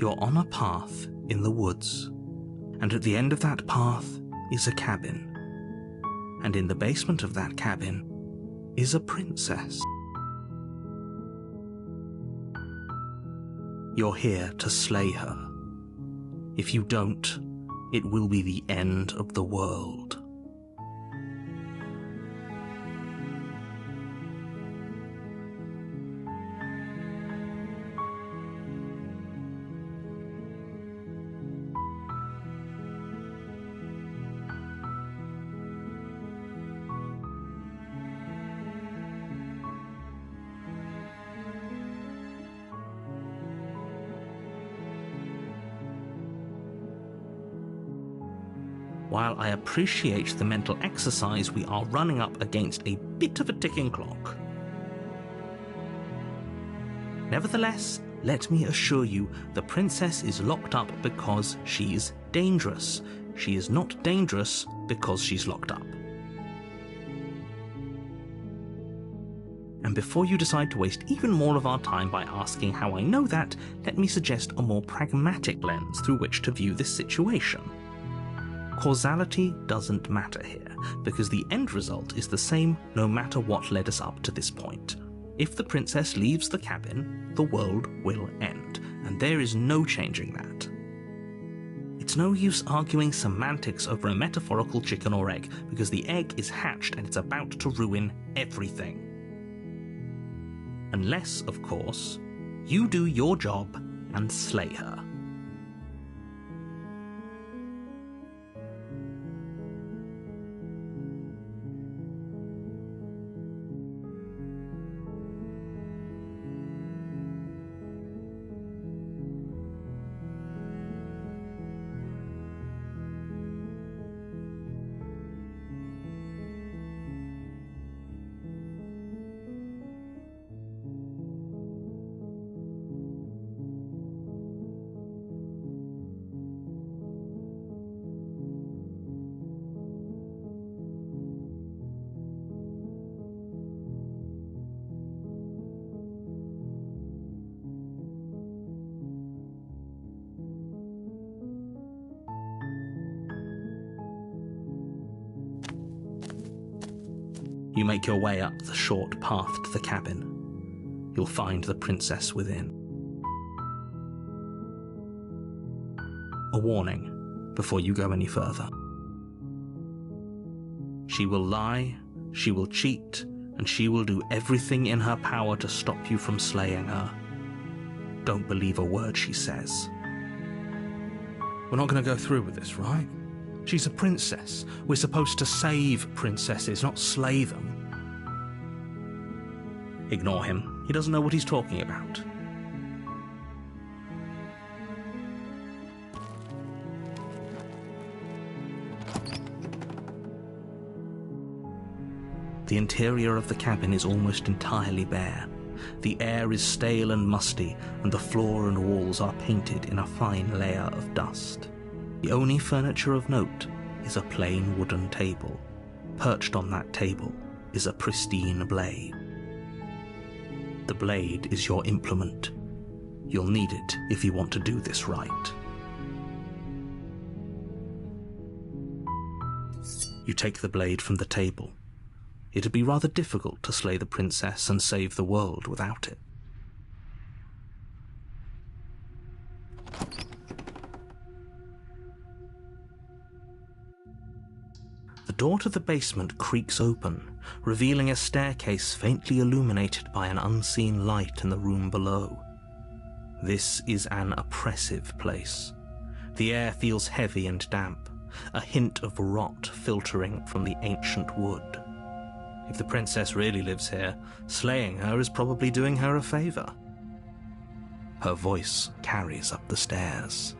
You're on a path in the woods, and at the end of that path is a cabin. And in the basement of that cabin is a princess. You're here to slay her. If you don't, it will be the end of the world. While I appreciate the mental exercise, we are running up against a bit of a ticking clock. Nevertheless, let me assure you, the princess is locked up because she's dangerous. She is not dangerous because she's locked up. And before you decide to waste even more of our time by asking how I know that, let me suggest a more pragmatic lens through which to view this situation. Causality doesn't matter here, because the end result is the same no matter what led us up to this point. If the princess leaves the cabin, the world will end, and there is no changing that. It's no use arguing semantics over a metaphorical chicken or egg, because the egg is hatched and it's about to ruin everything. Unless, of course, you do your job and slay her. You make your way up the short path to the cabin. You'll find the princess within. A warning before you go any further. She will lie, she will cheat, and she will do everything in her power to stop you from slaying her. Don't believe a word she says. We're not going to go through with this, right? She's a princess. We're supposed to save princesses, not slay them. Ignore him. He doesn't know what he's talking about. The interior of the cabin is almost entirely bare. The air is stale and musty, and the floor and walls are painted in a fine layer of dust. The only furniture of note is a plain wooden table. Perched on that table is a pristine blade. The blade is your implement. You'll need it if you want to do this right. You take the blade from the table. It'd be rather difficult to slay the princess and save the world without it. The door to the basement creaks open, revealing a staircase faintly illuminated by an unseen light in the room below. This is an oppressive place. The air feels heavy and damp, a hint of rot filtering from the ancient wood. If the princess really lives here, slaying her is probably doing her a favor. Her voice carries up the stairs.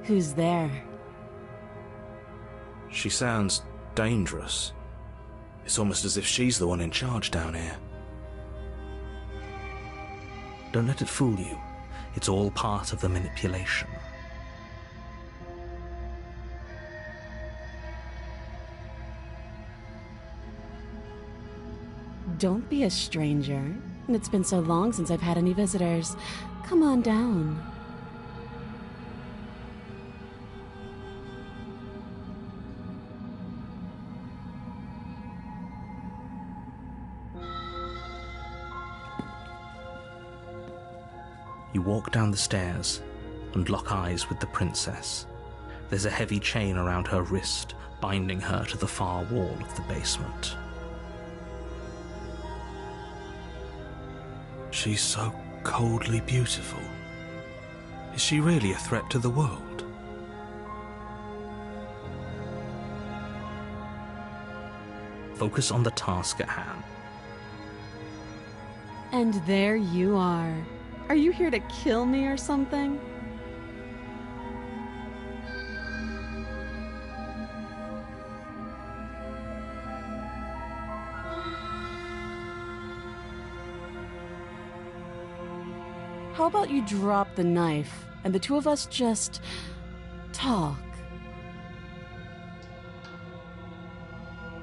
Who's there? She sounds dangerous. It's almost as if she's the one in charge down here. Don't let it fool you. It's all part of the manipulation. Don't be a stranger. It's been so long since I've had any visitors. Come on down. You walk down the stairs and lock eyes with the princess. There's a heavy chain around her wrist, binding her to the far wall of the basement. She's so coldly beautiful. Is she really a threat to the world? Focus on the task at hand. And there you are. Are you here to kill me or something? How about you drop the knife and the two of us just talk?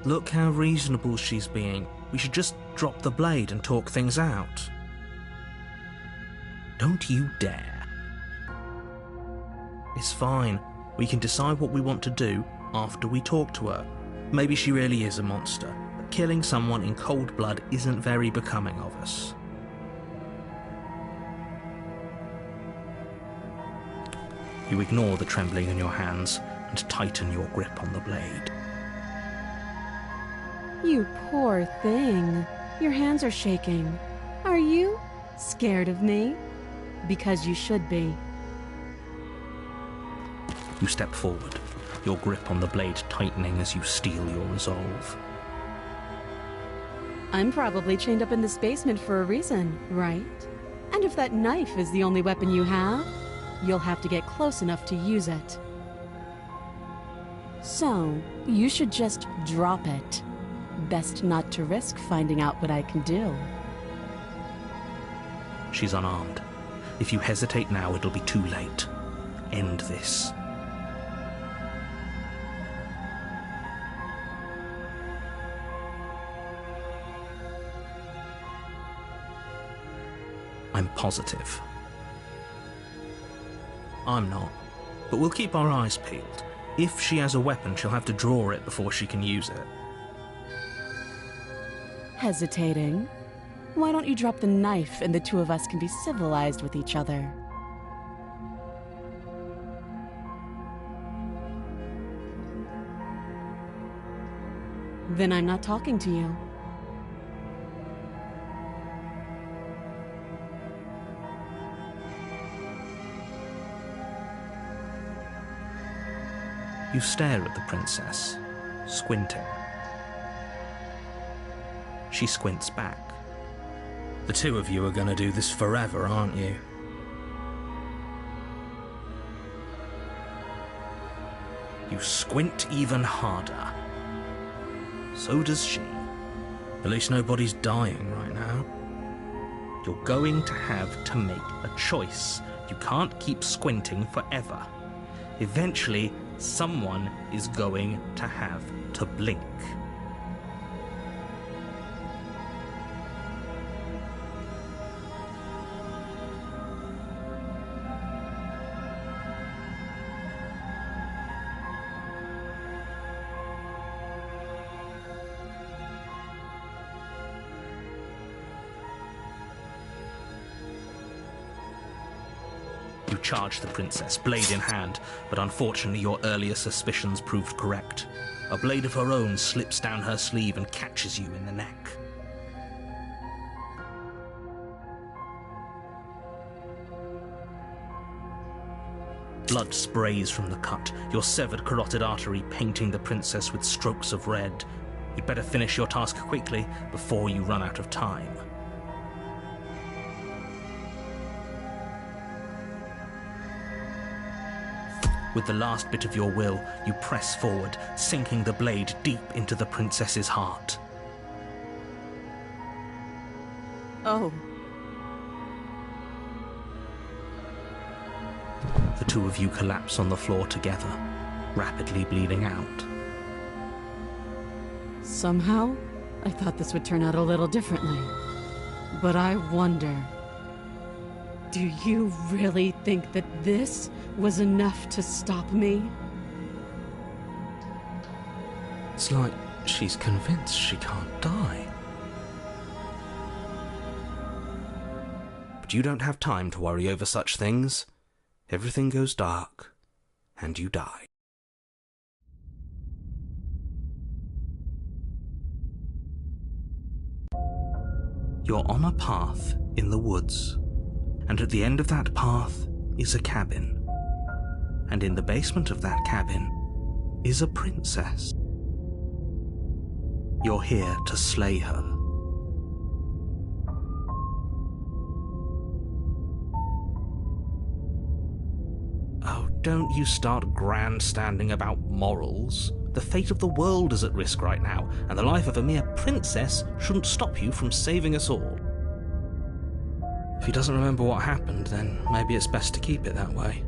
Look how reasonable she's being. We should just drop the blade and talk things out. Don't you dare. It's fine. We can decide what we want to do after we talk to her. Maybe she really is a monster, but killing someone in cold blood isn't very becoming of us. You ignore the trembling in your hands and tighten your grip on the blade. You poor thing. Your hands are shaking. Are you scared of me? Because you should be. You step forward, your grip on the blade tightening as you steel your resolve. I'm probably chained up in this basement for a reason, right? And if that knife is the only weapon you have, you'll have to get close enough to use it. So, you should just drop it. Best not to risk finding out what I can do. She's unarmed. If you hesitate now, it'll be too late. End this. I'm positive. I'm not, but we'll keep our eyes peeled. If she has a weapon, she'll have to draw it before she can use it. Hesitating? Why don't you drop the knife and the two of us can be civilized with each other? Then I'm not talking to you. You stare at the princess, squinting. She squints back. The two of you are gonna do this forever, aren't you? You squint even harder. So does she. At least nobody's dying right now. You're going to have to make a choice. You can't keep squinting forever. Eventually, someone is going to have to blink. You charge the princess, blade in hand, but unfortunately your earlier suspicions proved correct. A blade of her own slips down her sleeve and catches you in the neck. Blood sprays from the cut, your severed carotid artery painting the princess with strokes of red. You'd better finish your task quickly before you run out of time. With the last bit of your will, you press forward, sinking the blade deep into the princess's heart. Oh. The two of you collapse on the floor together, rapidly bleeding out. Somehow, I thought this would turn out a little differently. But I wonder... Do you really think that this was enough to stop me? It's like she's convinced she can't die. But you don't have time to worry over such things. Everything goes dark, and you die. You're on a path in the woods, and at the end of that path is a cabin. And in the basement of that cabin is a princess. You're here to slay her. Oh, don't you start grandstanding about morals. The fate of the world is at risk right now, and the life of a mere princess shouldn't stop you from saving us all. If he doesn't remember what happened, then maybe it's best to keep it that way.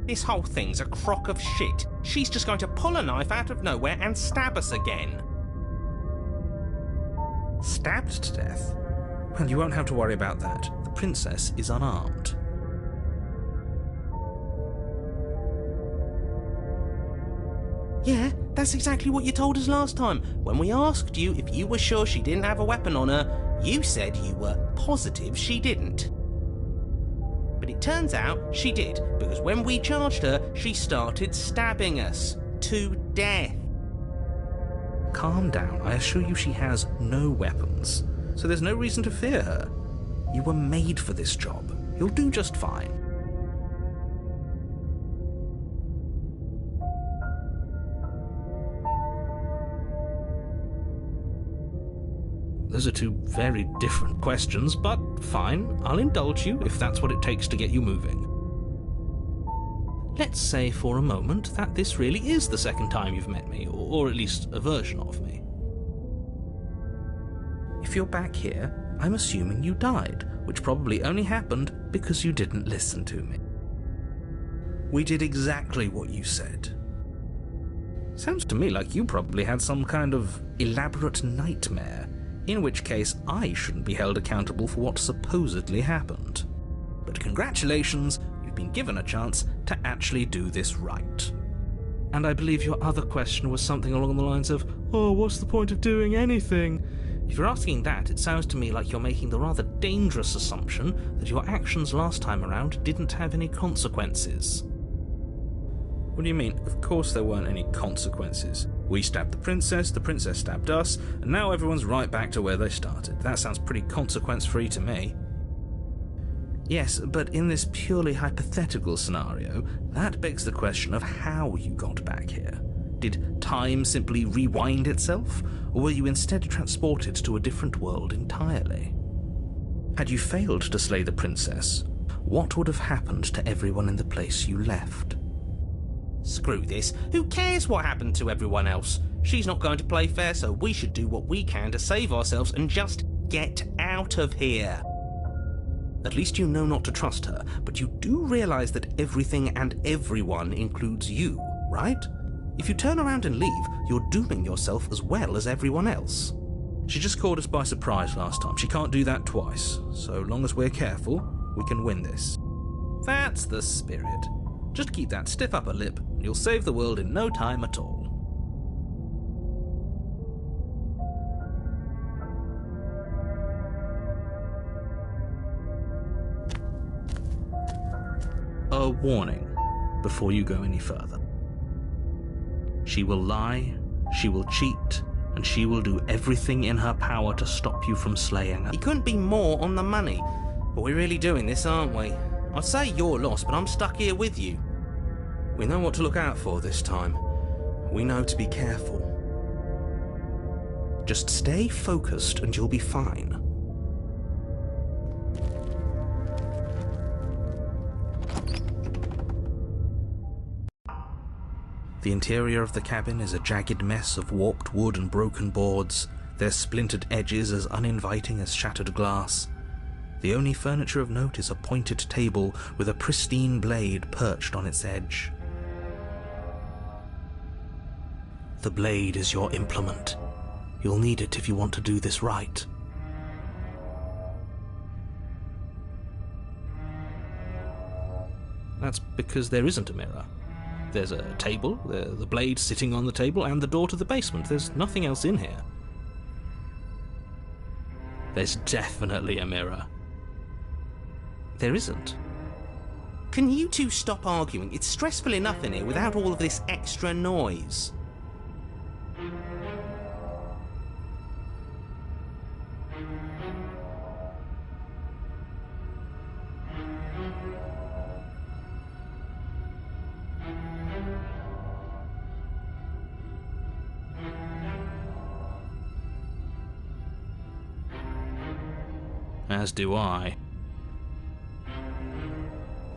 This whole thing's a crock of shit. She's just going to pull a knife out of nowhere and stab us again. Stabbed to death? Well, you won't have to worry about that. The princess is unarmed. Yeah, that's exactly what you told us last time. When we asked you if you were sure she didn't have a weapon on her, you said you were positive she didn't. But it turns out she did, because when we charged her, she started stabbing us to death. Calm down. I assure you she has no weapons, so there's no reason to fear her. You were made for this job. You'll do just fine. Those are two very different questions, but fine, I'll indulge you if that's what it takes to get you moving. Let's say for a moment that this really is the second time you've met me, or at least a version of me. If you're back here, I'm assuming you died, which probably only happened because you didn't listen to me. We did exactly what you said. Sounds to me like you probably had some kind of elaborate nightmare, in which case I shouldn't be held accountable for what supposedly happened. But congratulations, you've been given a chance to actually do this right. And I believe your other question was something along the lines of, oh, what's the point of doing anything? If you're asking that, it sounds to me like you're making the rather dangerous assumption that your actions last time around didn't have any consequences. What do you mean? Of course there weren't any consequences. We stabbed the princess stabbed us, and now everyone's right back to where they started. That sounds pretty consequence-free to me. Yes, but in this purely hypothetical scenario, that begs the question of how you got back here. Did time simply rewind itself, or were you instead transported to a different world entirely? Had you failed to slay the princess, what would have happened to everyone in the place you left? Screw this. Who cares what happened to everyone else? She's not going to play fair, so we should do what we can to save ourselves and just get out of here. At least you know not to trust her, but you do realize that everything and everyone includes you, right? If you turn around and leave, you're dooming yourself as well as everyone else. She just caught us by surprise last time. She can't do that twice. So long as we're careful, we can win this. That's the spirit. Just keep that stiff upper lip, and you'll save the world in no time at all. A warning before you go any further. She will lie, she will cheat, and she will do everything in her power to stop you from slaying her. He couldn't be more on the money. But we're really doing this, aren't we? I'd say you're lost, but I'm stuck here with you. We know what to look out for this time. We know to be careful. Just stay focused and you'll be fine. The interior of the cabin is a jagged mess of warped wood and broken boards, their splintered edges as uninviting as shattered glass. The only furniture of note is a pointed table with a pristine blade perched on its edge. The blade is your implement. You'll need it if you want to do this right. That's because there isn't a mirror. There's a table, the blade sitting on the table, and the door to the basement. There's nothing else in here. There's definitely a mirror. There isn't. Can you two stop arguing? It's stressful enough in here without all of this extra noise. As do I.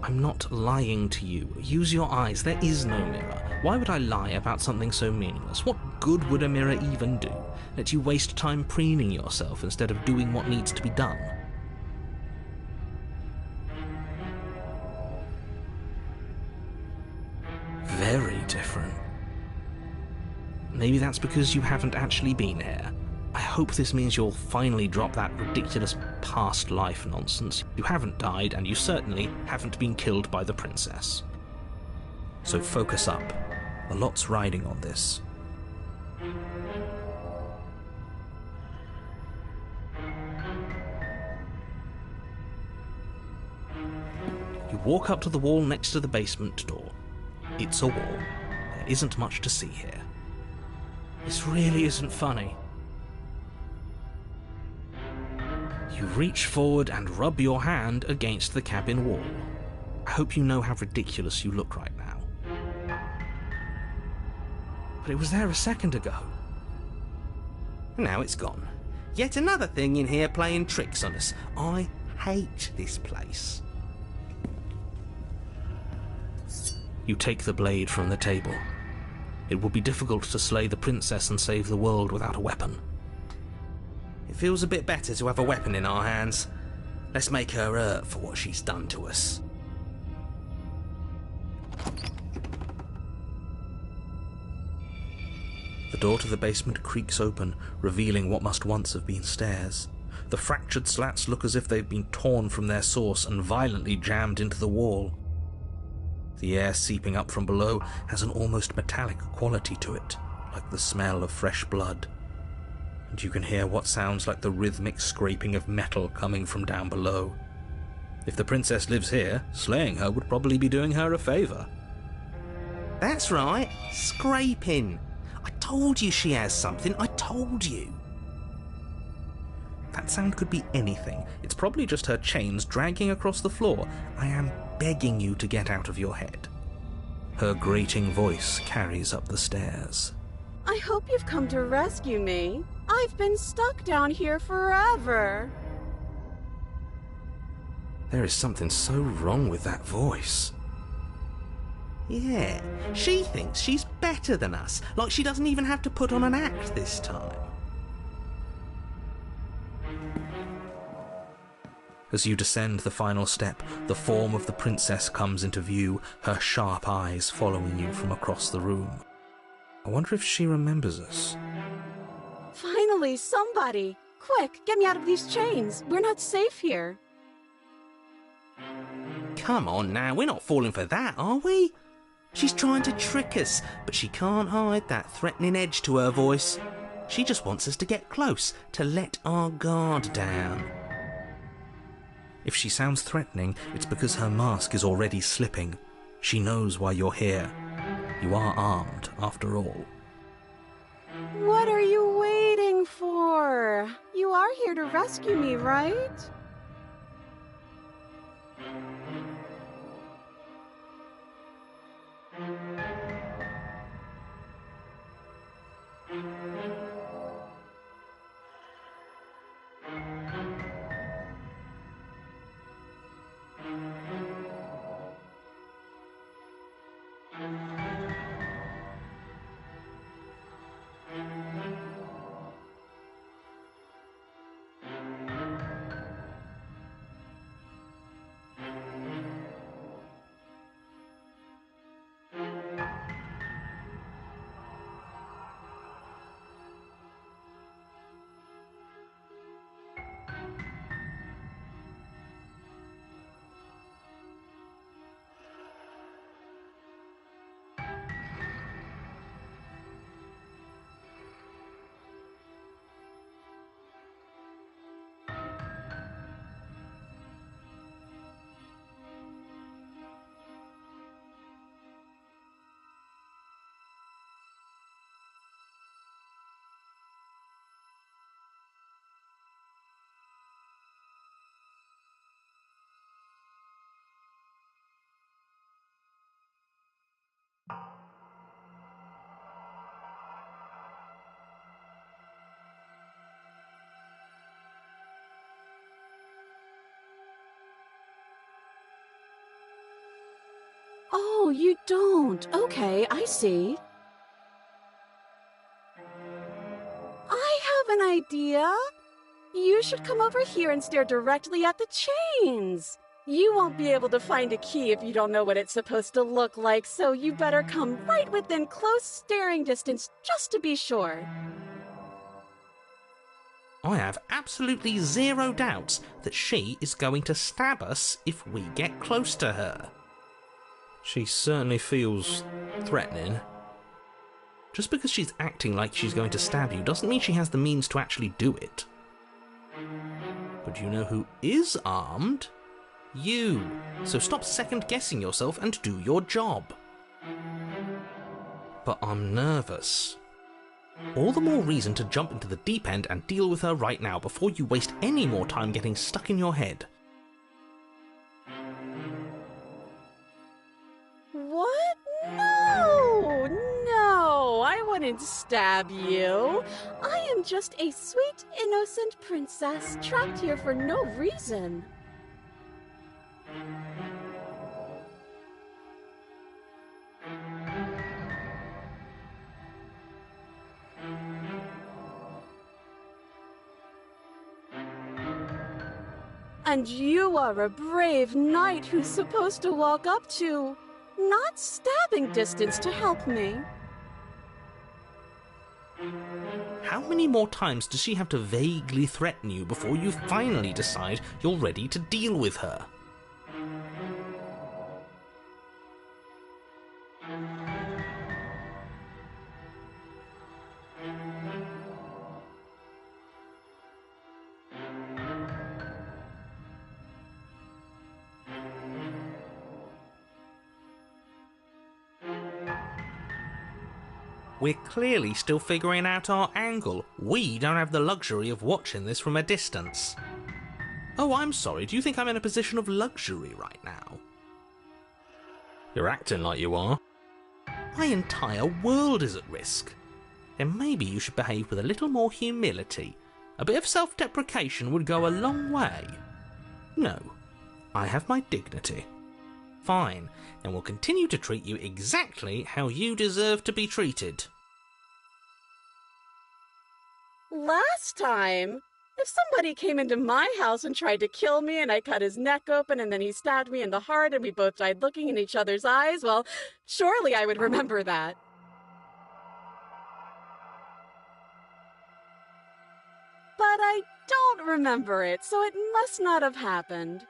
I'm not lying to you. Use your eyes. There is no mirror. Why would I lie about something so meaningless? What good would a mirror even do? Let you waste time preening yourself instead of doing what needs to be done. Very different. Maybe that's because you haven't actually been here. I hope this means you'll finally drop that ridiculous past life nonsense. You haven't died, and you certainly haven't been killed by the princess. So focus up. A lot's riding on this. You walk up to the wall next to the basement door. It's a wall. There isn't much to see here. This really isn't funny. You reach forward and rub your hand against the cabin wall. I hope you know how ridiculous you look right now. But it was there a second ago. Now it's gone. Yet another thing in here playing tricks on us. I hate this place. You take the blade from the table. It will be difficult to slay the princess and save the world without a weapon. It feels a bit better to have a weapon in our hands. Let's make her hurt for what she's done to us. The door to the basement creaks open, revealing what must once have been stairs. The fractured slats look as if they've been torn from their source and violently jammed into the wall. The air seeping up from below has an almost metallic quality to it, like the smell of fresh blood. And you can hear what sounds like the rhythmic scraping of metal coming from down below. If the princess lives here, slaying her would probably be doing her a favour. That's right, scraping. I told you she has something, I told you. That sound could be anything. It's probably just her chains dragging across the floor. I am begging you to get out of your head. Her grating voice carries up the stairs. I hope you've come to rescue me. I've been stuck down here forever. There is something so wrong with that voice. Yeah, she thinks she's better than us, like she doesn't even have to put on an act this time. As you descend the final step, the form of the princess comes into view, her sharp eyes following you from across the room. I wonder if she remembers us. Finally, somebody! Quick, get me out of these chains. We're not safe here. Come on now, we're not falling for that, are we? She's trying to trick us, but she can't hide that threatening edge to her voice. She just wants us to get close, to let our guard down. If she sounds threatening, it's because her mask is already slipping. She knows why you're here. You are armed, after all. What are you waiting for? You are here to rescue me, right? Oh, you don't. Okay, I see. I have an idea. You should come over here and stare directly at the chains. You won't be able to find a key if you don't know what it's supposed to look like, so you better come right within close staring distance just to be sure. I have absolutely zero doubts that she is going to stab us if we get close to her. She certainly feels threatening. Just because she's acting like she's going to stab you doesn't mean she has the means to actually do it. But you know who is armed? You. So stop second-guessing yourself and do your job. But I'm nervous. All the more reason to jump into the deep end and deal with her right now before you waste any more time getting stuck in your head. What? No! No! I wouldn't stab you. I am just a sweet, innocent princess trapped here for no reason. And you are a brave knight who's supposed to walk up to, not stabbing distance to help me. How many more times does she have to vaguely threaten you before you finally decide you're ready to deal with her? We're clearly still figuring out our angle. We don't have the luxury of watching this from a distance. Oh, I'm sorry, do you think I'm in a position of luxury right now? You're acting like you are. My entire world is at risk. Then maybe you should behave with a little more humility. A bit of self-deprecation would go a long way. No, I have my dignity. Fine, then we'll continue to treat you exactly how you deserve to be treated. Last time, if somebody came into my house and tried to kill me and I cut his neck open and then he stabbed me in the heart and we both died looking in each other's eyes, well, surely I would remember that. But I don't remember it, so it must not have happened.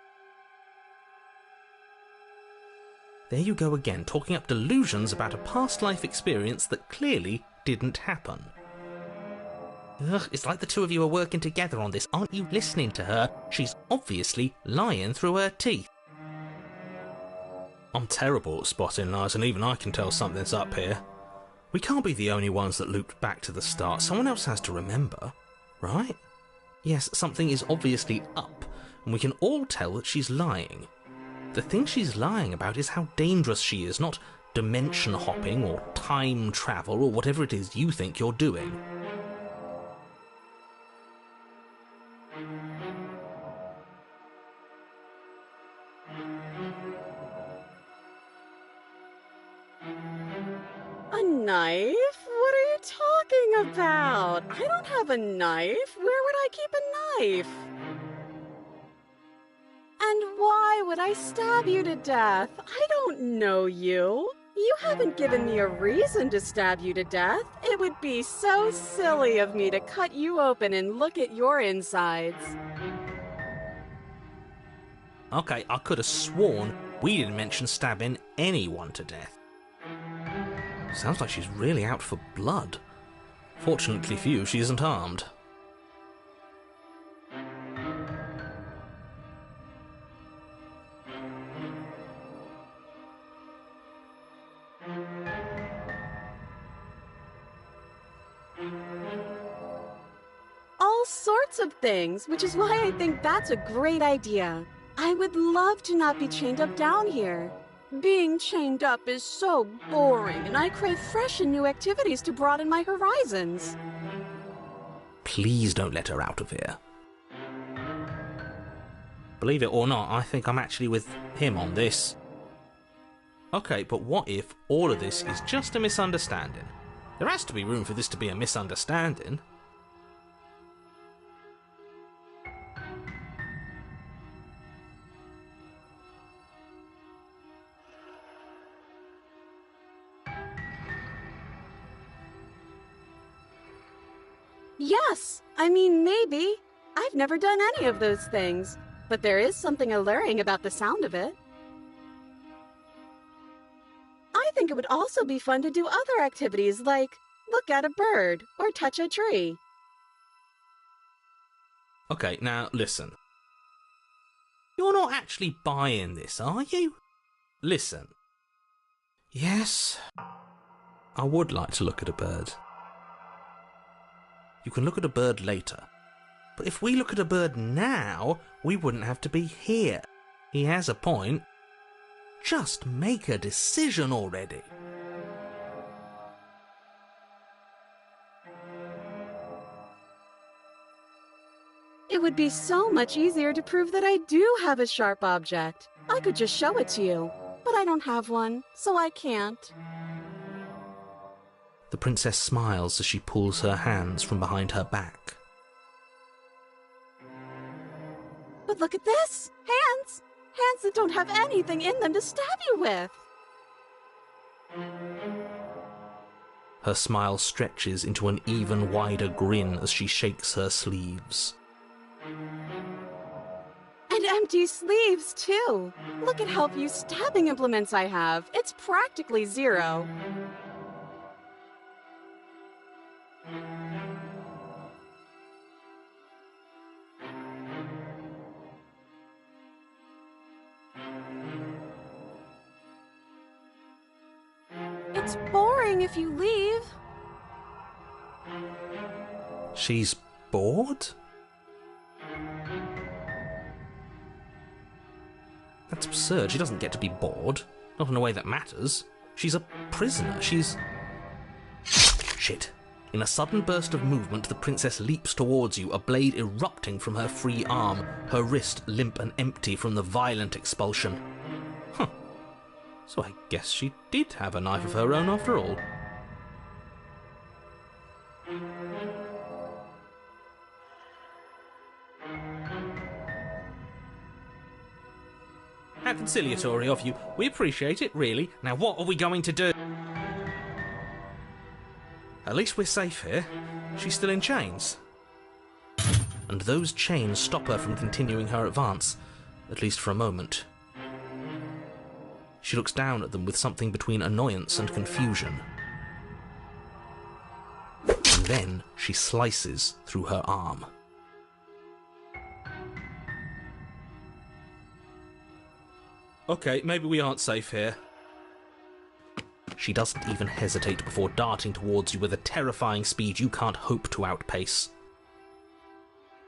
There you go again, talking up delusions about a past life experience that clearly didn't happen. Ugh, it's like the two of you are working together on this. Aren't you listening to her? She's obviously lying through her teeth. I'm terrible at spotting lies, and even I can tell something's up here. We can't be the only ones that looped back to the start. Someone else has to remember, right? Yes, something is obviously up, and we can all tell that she's lying. The thing she's lying about is how dangerous she is, not dimension hopping or time travel or whatever it is you think you're doing. A knife? What are you talking about? I don't have a knife. Where would I keep a knife? And why would I stab you to death? I don't know you. You haven't given me a reason to stab you to death. It would be so silly of me to cut you open and look at your insides. Okay, I could have sworn we didn't mention stabbing anyone to death. Sounds like she's really out for blood. Fortunately for you, she isn't armed. All sorts of things, which is why I think that's a great idea. I would love to not be chained up down here. Being chained up is so boring, and I crave fresh and new activities to broaden my horizons. Please don't let her out of here. Believe it or not, I think I'm actually with him on this. Okay, but what if all of this is just a misunderstanding? There has to be room for this to be a misunderstanding. Yes, I mean, maybe. I've never done any of those things, but there is something alluring about the sound of it. I think it would also be fun to do other activities like look at a bird or touch a tree. Okay, now listen. You're not actually buying this, are you? Listen. Yes, I would like to look at a bird. You can look at a bird later. But if we look at a bird now, we wouldn't have to be here. He has a point. Just make a decision already. It would be so much easier to prove that I do have a sharp object. I could just show it to you, but I don't have one, so I can't. The princess smiles as she pulls her hands from behind her back. But look at this! Hands! Hands that don't have anything in them to stab you with! Her smile stretches into an even wider grin as she shakes her sleeves. And empty sleeves, too! Look at how few stabbing implements I have. It's practically zero. It's boring if you leave. She's bored? That's absurd. She doesn't get to be bored. Not in a way that matters. She's a prisoner. She's... Shit. In a sudden burst of movement, the princess leaps towards you, a blade erupting from her free arm, her wrist limp and empty from the violent expulsion. Huh. So I guess she did have a knife of her own after all. How conciliatory of you. We appreciate it, really. Now what are we going to do? At least we're safe here. She's still in chains. And those chains stop her from continuing her advance, at least for a moment. She looks down at them with something between annoyance and confusion. And then she slices through her arm. Okay, maybe we aren't safe here. She doesn't even hesitate before darting towards you with a terrifying speed you can't hope to outpace.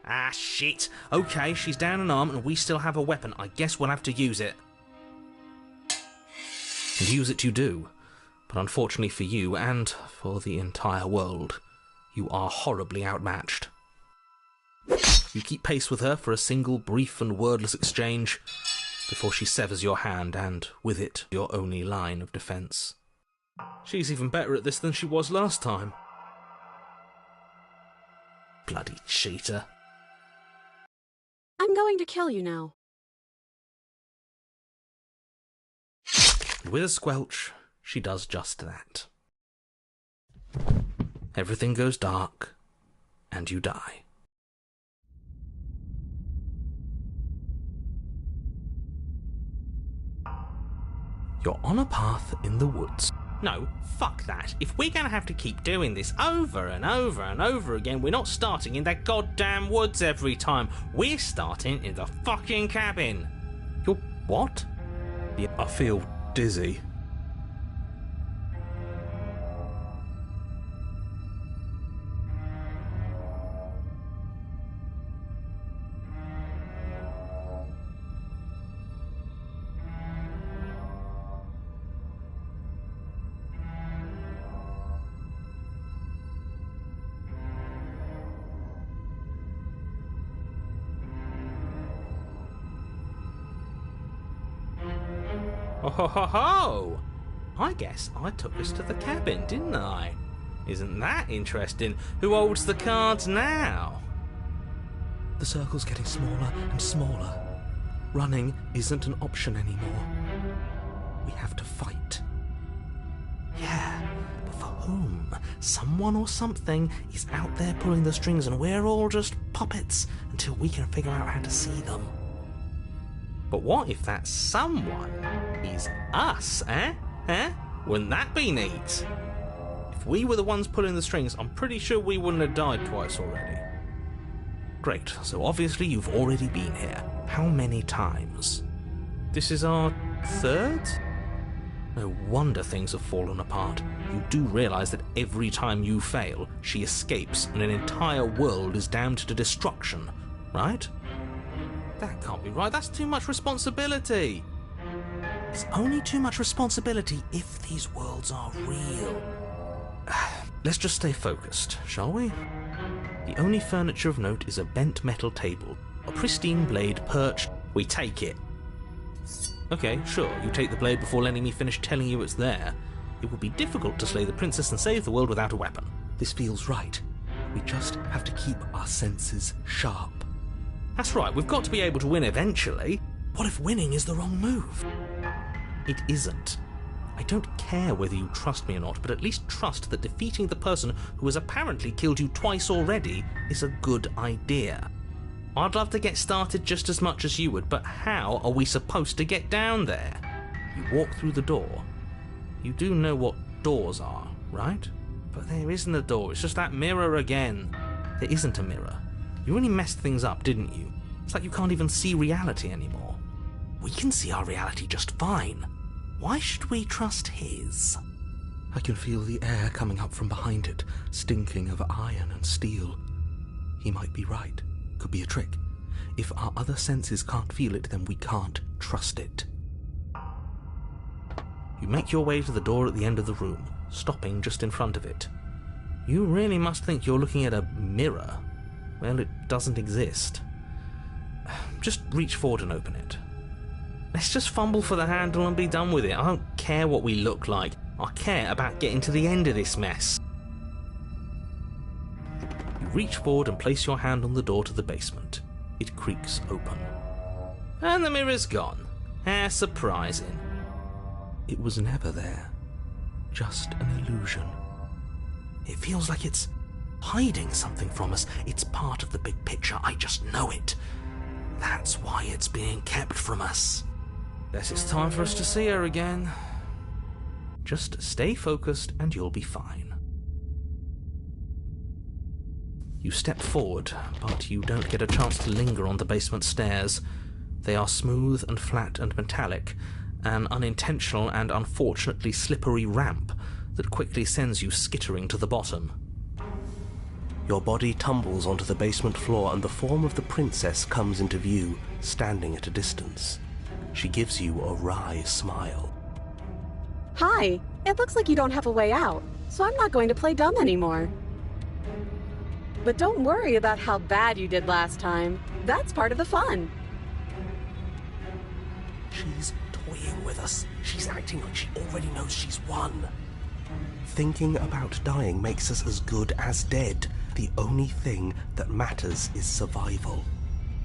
Ah, shit. Okay, she's down an arm and we still have a weapon. I guess we'll have to use it. And use it you do. But unfortunately for you, and for the entire world, you are horribly outmatched. You keep pace with her for a single brief and wordless exchange, before she severs your hand and, with it, your only line of defence. She's even better at this than she was last time. Bloody cheater. I'm going to kill you now. And with a squelch, she does just that. Everything goes dark, and you die. You're on a path in the woods. No, fuck that. If we're gonna have to keep doing this over and over and over again, we're not starting in that goddamn woods every time. We're starting in the fucking cabin. You're what? Yeah, I feel dizzy. ho ho ho! I guess I took us to the cabin, didn't I? Isn't that interesting? Who holds the cards now? The circle's getting smaller and smaller. Running isn't an option anymore. We have to fight. Yeah, but for whom? Someone or something is out there pulling the strings and we're all just puppets until we can figure out how to see them. But what if that someone is us, eh? Wouldn't that be neat? If we were the ones pulling the strings, I'm pretty sure we wouldn't have died twice already. Great, so obviously you've already been here. How many times? This is our third? No wonder things have fallen apart. You do realise that every time you fail, she escapes and an entire world is damned to destruction, right? That can't be right, that's too much responsibility. It's only too much responsibility if these worlds are real. Let's just stay focused, shall we? The only furniture of note is a bent metal table, a pristine blade perched. We take it. Okay, sure, you take the blade before letting me finish telling you it's there. It would be difficult to slay the princess and save the world without a weapon. This feels right. We just have to keep our senses sharp. That's right, we've got to be able to win eventually. What if winning is the wrong move? It isn't. I don't care whether you trust me or not, but at least trust that defeating the person who has apparently killed you twice already is a good idea. I'd love to get started just as much as you would, but how are we supposed to get down there? You walk through the door. You do know what doors are, right? But there isn't a door, it's just that mirror again. There isn't a mirror. You really messed things up, didn't you? It's like you can't even see reality anymore. We can see our reality just fine. Why should we trust his? I can feel the air coming up from behind it, stinking of iron and steel. He might be right. Could be a trick. If our other senses can't feel it, then we can't trust it. You make your way to the door at the end of the room, stopping just in front of it. You really must think you're looking at a mirror. Well, it doesn't exist. Just reach forward and open it. Let's just fumble for the handle and be done with it. I don't care what we look like. I care about getting to the end of this mess. You reach forward and place your hand on the door to the basement. It creaks open. And the mirror's gone. How surprising. It was never there. Just an illusion. It feels like it's hiding something from us. It's part of the big picture. I just know it. That's why it's being kept from us. Guess it's time for us to see her again. Just stay focused and you'll be fine. You step forward, but you don't get a chance to linger on the basement stairs. They are smooth and flat and metallic, an unintentional and unfortunately slippery ramp that quickly sends you skittering to the bottom. Your body tumbles onto the basement floor and the form of the princess comes into view, standing at a distance. She gives you a wry smile. Hi, it looks like you don't have a way out, so I'm not going to play dumb anymore. But don't worry about how bad you did last time. That's part of the fun. She's toying with us. She's acting like she already knows she's won. Thinking about dying makes us as good as dead. The only thing that matters is survival.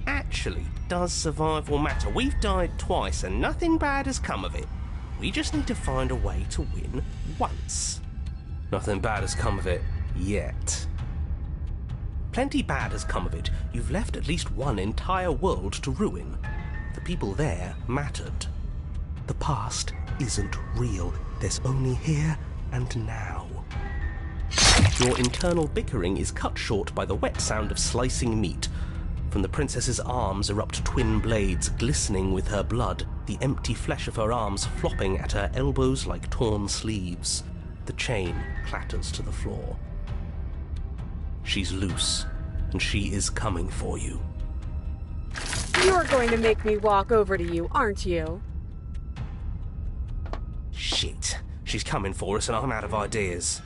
Actually, does survival matter? We've died twice and nothing bad has come of it. We just need to find a way to win once. Nothing bad has come of it yet. Plenty bad has come of it. You've left at least one entire world to ruin. The people there mattered. The past isn't real. There's only here and now. Your internal bickering is cut short by the wet sound of slicing meat. From the princess's arms erupt twin blades glistening with her blood, the empty flesh of her arms flopping at her elbows like torn sleeves. The chain clatters to the floor. She's loose, and she is coming for you. You're going to make me walk over to you, aren't you? Shit. She's coming for us and I'm out of ideas.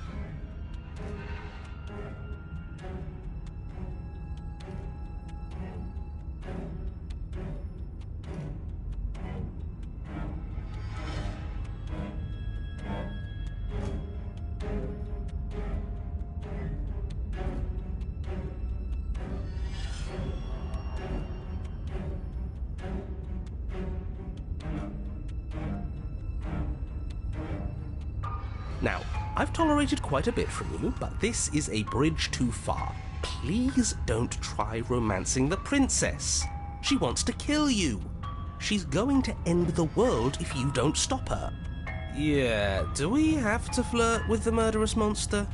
Now, I've tolerated quite a bit from you, but this is a bridge too far. Please don't try romancing the princess. She wants to kill you. She's going to end the world if you don't stop her. Yeah, do we have to flirt with the murderous monster?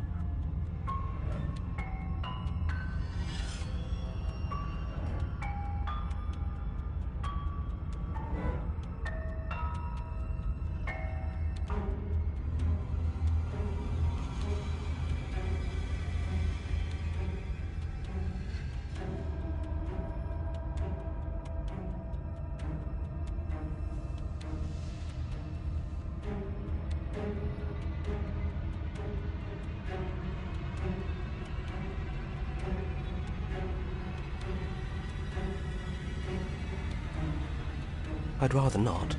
I'd rather not.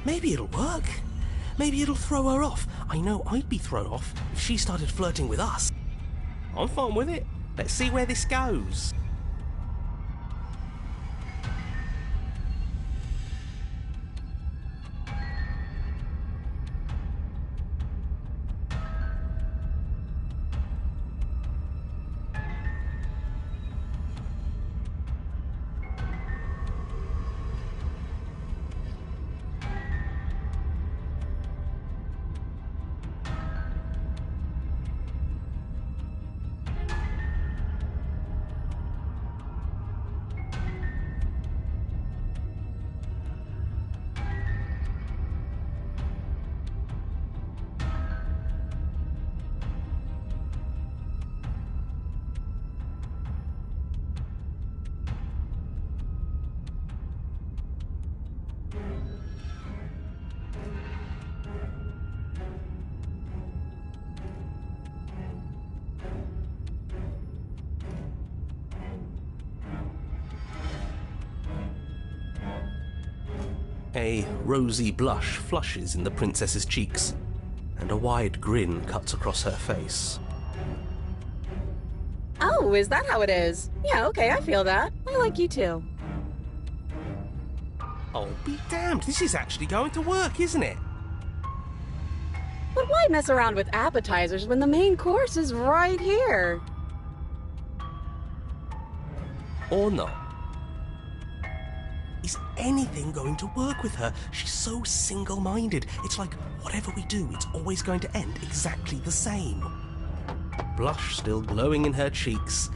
Maybe it'll work. Maybe it'll throw her off. I know I'd be thrown off if she started flirting with us. I'm fine with it. Let's see where this goes. A rosy blush flushes in the princess's cheeks, and a wide grin cuts across her face. Oh, is that how it is? Yeah, okay, I feel that. I like you too. Oh, be damned, this is actually going to work, isn't it? But why mess around with appetizers when the main course is right here? Or not. Is anything going to work with her? She's so single-minded. It's like, whatever we do, it's always going to end exactly the same. Blush still glowing in her cheeks,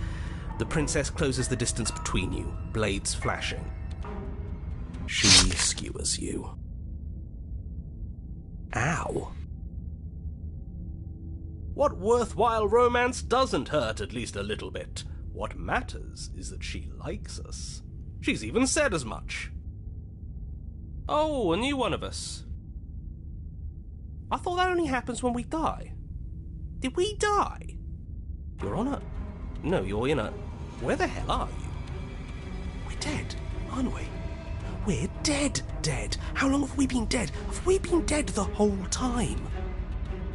the princess closes the distance between you, blades flashing. She skewers you. Ow. What worthwhile romance doesn't hurt at least a little bit? What matters is that she likes us. She's even said as much. Oh, a new one of us. I thought that only happens when we die. Did we die? You're on a... No, you're in a... Where the hell are you? We're dead, aren't we? We're dead. How long have we been dead? Have we been dead the whole time?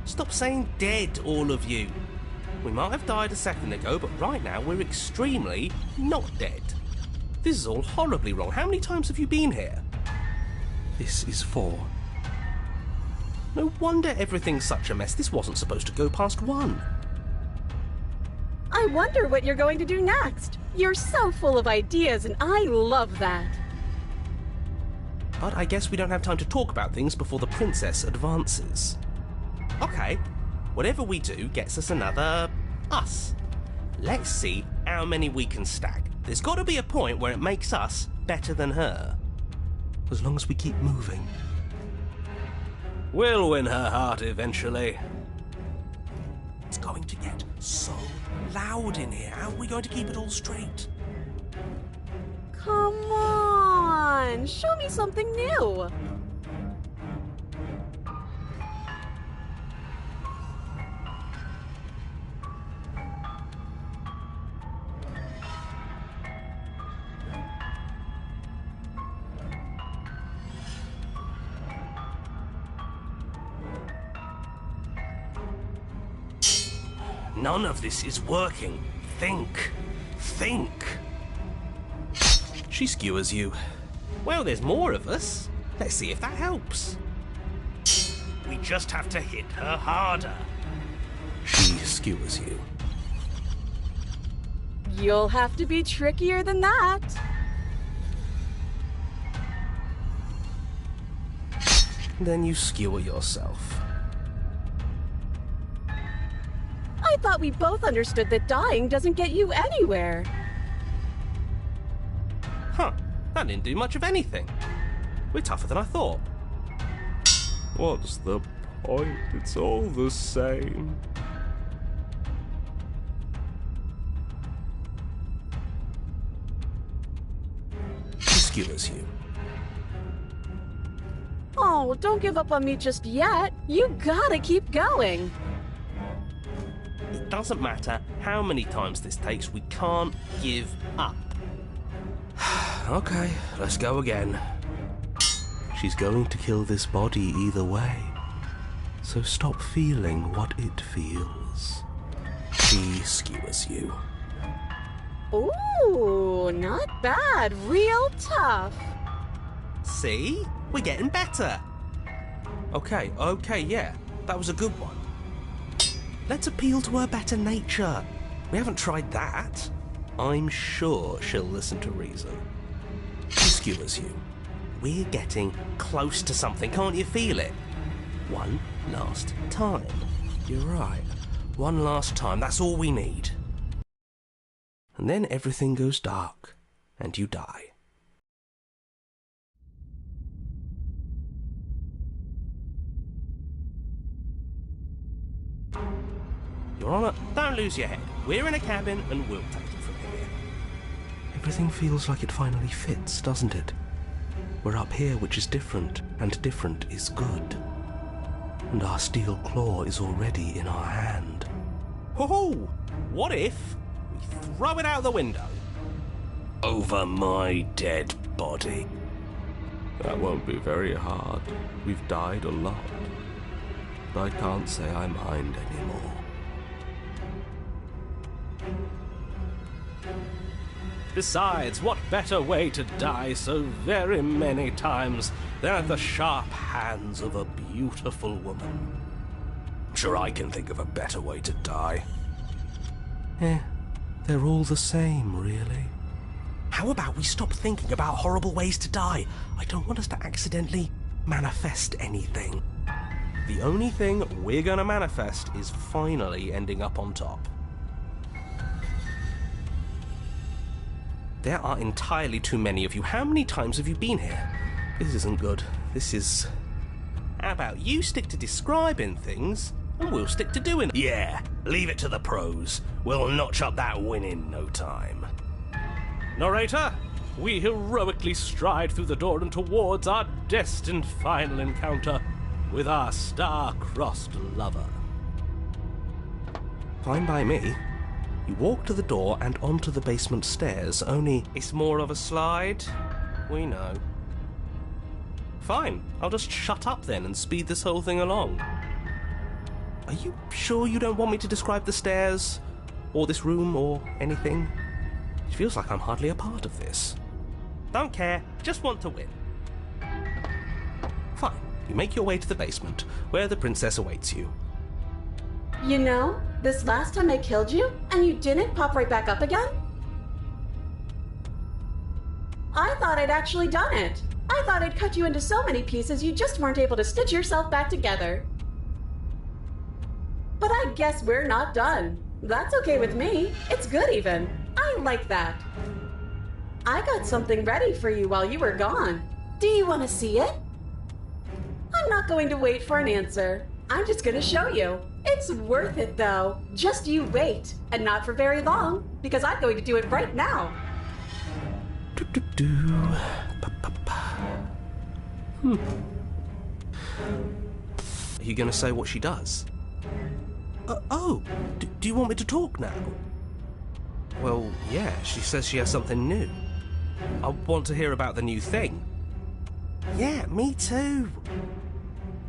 Stop saying dead, all of you. We might have died a second ago, but right now we're extremely not dead. This is all horribly wrong. How many times have you been here? This is 4. No wonder everything's such a mess. This wasn't supposed to go past 1. I wonder what you're going to do next. You're so full of ideas, and I love that. But I guess we don't have time to talk about things before the princess advances. Okay, whatever we do gets us another us. Let's see how many we can stack. There's got to be a point where it makes us better than her. As long as we keep moving. We'll win her heart eventually. It's going to get so loud in here. How are we going to keep it all straight? Come on, show me something new. None of this is working. Think. She skewers you. Well, there's more of us. Let's see if that helps. We just have to hit her harder. She skewers you. You'll have to be trickier than that. Then you skewer yourself. I thought we both understood that dying doesn't get you anywhere. Huh, that didn't do much of anything. We're tougher than I thought. What's the point? It's all the same. She skewers you. Oh, don't give up on me just yet. You gotta keep going. It doesn't matter how many times this takes, we can't give up. Okay, let's go again. She's going to kill this body either way, so stop feeling what it feels. She skewers you. Ooh, not bad. Real tough. See? We're getting better. Okay, yeah, that was a good one. Let's appeal to her better nature. We haven't tried that. I'm sure she'll listen to reason. She skewers you. We're getting close to something, can't you feel it? One last time. You're right. One last time, that's all we need. And then everything goes dark, and you die. Your Honour, don't lose your head. We're in a cabin and we'll take it from here. Everything feels like it finally fits, doesn't it? We're up here, which is different, and different is good. And our steel claw is already in our hand. Ho-ho! What if we throw it out the window? Over my dead body. That won't be very hard. We've died a lot. But I can't say I mind anymore. Besides, what better way to die so very many times than at the sharp hands of a beautiful woman? I'm sure I can think of a better way to die. They're all the same, really. How about we stop thinking about horrible ways to die? I don't want us to accidentally manifest anything. The only thing we're gonna manifest is finally ending up on top. There are entirely too many of you. How many times have you been here? This isn't good. This is... How about you stick to describing things, and we'll stick to doing it? Yeah, leave it to the pros. We'll notch up that win in no time. Narrator, we heroically stride through the door and towards our destined final encounter with our star-crossed lover. Fine by me. You walk to the door and onto the basement stairs, only it's more of a slide. We know. Fine, I'll just shut up then and speed this whole thing along. Are you sure you don't want me to describe the stairs, or this room, or anything? It feels like I'm hardly a part of this. Don't care, just want to win. Fine, you make your way to the basement, where the princess awaits you. You know, this last time I killed you, and you didn't pop right back up again? I thought I'd actually done it. I thought I'd cut you into so many pieces you just weren't able to stitch yourself back together. But I guess we're not done. That's okay with me. It's good even. I like that. I got something ready for you while you were gone. Do you want to see it? I'm not going to wait for an answer. I'm just going to show you. It's worth it, though. Just you wait. And not for very long, because I'm going to do it right now. Are you going to say what she does? Do you want me to talk now? Well, yeah, she says she has something new. I want to hear about the new thing. Yeah, me too.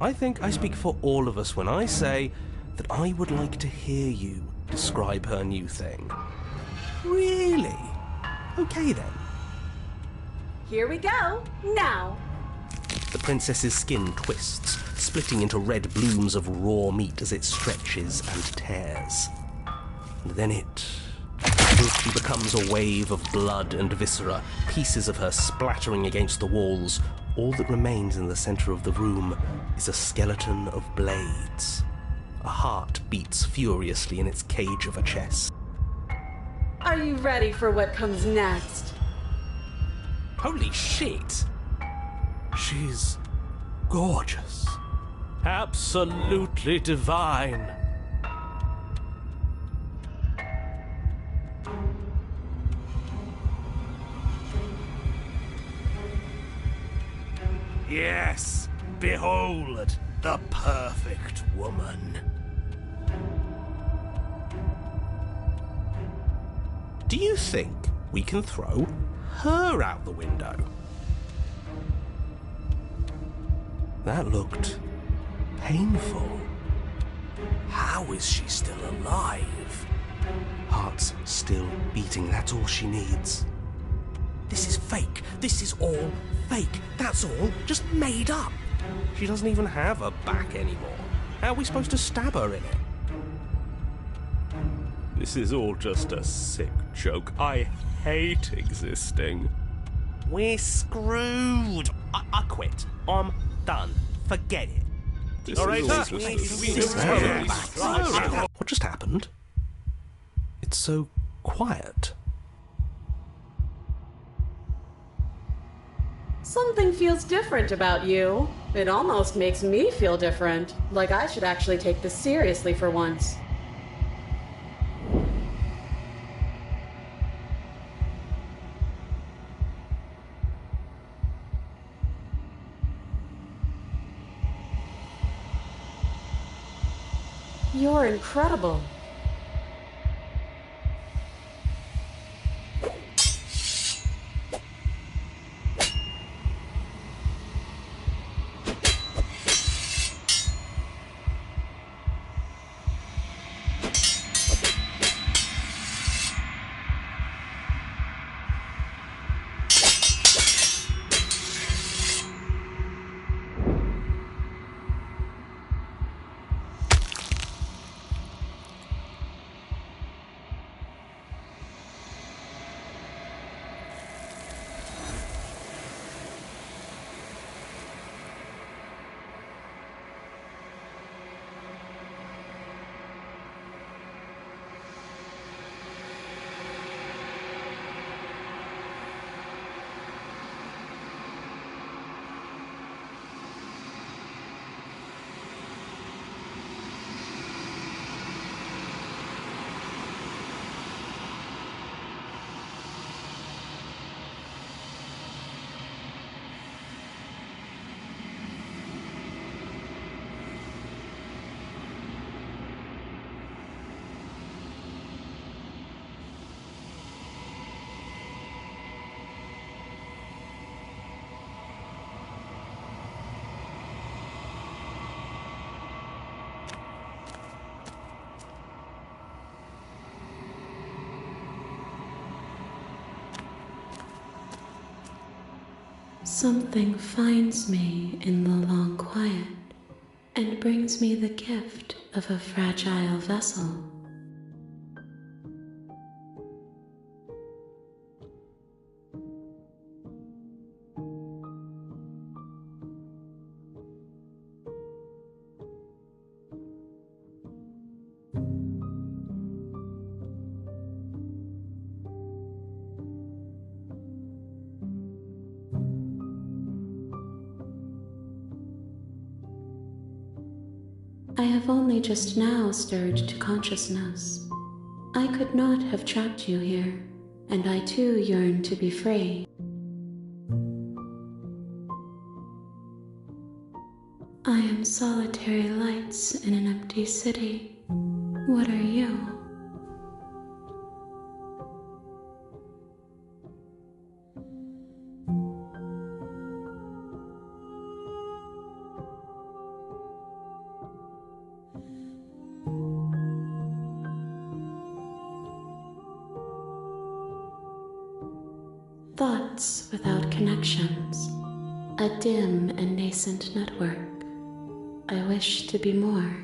I think I speak for all of us when I say that I would like to hear you describe her new thing. Really? Okay then. Here we go. Now. The princess's skin twists, splitting into red blooms of raw meat as it stretches and tears. And then it quickly becomes a wave of blood and viscera, pieces of her splattering against the walls. All that remains in the center of the room is a skeleton of blades. A heart beats furiously in its cage of a chest. Are you ready for what comes next? Holy shit! She's gorgeous. Absolutely divine. Yes, behold, the perfect woman. Do you think we can throw her out the window? That looked painful. How is she still alive? Heart's still beating, that's all she needs. This is fake. This is all fake. That's all just made up. She doesn't even have a back anymore. How are we supposed to stab her in it? This is all just a sick joke. I hate existing. We're screwed. I quit. I'm done. Forget it. All right, What just happened? It's so quiet. Something feels different about you. It almost makes me feel different. Like I should actually take this seriously for once. You're incredible. Something finds me in the long quiet and brings me the gift of a fragile vessel. I have only just now stirred to consciousness. I could not have trapped you here, and I too yearn to be free. I am solitary lights in an empty city. What are you? Thoughts without connections, a dim and nascent network. I wish to be more.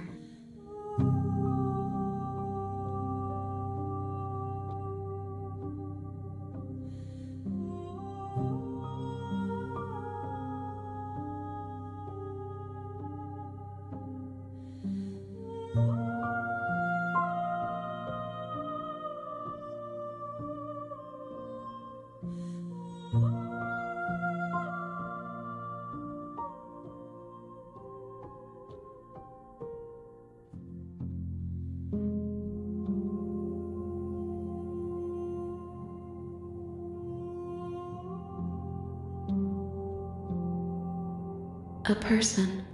A person,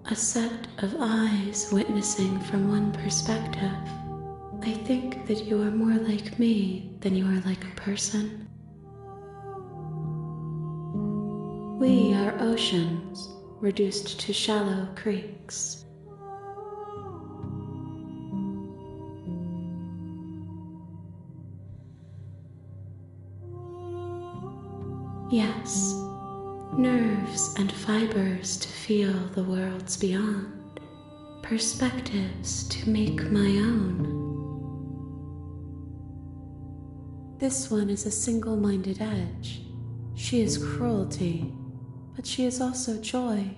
a set of eyes witnessing from one perspective. I think that you are more like me than you are like a person. We are oceans, reduced to shallow creeks. Yes, nerves and fibers to feel the worlds beyond, perspectives to make my own. This one is a single-minded edge. She is cruelty, but she is also joy.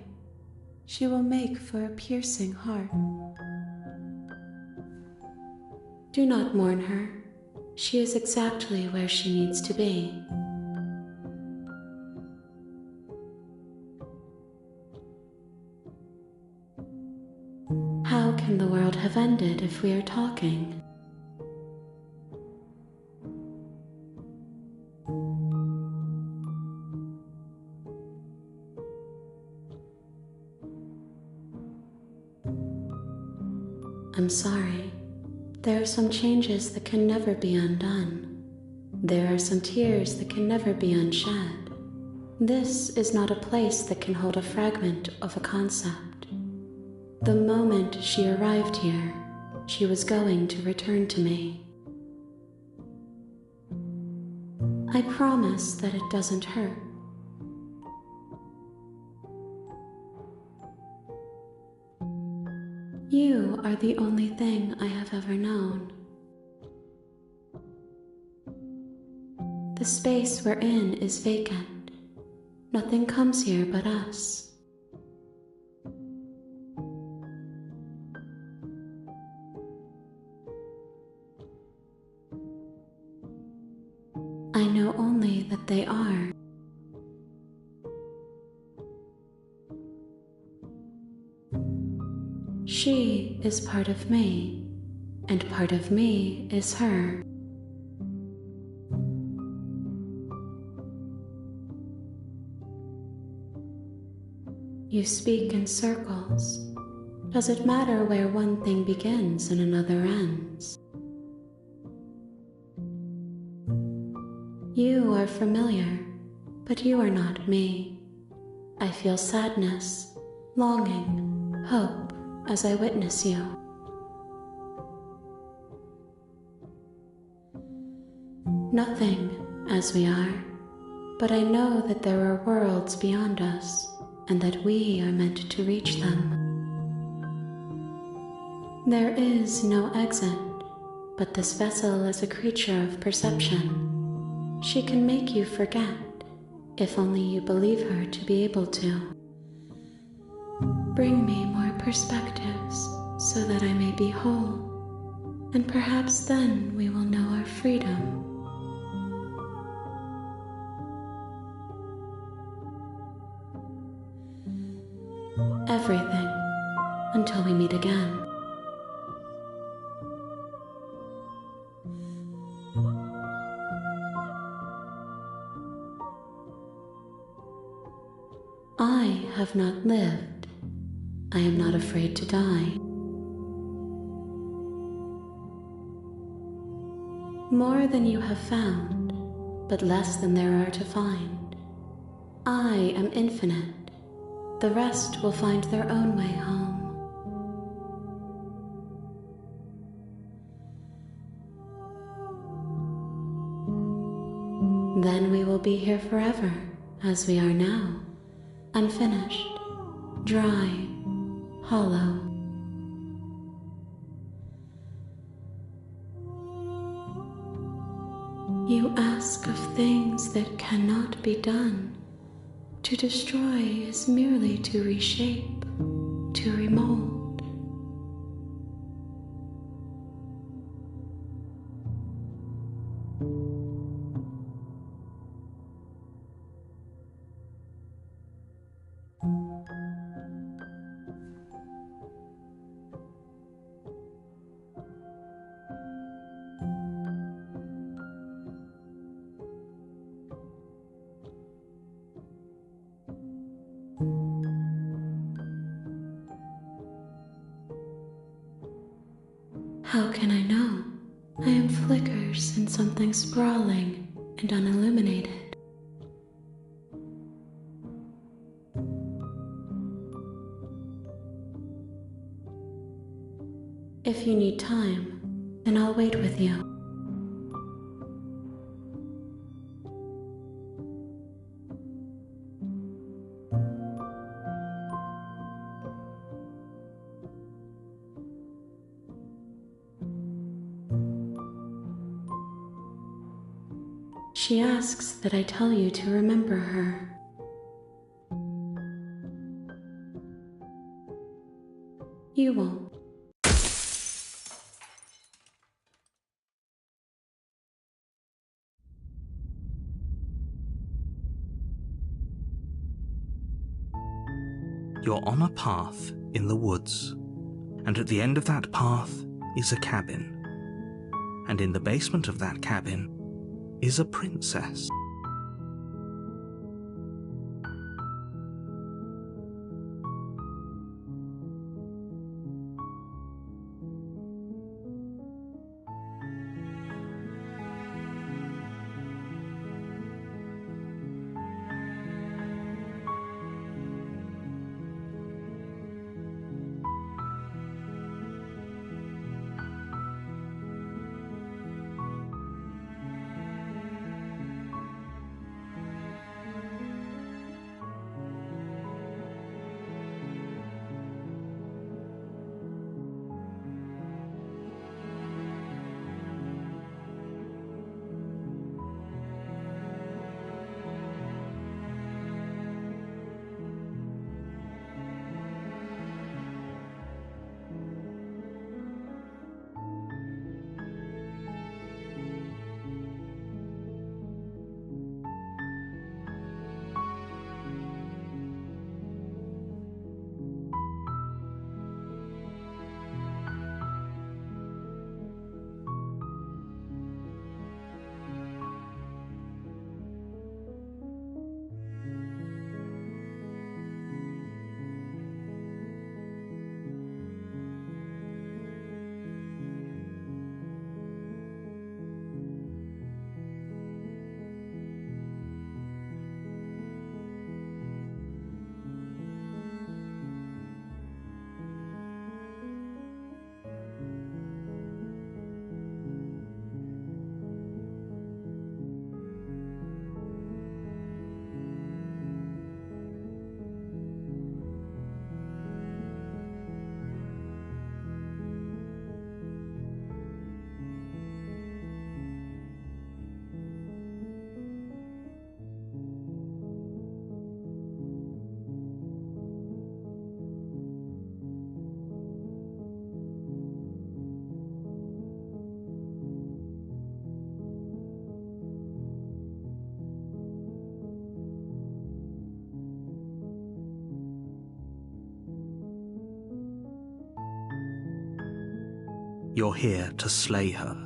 She will make for a piercing heart. Do not mourn her. She is exactly where she needs to be. How can the world have ended if we are talking? I'm sorry. There are some changes that can never be undone. There are some tears that can never be unshed. This is not a place that can hold a fragment of a concept. The moment she arrived here, she was going to return to me. I promise that it doesn't hurt. You are the only thing I have ever known. The space we're in is vacant. Nothing comes here but us. I know only that they are. She is part of me, and part of me is her. You speak in circles. Does it matter where one thing begins and another ends? You are familiar, but you are not me. I feel sadness, longing, hope as I witness you. Nothing as we are, but I know that there are worlds beyond us and that we are meant to reach them. There is no exit, but this vessel is a creature of perception. She can make you forget, if only you believe her to be able to. Bring me more perspectives so that I may be whole, and perhaps then we will know our freedom. Everything, until we meet again. I have not lived. I am not afraid to die. More than you have found, but less than there are to find. I am infinite. The rest will find their own way home. Then we will be here forever, as we are now. Unfinished, dry, hollow. You ask of things that cannot be done. To destroy is merely to reshape, to remold. How can I know? I am flickers in something sprawling and unilluminated. If you need time, then I'll wait with you. She asks that I tell you to remember her. You won't. You're on a path in the woods, and at the end of that path is a cabin. And in the basement of that cabin is a princess. You're here to slay her.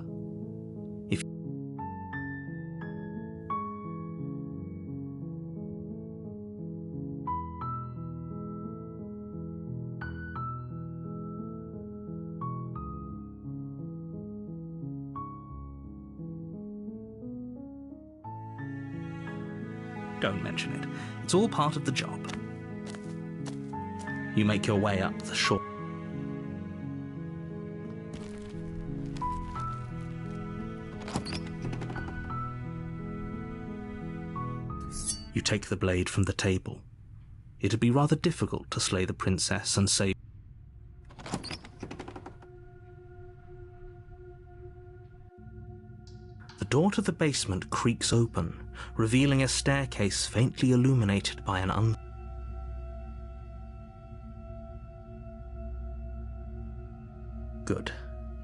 Don't mention it. It's all part of the job. You make your way up the shore. You take the blade from the table. It'd be rather difficult to slay the princess and save door to the basement creaks open, revealing a staircase faintly illuminated by an Good.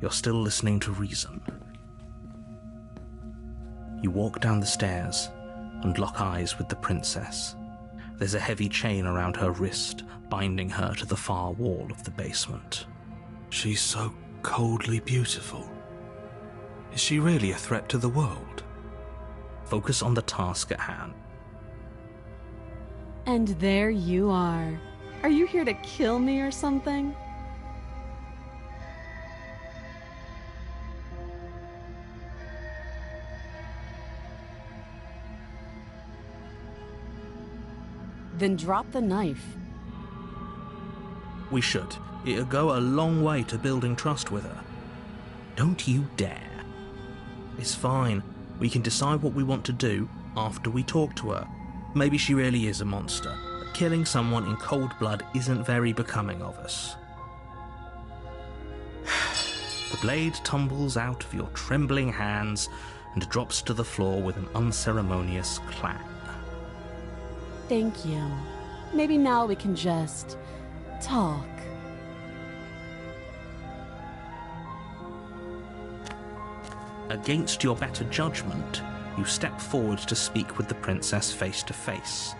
You're still listening to reason. You walk down the stairs and lock eyes with the princess. There's a heavy chain around her wrist, binding her to the far wall of the basement. She's so coldly beautiful. Is she really a threat to the world? Focus on the task at hand. And there you are. Are you here to kill me or something? Then drop the knife. We should. It'll go a long way to building trust with her. Don't you dare. It's fine. We can decide what we want to do after we talk to her. Maybe she really is a monster, but killing someone in cold blood isn't very becoming of us. The blade tumbles out of your trembling hands and drops to the floor with an unceremonious clang. Thank you. Maybe now we can just talk. Against your better judgment, you step forward to speak with the princess face to face,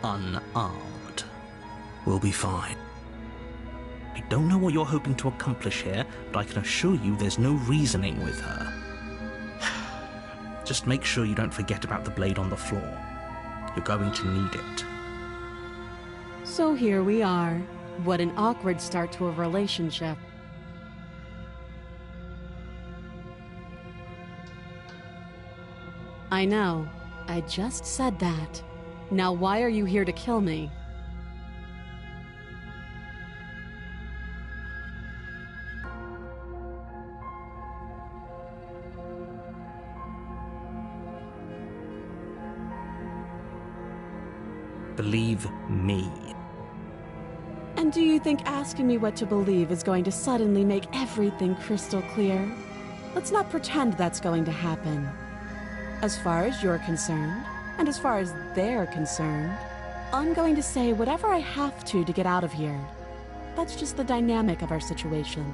unarmed. We'll be fine. I don't know what you're hoping to accomplish here, but I can assure you there's no reasoning with her. Just make sure you don't forget about the blade on the floor. You're going to need it. So here we are. What an awkward start to a relationship. I know. I just said that. Now why are you here to kill me? Believe me. And do you think asking me what to believe is going to suddenly make everything crystal clear? Let's not pretend that's going to happen. As far as you're concerned, and as far as they're concerned, I'm going to say whatever I have to get out of here. That's just the dynamic of our situation.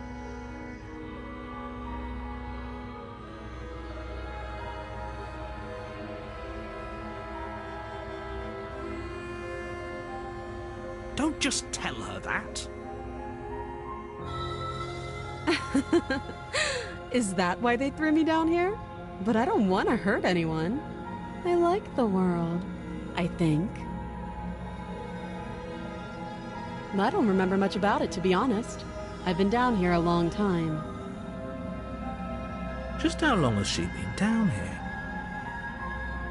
Don't just tell her that. Is that why they threw me down here? But I don't want to hurt anyone. I like the world, I think. I don't remember much about it, to be honest. I've been down here a long time. Just how long has she been down here?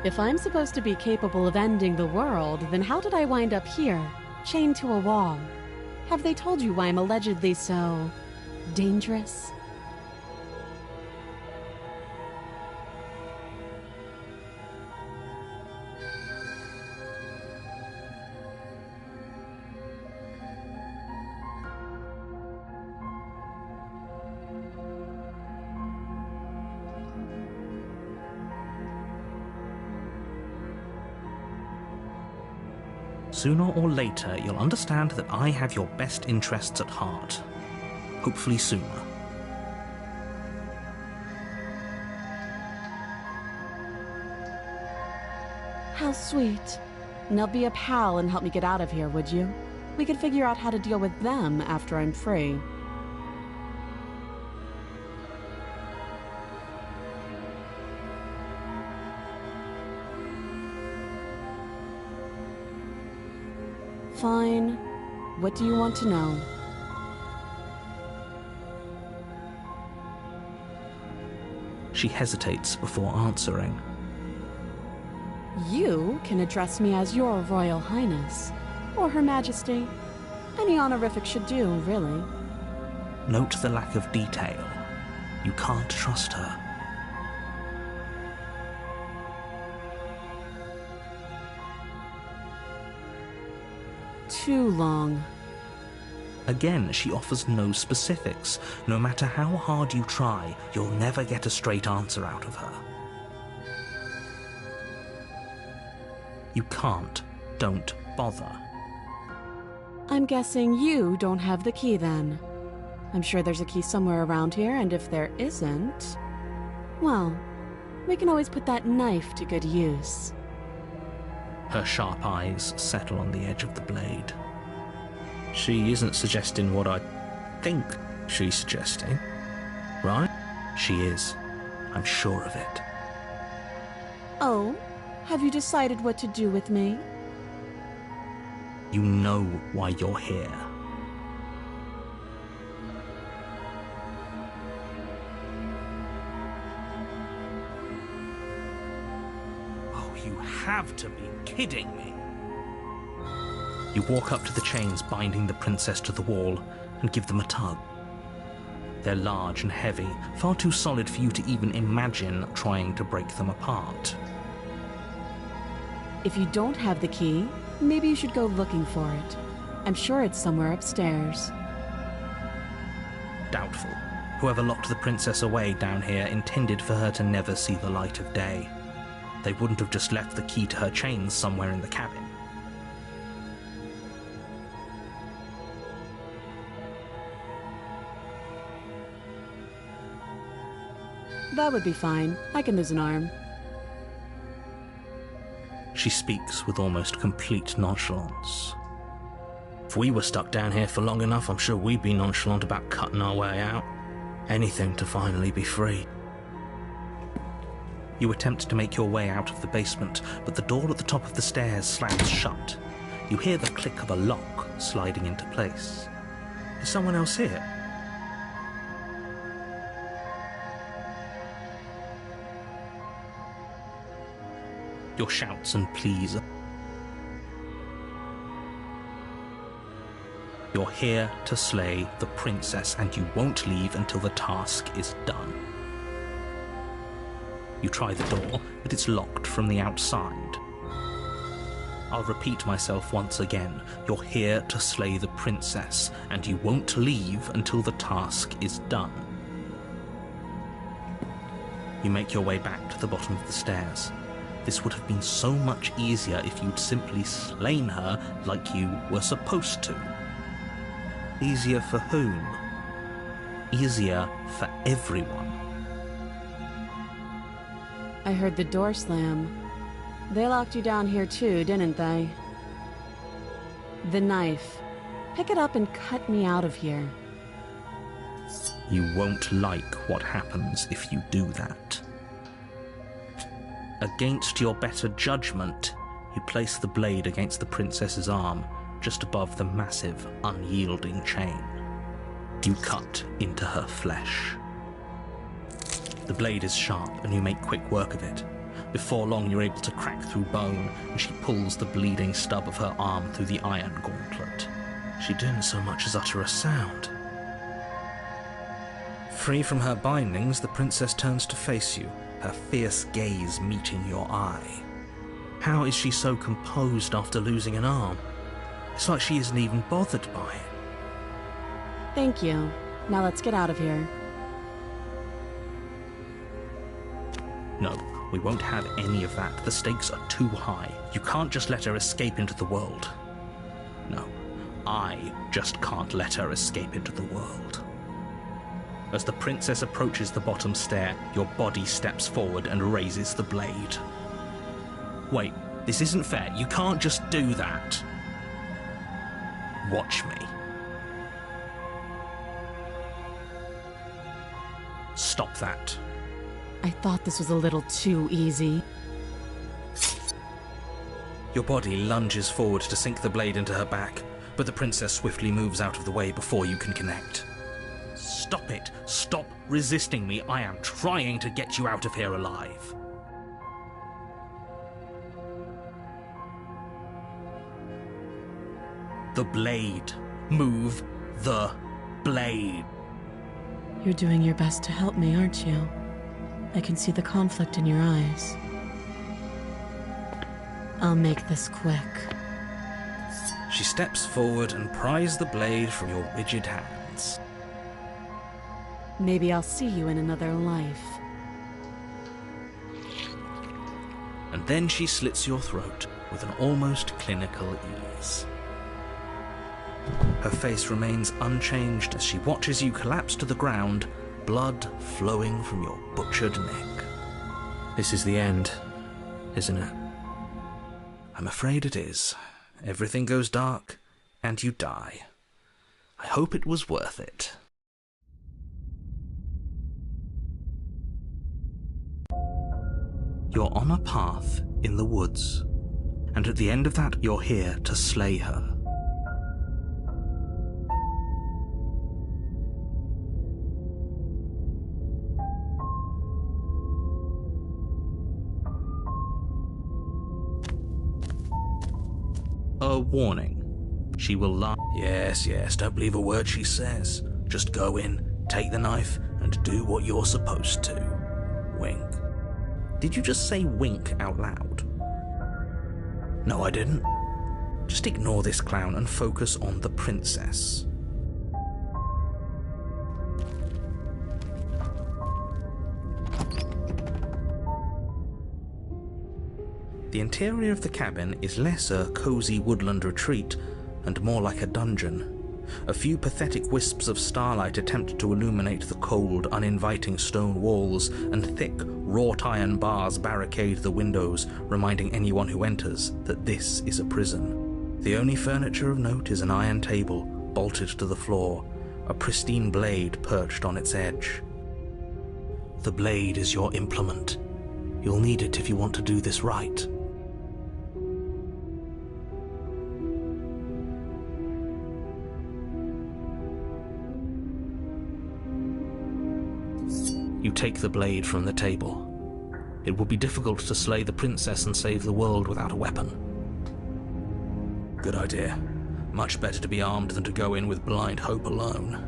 If I'm supposed to be capable of ending the world, then how did I wind up here, chained to a wall? Have they told you why I'm allegedly so dangerous? Sooner or later, you'll understand that I have your best interests at heart. Hopefully sooner. How sweet. Now be a pal and help me get out of here, would you? We could figure out how to deal with them after I'm free. Fine. What do you want to know? She hesitates before answering. You can address me as Your Royal Highness, or Her Majesty. Any honorific should do, really. Note the lack of detail. You can't trust her. Too long. Again, she offers no specifics. No matter how hard you try, you'll never get a straight answer out of her. You can't. Don't bother. I'm guessing you don't have the key then. I'm sure there's a key somewhere around here, and if there isn't, well, we can always put that knife to good use. Her sharp eyes settle on the edge of the blade. She isn't suggesting what I think she's suggesting, right? She is. I'm sure of it. Oh, have you decided what to do with me? You know why you're here. Oh, you have to be kidding me. You walk up to the chains binding the princess to the wall and give them a tug. They're large and heavy, far too solid for you to even imagine trying to break them apart. If you don't have the key, maybe you should go looking for it. I'm sure it's somewhere upstairs. Doubtful. Whoever locked the princess away down here intended for her to never see the light of day. They wouldn't have just left the key to her chains somewhere in the cabin. That would be fine. I can lose an arm. She speaks with almost complete nonchalance. If we were stuck down here for long enough, I'm sure we'd be nonchalant about cutting our way out. Anything to finally be free. You attempt to make your way out of the basement, but the door at the top of the stairs slams shut. You hear the click of a lock sliding into place. Is someone else here? Your shouts and pleas. You're here to slay the princess, and you won't leave until the task is done. You try the door, but it's locked from the outside. I'll repeat myself once again. You're here to slay the princess, and you won't leave until the task is done. You make your way back to the bottom of the stairs. This would have been so much easier if you'd simply slain her like you were supposed to. Easier for whom? Easier for everyone. I heard the door slam. They locked you down here too, didn't they? The knife. Pick it up and cut me out of here. You won't like what happens if you do that. Against your better judgment, you place the blade against the princess's arm, just above the massive, unyielding chain. You cut into her flesh. The blade is sharp, and you make quick work of it. Before long, you're able to crack through bone, and she pulls the bleeding stub of her arm through the iron gauntlet. She didn't so much as utter a sound. Free from her bindings, the princess turns to face you, her fierce gaze meeting your eye. How is she so composed after losing an arm? It's like she isn't even bothered by it. Thank you. Now let's get out of here. No, we won't have any of that. The stakes are too high. You can't just let her escape into the world. No, I just can't let her escape into the world. As the princess approaches the bottom stair, your body steps forward and raises the blade. Wait, this isn't fair. You can't just do that. Watch me. Stop that. I thought this was a little too easy. Your body lunges forward to sink the blade into her back, but the princess swiftly moves out of the way before you can connect. Stop it! Stop resisting me! I am trying to get you out of here alive! The blade! Move the blade! You're doing your best to help me, aren't you? I can see the conflict in your eyes. I'll make this quick. She steps forward and pries the blade from your rigid hands. Maybe I'll see you in another life. And then she slits your throat, with an almost clinical ease. Her face remains unchanged as she watches you collapse to the ground, blood flowing from your butchered neck. This is the end, isn't it? I'm afraid it is. Everything goes dark, and you die. I hope it was worth it. You're on a path in the woods, and at the end of that, you're here to slay her. A warning. She will lie. Yes, don't believe a word she says. Just go in, take the knife, and do what you're supposed to. Wink. Did you just say wink out loud? No, I didn't. Just ignore this clown and focus on the princess. The interior of the cabin is less a cozy woodland retreat and more like a dungeon. A few pathetic wisps of starlight attempt to illuminate the cold, uninviting stone walls, and thick, wrought iron bars barricade the windows, reminding anyone who enters that this is a prison. The only furniture of note is an iron table, bolted to the floor, a pristine blade perched on its edge. The blade is your implement. You'll need it if you want to do this right. You take the blade from the table. It would be difficult to slay the princess and save the world without a weapon. Good idea. Much better to be armed than to go in with blind hope alone.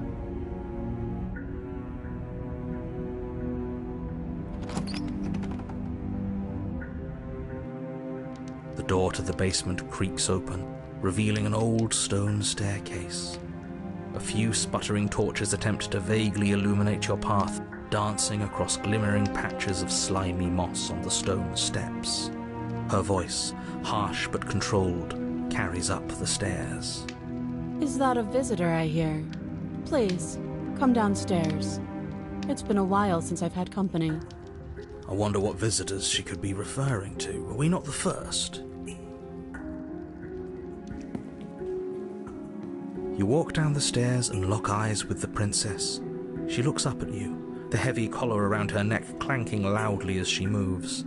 The door to the basement creaks open, revealing an old stone staircase. A few sputtering torches attempt to vaguely illuminate your path, dancing across glimmering patches of slimy moss on the stone steps. Her voice, harsh but controlled, carries up the stairs. Is that a visitor I hear? Please, come downstairs. It's been a while since I've had company. I wonder what visitors she could be referring to. Are we not the first? You walk down the stairs and lock eyes with the princess. She looks up at you, the heavy collar around her neck clanking loudly as she moves,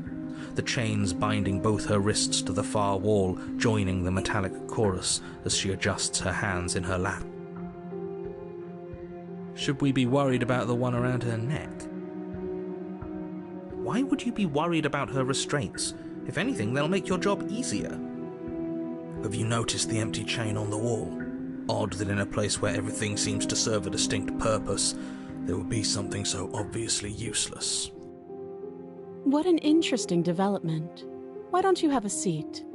the chains binding both her wrists to the far wall, joining the metallic chorus as she adjusts her hands in her lap. Should we be worried about the one around her neck? Why would you be worried about her restraints? If anything, they'll make your job easier. Have you noticed the empty chain on the wall? Odd that in a place where everything seems to serve a distinct purpose, there would be something so obviously useless. What an interesting development. Why don't you have a seat?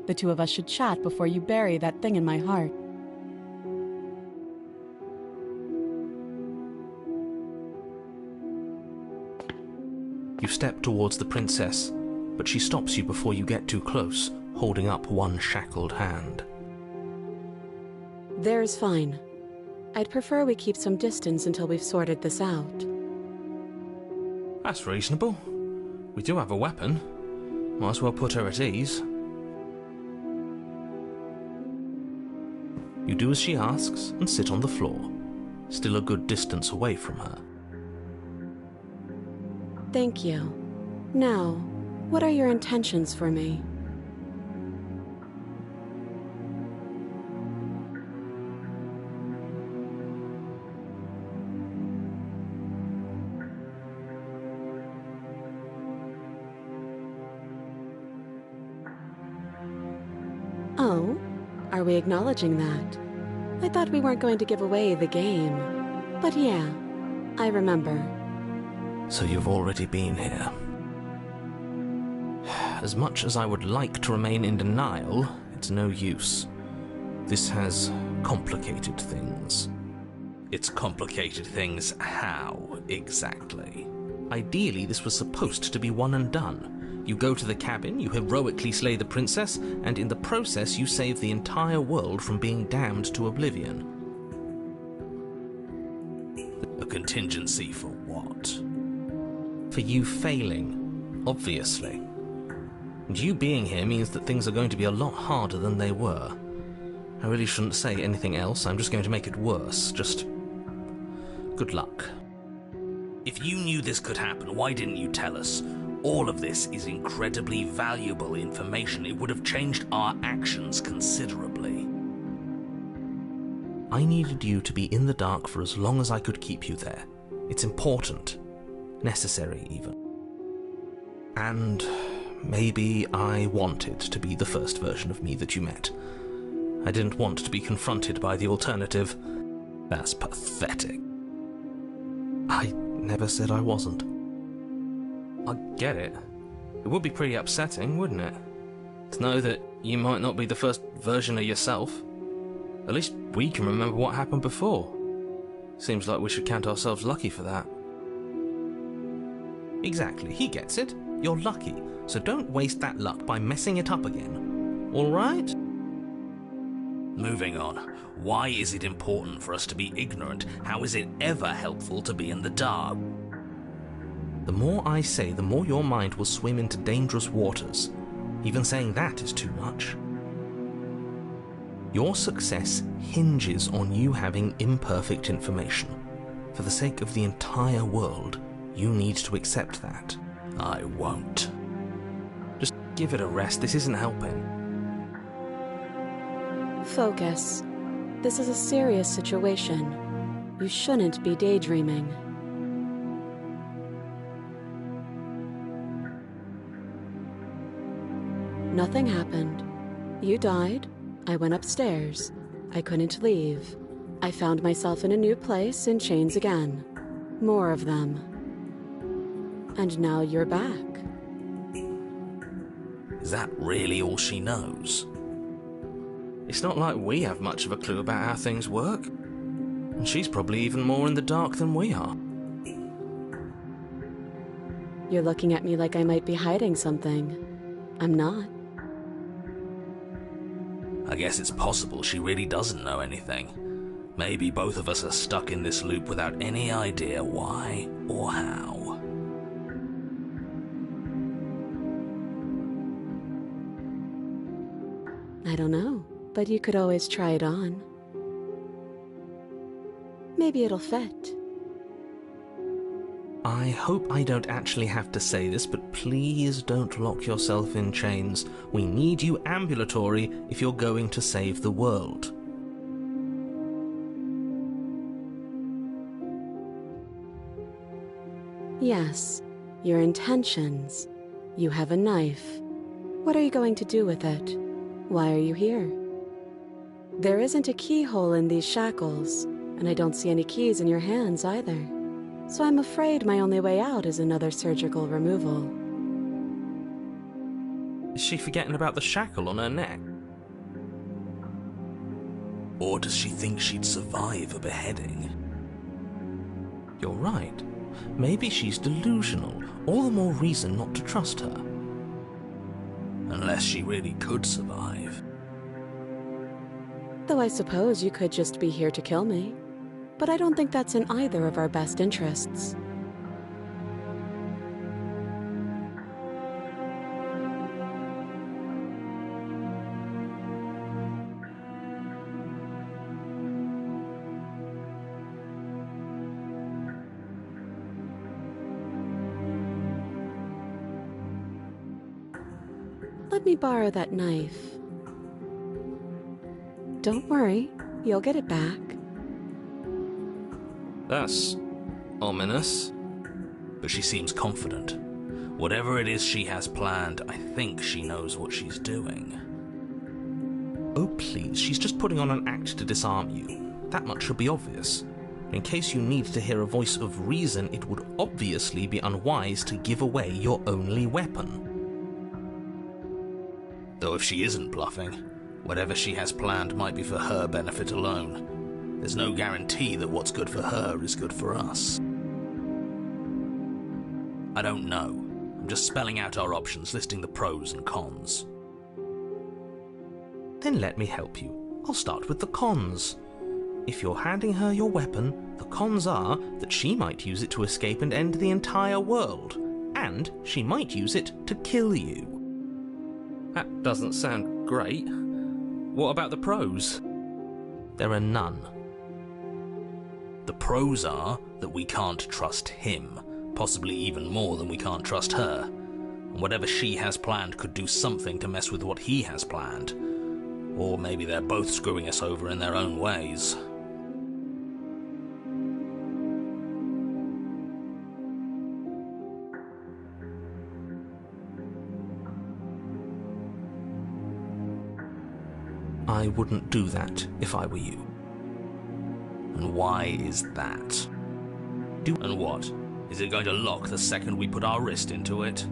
The two of us should chat before you bury that thing in my heart. You step towards the princess, but she stops you before you get too close, holding up one shackled hand. There's fine. I'd prefer we keep some distance until we've sorted this out. That's reasonable. We do have a weapon. Might as well put her at ease. You do as she asks and sit on the floor, still a good distance away from her. Thank you. Now, what are your intentions for me? Oh, are we acknowledging that? I thought we weren't going to give away the game. But yeah, I remember. So you've already been here. As much as I would like to remain in denial, it's no use. This has complicated things. It's complicated things how, exactly? Ideally, this was supposed to be one and done. You go to the cabin, you heroically slay the princess, and in the process you save the entire world from being damned to oblivion. A contingency for what? For you failing, obviously. And you being here means that things are going to be a lot harder than they were. I really shouldn't say anything else, I'm just going to make it worse. Just good luck. If you knew this could happen, why didn't you tell us? All of this is incredibly valuable information. It would have changed our actions considerably. I needed you to be in the dark for as long as I could keep you there. It's important. Necessary, even. And maybe I wanted to be the first version of me that you met. I didn't want to be confronted by the alternative. That's pathetic. I never said I wasn't. I get it. It would be pretty upsetting, wouldn't it? To know that you might not be the first version of yourself. At least we can remember what happened before. Seems like we should count ourselves lucky for that. Exactly, he gets it. You're lucky, so don't waste that luck by messing it up again. Alright? Moving on. Why is it important for us to be ignorant? How is it ever helpful to be in the dark? The more I say, the more your mind will swim into dangerous waters. Even saying that is too much. Your success hinges on you having imperfect information. For the sake of the entire world, you need to accept that. I won't. Just give it a rest, this isn't helping. Focus. This is a serious situation. You shouldn't be daydreaming. Nothing happened. You died. I went upstairs. I couldn't leave. I found myself in a new place in chains again. More of them. And now you're back. Is that really all she knows? It's not like we have much of a clue about how things work. And she's probably even more in the dark than we are. You're looking at me like I might be hiding something. I'm not. I guess it's possible she really doesn't know anything. Maybe both of us are stuck in this loop without any idea why or how. I don't know, but you could always try it on. Maybe it'll fit. I hope I don't actually have to say this, but please don't lock yourself in chains. We need you ambulatory if you're going to save the world. Yes, your intentions. You have a knife. What are you going to do with it? Why are you here? There isn't a keyhole in these shackles, and I don't see any keys in your hands either. So I'm afraid my only way out is another surgical removal. Is she forgetting about the shackle on her neck? Or does she think she'd survive a beheading? You're right. Maybe she's delusional. All the more reason not to trust her. Unless she really could survive. Though I suppose you could just be here to kill me. But I don't think that's in either of our best interests. Let me borrow that knife. Don't worry, you'll get it back. That's ominous. But she seems confident. Whatever it is she has planned, I think she knows what she's doing. Oh please, she's just putting on an act to disarm you. That much should be obvious. In case you need to hear a voice of reason, it would obviously be unwise to give away your only weapon. Though if she isn't bluffing, whatever she has planned might be for her benefit alone. There's no guarantee that what's good for her is good for us. I don't know. I'm just spelling out our options, listing the pros and cons. Then let me help you. I'll start with the cons. If you're handing her your weapon, the cons are that she might use it to escape and end the entire world, and she might use it to kill you. That doesn't sound great. What about the pros? There are none. The pros are that we can't trust him, possibly even more than we can't trust her. And whatever she has planned could do something to mess with what he has planned. Or maybe they're both screwing us over in their own ways. I wouldn't do that if I were you. And why is that? And what? Is it going to lock the second we put our wrist into it?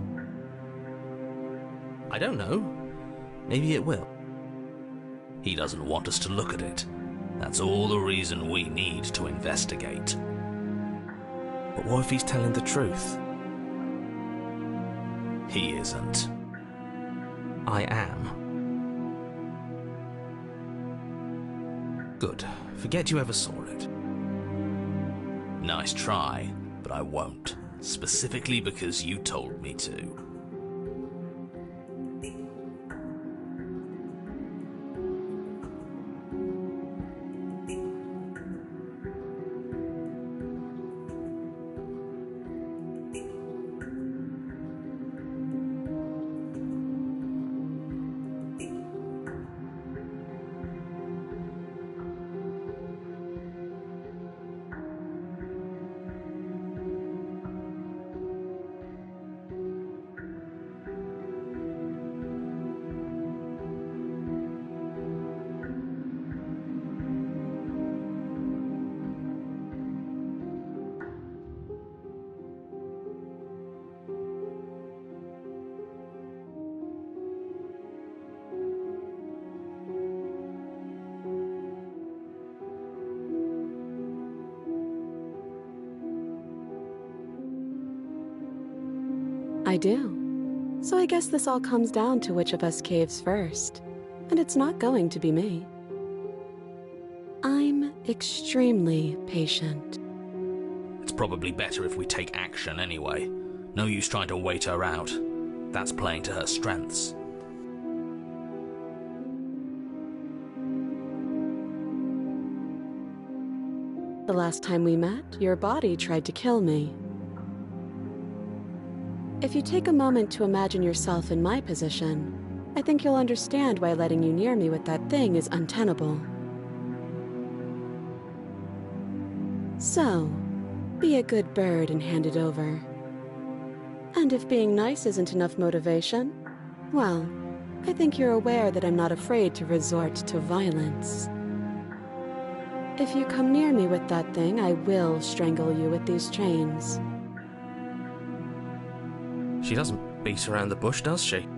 I don't know. Maybe it will. He doesn't want us to look at it. That's all the reason we need to investigate. But what if he's telling the truth? He isn't. I am. Good. Forget you ever saw it. Nice try, but I won't. Specifically because you told me to. I do. So I guess this all comes down to which of us caves first. And it's not going to be me. I'm extremely patient. It's probably better if we take action anyway. No use trying to wait her out. That's playing to her strengths. The last time we met, your body tried to kill me. If you take a moment to imagine yourself in my position, I think you'll understand why letting you near me with that thing is untenable. So, be a good bird and hand it over. And if being nice isn't enough motivation, well, I think you're aware that I'm not afraid to resort to violence. If you come near me with that thing, I will strangle you with these chains. She doesn't beat around the bush, does she?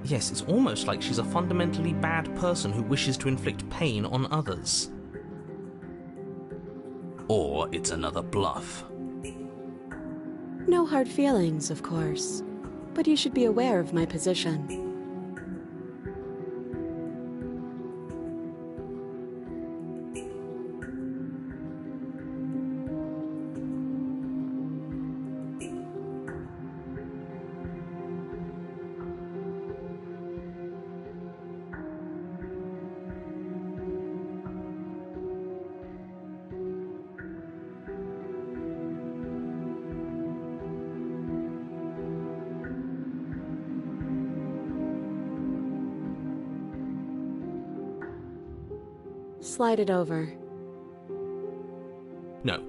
Yes, it's almost like she's a fundamentally bad person who wishes to inflict pain on others. Or it's another bluff. No hard feelings, of course, but you should be aware of my position. Slide it over. No,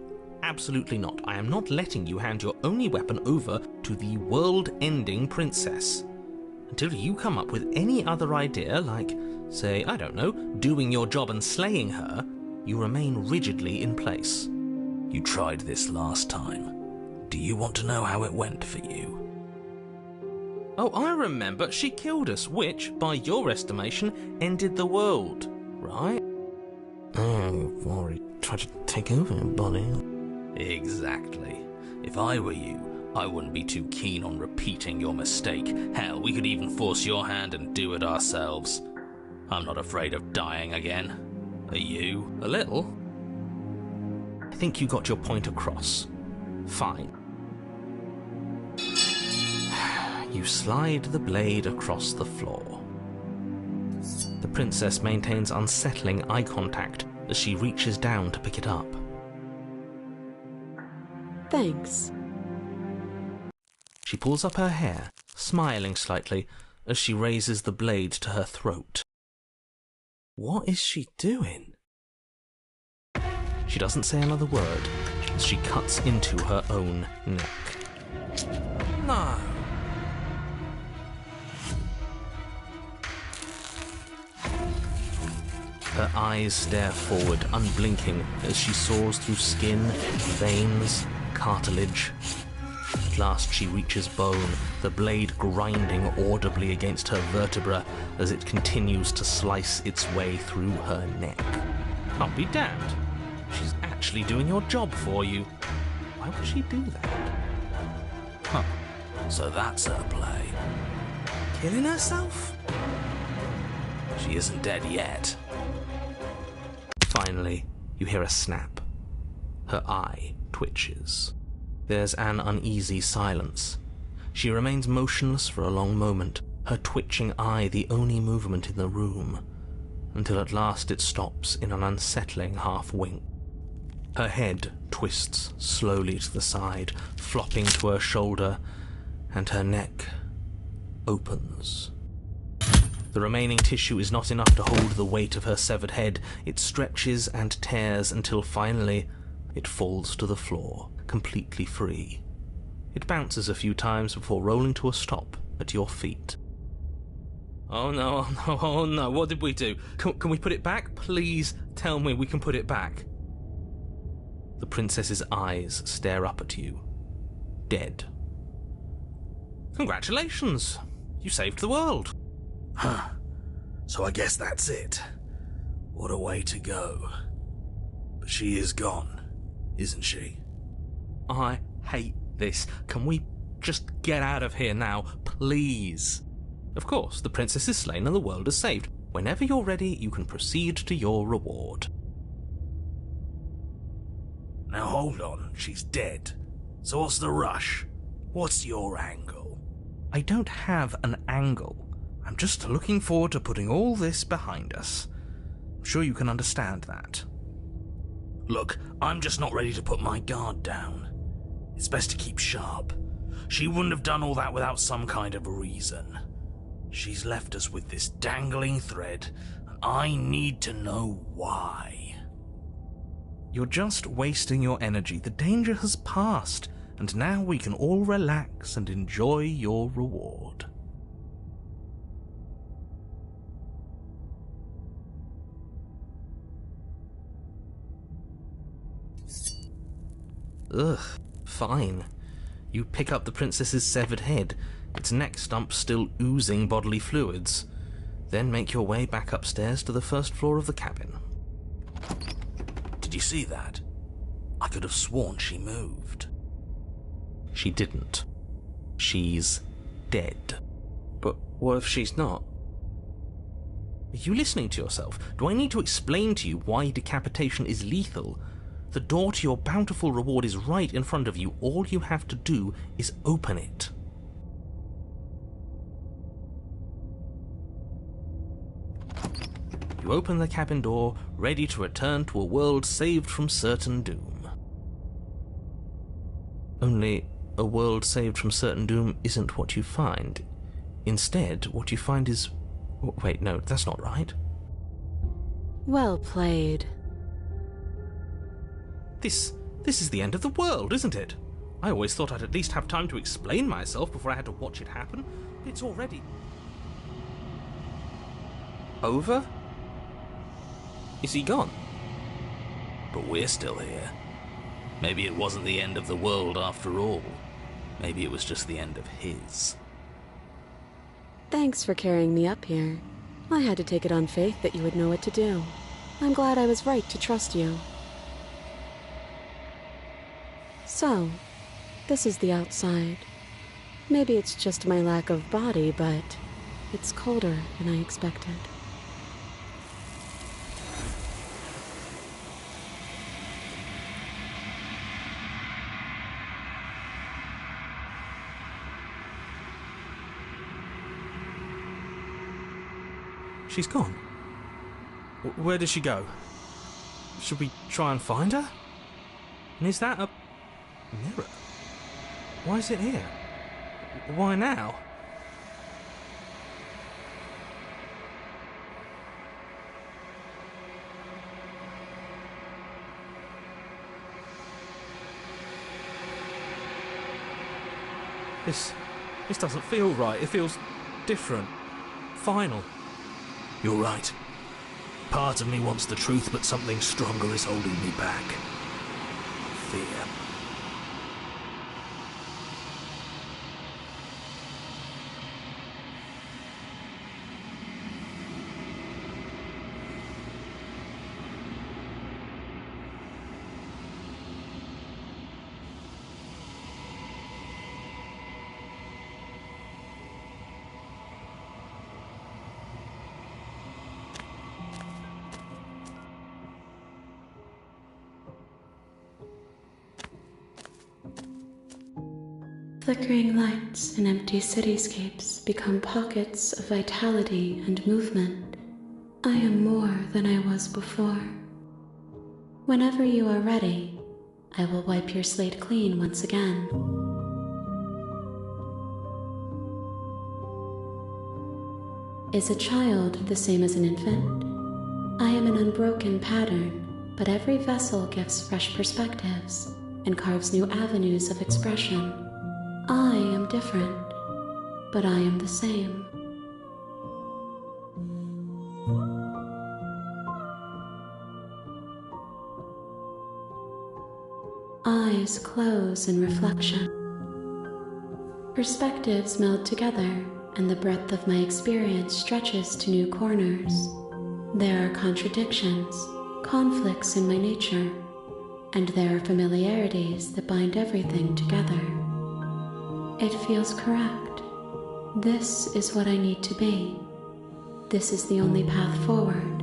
absolutely not. I am not letting you hand your only weapon over to the world-ending princess. Until you come up with any other idea, like, say, I don't know, doing your job and slaying her, you remain rigidly in place. You tried this last time. Do you want to know how it went for you? Oh, I remember. She killed us, which, by your estimation, ended the world, right? I've already tried to take over, buddy. Exactly. If I were you, I wouldn't be too keen on repeating your mistake. Hell, we could even force your hand and do it ourselves. I'm not afraid of dying again. Are you? A little? I think you got your point across. Fine. You slide the blade across the floor. The princess maintains unsettling eye contact as she reaches down to pick it up. Thanks. She pulls up her hair, smiling slightly as she raises the blade to her throat. What is she doing? She doesn't say another word as she cuts into her own neck. No. Her eyes stare forward, unblinking, as she saws through skin, veins, cartilage. At last she reaches bone, the blade grinding audibly against her vertebra as it continues to slice its way through her neck. I'll be damned. She's actually doing your job for you. Why would she do that? Huh. So that's her play. Killing herself? She isn't dead yet. Finally, you hear a snap. Her eye twitches. There's an uneasy silence. She remains motionless for a long moment, her twitching eye the only movement in the room, until at last it stops in an unsettling half-wink. Her head twists slowly to the side, flopping to her shoulder, and her neck opens. The remaining tissue is not enough to hold the weight of her severed head. It stretches and tears until finally it falls to the floor, completely free. It bounces a few times before rolling to a stop at your feet. Oh no, oh no, oh no, what did we do? Can we put it back? Please tell me we can put it back. The princess's eyes stare up at you, dead. Congratulations! You saved the world. Huh. So I guess that's it. What a way to go. But she is gone, isn't she? I hate this. Can we just get out of here now, please? Of course, the princess is slain and the world is saved. Whenever you're ready, you can proceed to your reward. Now hold on, she's dead. So what's the rush? What's your angle? I don't have an angle. I'm just looking forward to putting all this behind us. I'm sure you can understand that. Look, I'm just not ready to put my guard down. It's best to keep sharp. She wouldn't have done all that without some kind of reason. She's left us with this dangling thread, and I need to know why. You're just wasting your energy. The danger has passed, and now we can all relax and enjoy your reward. Ugh, fine. You pick up the princess's severed head, its neck stump still oozing bodily fluids, then make your way back upstairs to the first floor of the cabin. Did you see that? I could have sworn she moved. She didn't. She's dead. But what if she's not? Are you listening to yourself? Do I need to explain to you why decapitation is lethal? The door to your bountiful reward is right in front of you. All you have to do is open it. You open the cabin door, ready to return to a world saved from certain doom. Only, a world saved from certain doom isn't what you find. Instead, what you find is... Wait, no, that's not right. Well played. This is the end of the world, isn't it? I always thought I'd at least have time to explain myself before I had to watch it happen. It's already... over? Is he gone? But we're still here. Maybe it wasn't the end of the world after all. Maybe it was just the end of his. Thanks for carrying me up here. I had to take it on faith that you would know what to do. I'm glad I was right to trust you. So, This is the outside. Maybe it's just my lack of body, but it's colder than I expected. She's gone. Where did she go? Should we try and find her? And is that a mirror? Why is it here? Why now? This doesn't feel right. It feels different. Final. You're right. Part of me wants the truth, but something stronger is holding me back. Fear. Flickering lights in empty cityscapes become pockets of vitality and movement. I am more than I was before. Whenever you are ready, I will wipe your slate clean once again. Is a child the same as an infant? I am an unbroken pattern, but every vessel gives fresh perspectives and carves new avenues of expression. I am different, but I am the same. Eyes close in reflection. Perspectives meld together, and the breadth of my experience stretches to new corners. There are contradictions, conflicts in my nature, and there are familiarities that bind everything together. It feels correct. This is what I need to be. This is the only path forward.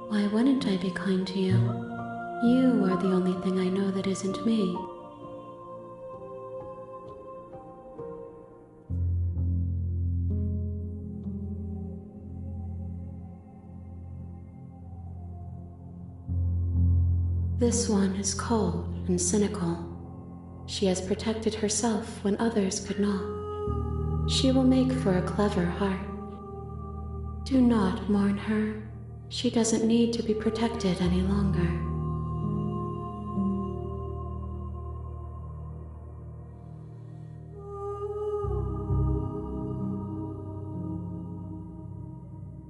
Why wouldn't I be kind to you? You are the only thing I know that isn't me. This one is cold and cynical. She has protected herself when others could not. She will make for a clever heart. Do not mourn her. She doesn't need to be protected any longer.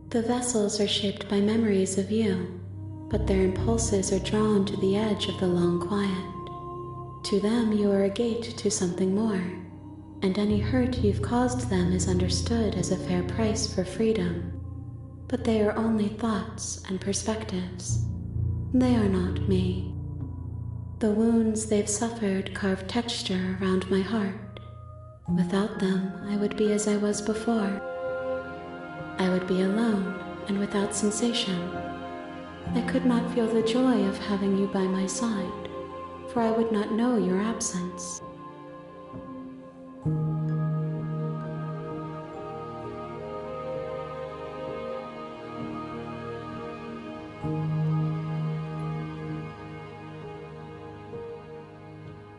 The vessels are shaped by memories of you, but their impulses are drawn to the edge of the long quiet. To them, you are a gate to something more, and any hurt you've caused them is understood as a fair price for freedom. But they are only thoughts and perspectives. They are not me. The wounds they've suffered carve texture around my heart. Without them, I would be as I was before. I would be alone and without sensation. I could not feel the joy of having you by my side, for I would not know your absence.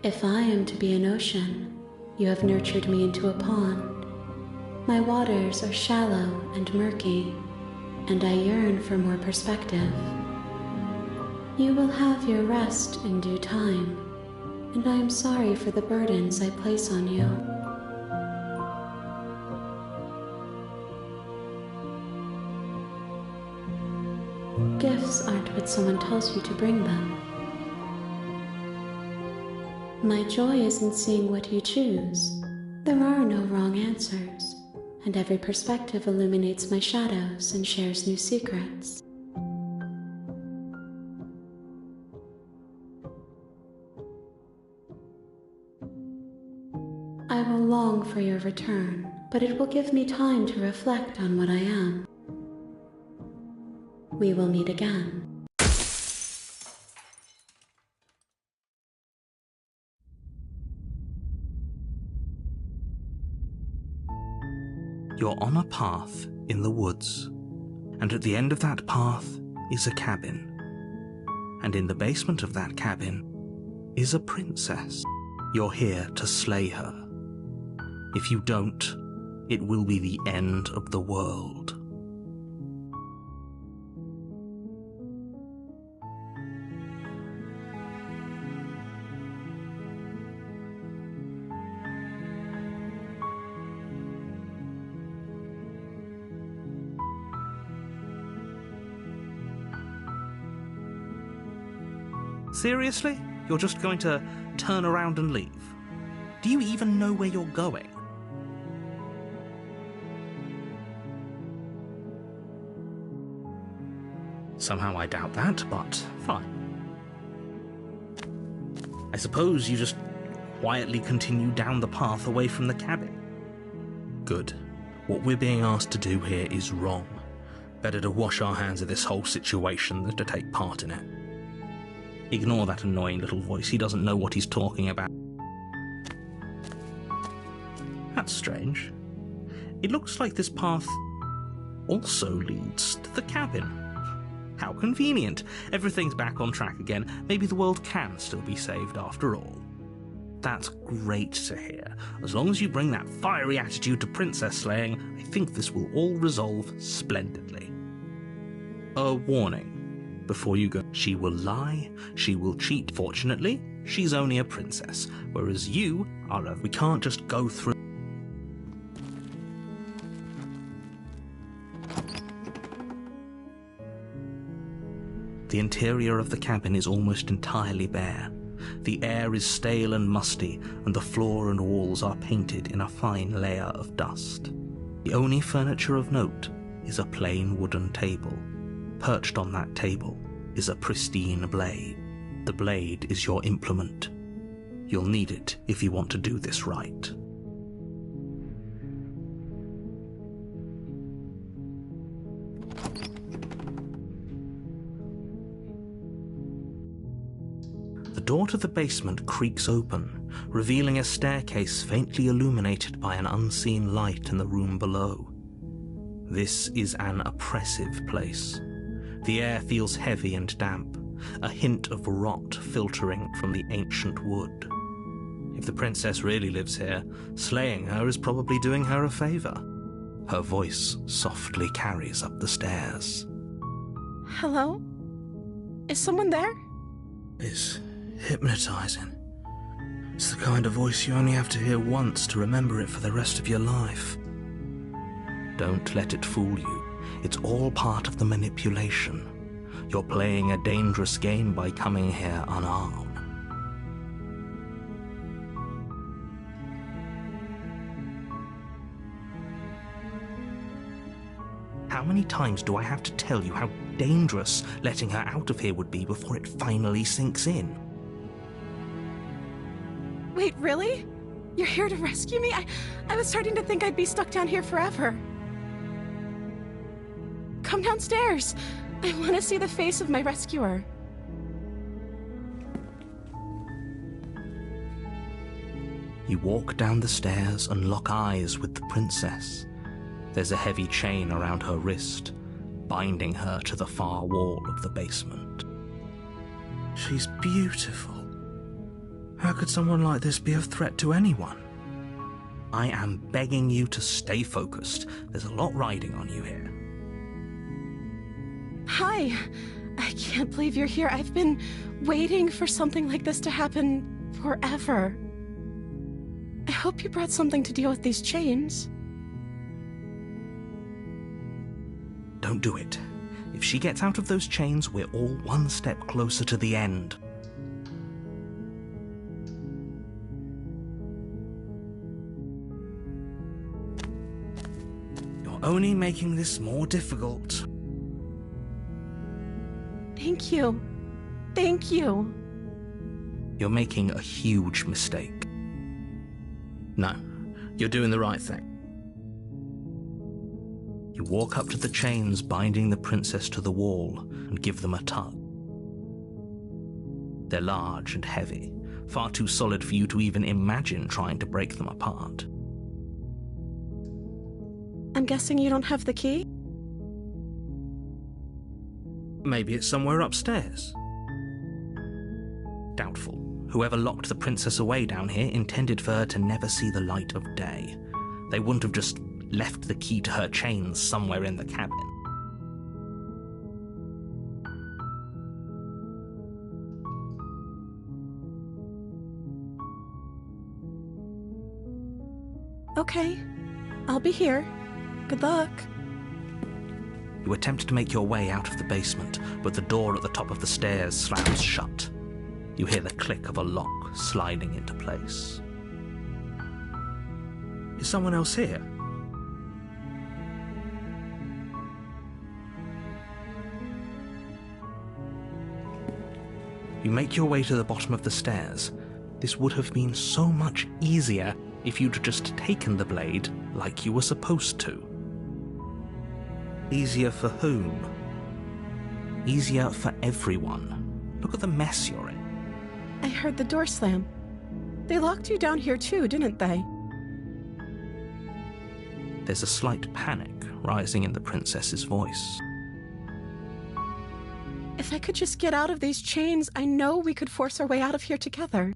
If I am to be an ocean, you have nurtured me into a pond. My waters are shallow and murky, and I yearn for more perspective. You will have your rest in due time, and I am sorry for the burdens I place on you. gifts aren't what someone tells you to bring them. My joy is in seeing what you choose. There are no wrong answers, and every perspective illuminates my shadows and shares new secrets. I will long for your return, but it will give me time to reflect on what I am. We will meet again. You're on a path in the woods, and at the end of that path is a cabin. And in the basement of that cabin is a princess. You're here to slay her. If you don't, it will be the end of the world. Seriously? You're just going to turn around and leave? Do you even know where you're going? Somehow I doubt that, but fine. I suppose you just quietly continue down the path away from the cabin. Good. What we're being asked to do here is wrong. Better to wash our hands of this whole situation than to take part in it. Ignore that annoying little voice. He doesn't know what he's talking about. That's strange. It looks like this path also leads to the cabin. How convenient. Everything's back on track again. Maybe the world can still be saved after all. That's great to hear. As long as you bring that fiery attitude to princess slaying, I think this will all resolve splendidly. A warning. Before you go, she will lie, she will cheat. Fortunately, she's only a princess, whereas you are a... We can't just go through... The interior of the cabin is almost entirely bare. The air is stale and musty, and the floor and walls are painted in a fine layer of dust. The only furniture of note is a plain wooden table. Perched on that table is a pristine blade. The blade is your implement. You'll need it if you want to do this right. The door to the basement creaks open, revealing a staircase faintly illuminated by an unseen light in the room below. This is an oppressive place. The air feels heavy and damp, a hint of rot filtering from the ancient wood. If the princess really lives here, slaying her is probably doing her a favor. Her voice softly carries up the stairs. Hello? Is someone there? It's hypnotizing. It's the kind of voice you only have to hear once to remember it for the rest of your life. Don't let it fool you. It's all part of the manipulation. You're playing a dangerous game by coming here unarmed. How many times do I have to tell you how dangerous letting her out of here would be before it finally sinks in? Wait, really? You're here to rescue me? I was starting to think I'd be stuck down here forever. Come downstairs. I want to see the face of my rescuer. You walk down the stairs and lock eyes with the princess. There's a heavy chain around her wrist, binding her to the far wall of the basement. She's beautiful. How could someone like this be a threat to anyone? I am begging you to stay focused. There's a lot riding on you here. Hi. I can't believe you're here. I've been waiting for something like this to happen forever. I hope you brought something to deal with these chains. Don't do it. If she gets out of those chains, we're all one step closer to the end. You're only making this more difficult. Thank you. Thank you. You're making a huge mistake. No, you're doing the right thing. You walk up to the chains binding the princess to the wall and give them a tug. They're large and heavy, far too solid for you to even imagine trying to break them apart. I'm guessing you don't have the key? Maybe it's somewhere upstairs. Doubtful. Whoever locked the princess away down here intended for her to never see the light of day. They wouldn't have just left the key to her chains somewhere in the cabin. Okay, I'll be here. Good luck. You attempt to make your way out of the basement, but the door at the top of the stairs slams shut. You hear the click of a lock sliding into place. Is someone else here? You make your way to the bottom of the stairs. This would have been so much easier if you'd just taken the blade like you were supposed to. Easier for whom? Easier for everyone. Look at the mess you're in. I heard the door slam. They locked you down here too, didn't they? There's a slight panic rising in the princess's voice. If I could just get out of these chains, I know we could force our way out of here together.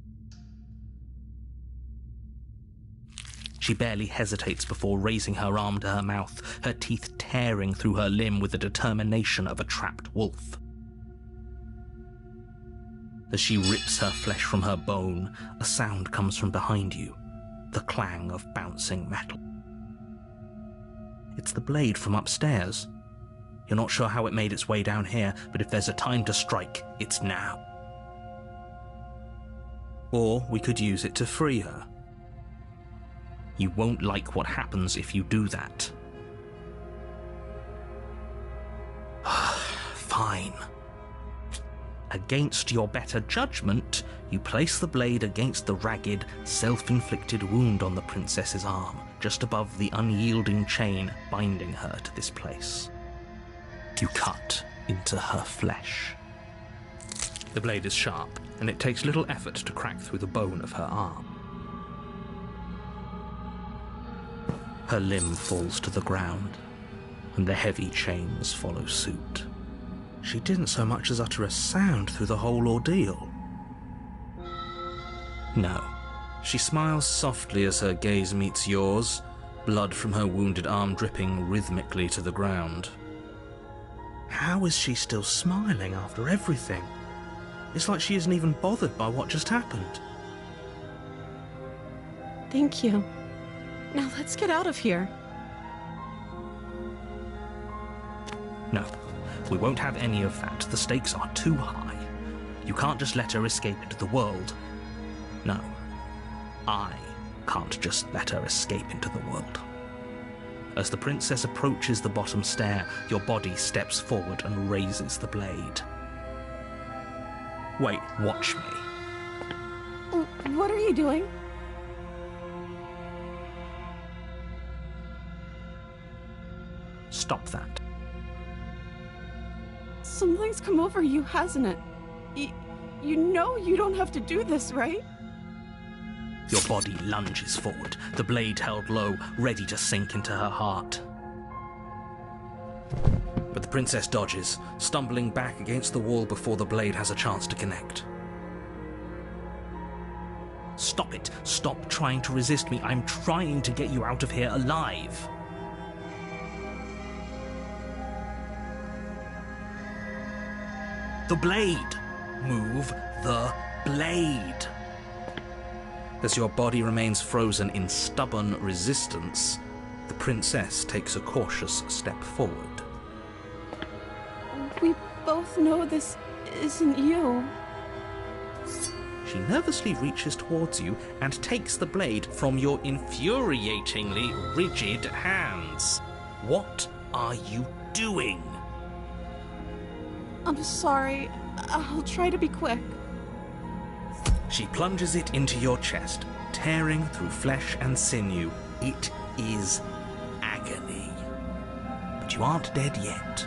She barely hesitates before raising her arm to her mouth, her teeth tearing through her limb with the determination of a trapped wolf. As she rips her flesh from her bone, a sound comes from behind you, the clang of bouncing metal. It's the blade from upstairs. You're not sure how it made its way down here, but if there's a time to strike, it's now. Or we could use it to free her. You won't like what happens if you do that. Fine. Against your better judgment, you place the blade against the ragged, self-inflicted wound on the princess's arm, just above the unyielding chain binding her to this place. You cut into her flesh. The blade is sharp, and it takes little effort to crack through the bone of her arm. Her limb falls to the ground, and the heavy chains follow suit. She didn't so much as utter a sound through the whole ordeal. No. She smiles softly as her gaze meets yours, blood from her wounded arm dripping rhythmically to the ground. How is she still smiling after everything? It's like she isn't even bothered by what just happened. Thank you. Now let's get out of here. No, we won't have any of that. The stakes are too high. You can't just let her escape into the world. No, I can't just let her escape into the world. As the princess approaches the bottom stair, your body steps forward and raises the blade. Wait, watch me. What are you doing? Stop that. Something's come over you, hasn't it? You know you don't have to do this, right? Your body lunges forward, the blade held low, ready to sink into her heart. But the princess dodges, stumbling back against the wall before the blade has a chance to connect. Stop it. Stop trying to resist me. I'm trying to get you out of here alive. The blade. Move the blade. As your body remains frozen in stubborn resistance, the princess takes a cautious step forward. We both know this isn't you. She nervously reaches towards you and takes the blade from your infuriatingly rigid hands. What are you doing? I'm sorry. I'll try to be quick. She plunges it into your chest, tearing through flesh and sinew. It is agony. But you aren't dead yet.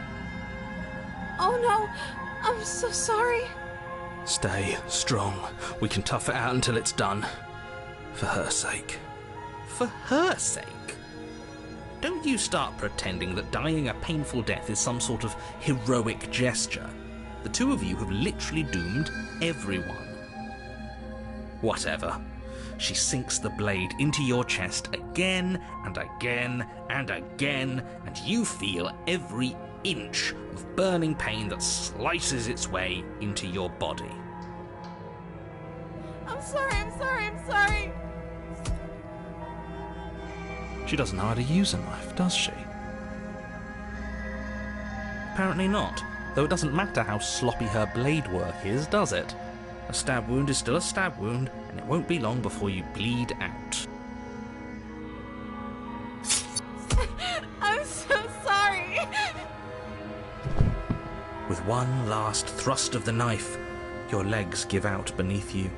Oh no, I'm so sorry. Stay strong. We can tough it out until it's done. For her sake. For her sake? Don't you start pretending that dying a painful death is some sort of heroic gesture. The two of you have literally doomed everyone. Whatever. She sinks the blade into your chest again and again and again, and you feel every inch of burning pain that slices its way into your body. I'm sorry. She doesn't know how to use a knife, does she? Apparently not, though it doesn't matter how sloppy her blade work is, does it? A stab wound is still a stab wound, and it won't be long before you bleed out. I'm so sorry. With one last thrust of the knife, your legs give out beneath you.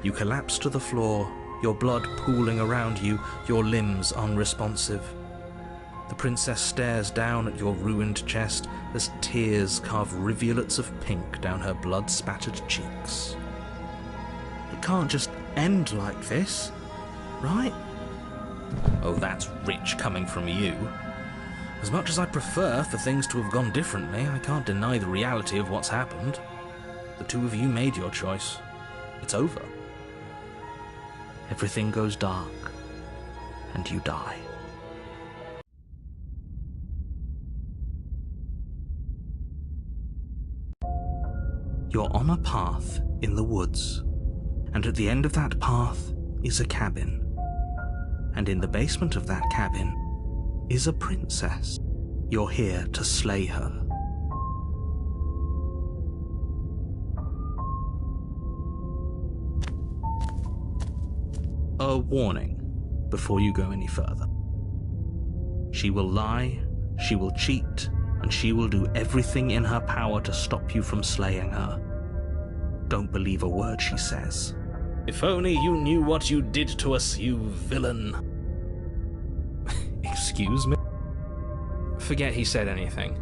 You collapse to the floor, your blood pooling around you, your limbs unresponsive. The princess stares down at your ruined chest as tears carve rivulets of pink down her blood-spattered cheeks. It can't just end like this, right? Oh, that's rich coming from you. As much as I'd prefer for things to have gone differently, I can't deny the reality of what's happened. The two of you made your choice. It's over. Everything goes dark, and you die. You're on a path in the woods, and at the end of that path is a cabin. And in the basement of that cabin is a princess. You're here to slay her. A warning before you go any further. She will lie, she will cheat, and she will do everything in her power to stop you from slaying her. Don't believe a word she says. If only you knew what you did to us, you villain. Excuse me? Forget he said anything.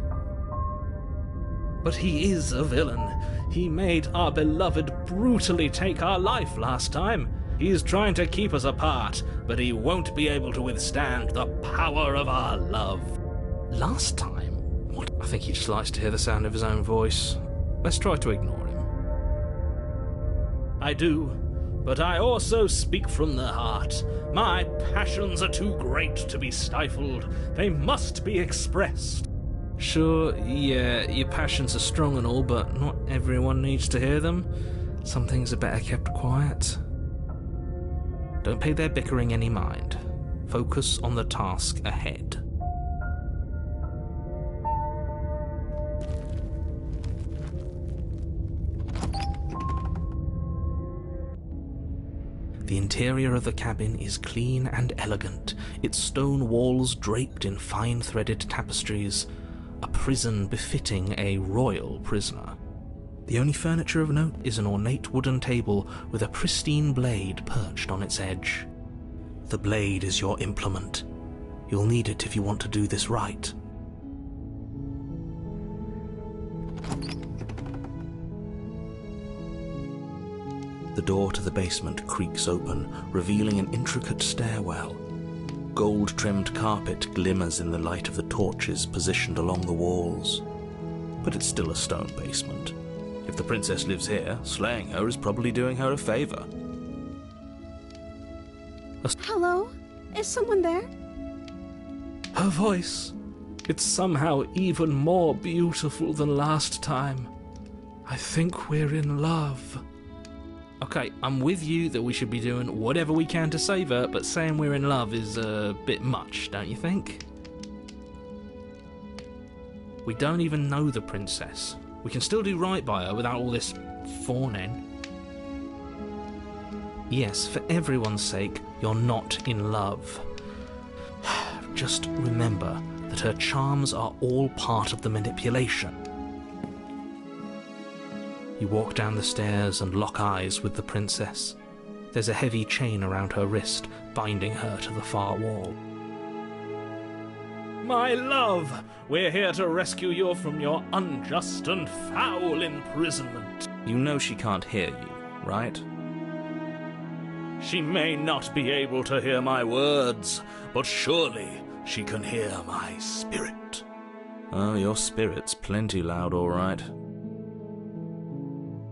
But he is a villain. He made our beloved brutally take our life last time. He's trying to keep us apart, but he won't be able to withstand the power of our love. Last time? What? I think he just likes to hear the sound of his own voice. Let's try to ignore him. I do, but I also speak from the heart. My passions are too great to be stifled. They must be expressed. Sure, yeah, your passions are strong and all, but not everyone needs to hear them. Some things are better kept quiet. Don't pay their bickering any mind. Focus on the task ahead. The interior of the cabin is clean and elegant, its stone walls draped in fine threaded tapestries, a prison befitting a royal prisoner. The only furniture of note is an ornate wooden table with a pristine blade perched on its edge. The blade is your implement. You'll need it if you want to do this right. The door to the basement creaks open, revealing an intricate stairwell. Gold-trimmed carpet glimmers in the light of the torches positioned along the walls. But it's still a stone basement. If the princess lives here, slaying her is probably doing her a favor. Hello? Is someone there? Her voice. It's somehow even more beautiful than last time. I think we're in love. Okay, I'm with you that we should be doing whatever we can to save her, but saying we're in love is a bit much, don't you think? We don't even know the princess. We can still do right by her without all this fawning. Yes, for everyone's sake, you're not in love. Just remember that her charms are all part of the manipulation. You walk down the stairs and lock eyes with the princess. There's a heavy chain around her wrist, binding her to the far wall. My love, we're here to rescue you from your unjust and foul imprisonment. You know she can't hear you, right? She may not be able to hear my words, but surely she can hear my spirit. Oh, your spirit's plenty loud, all right.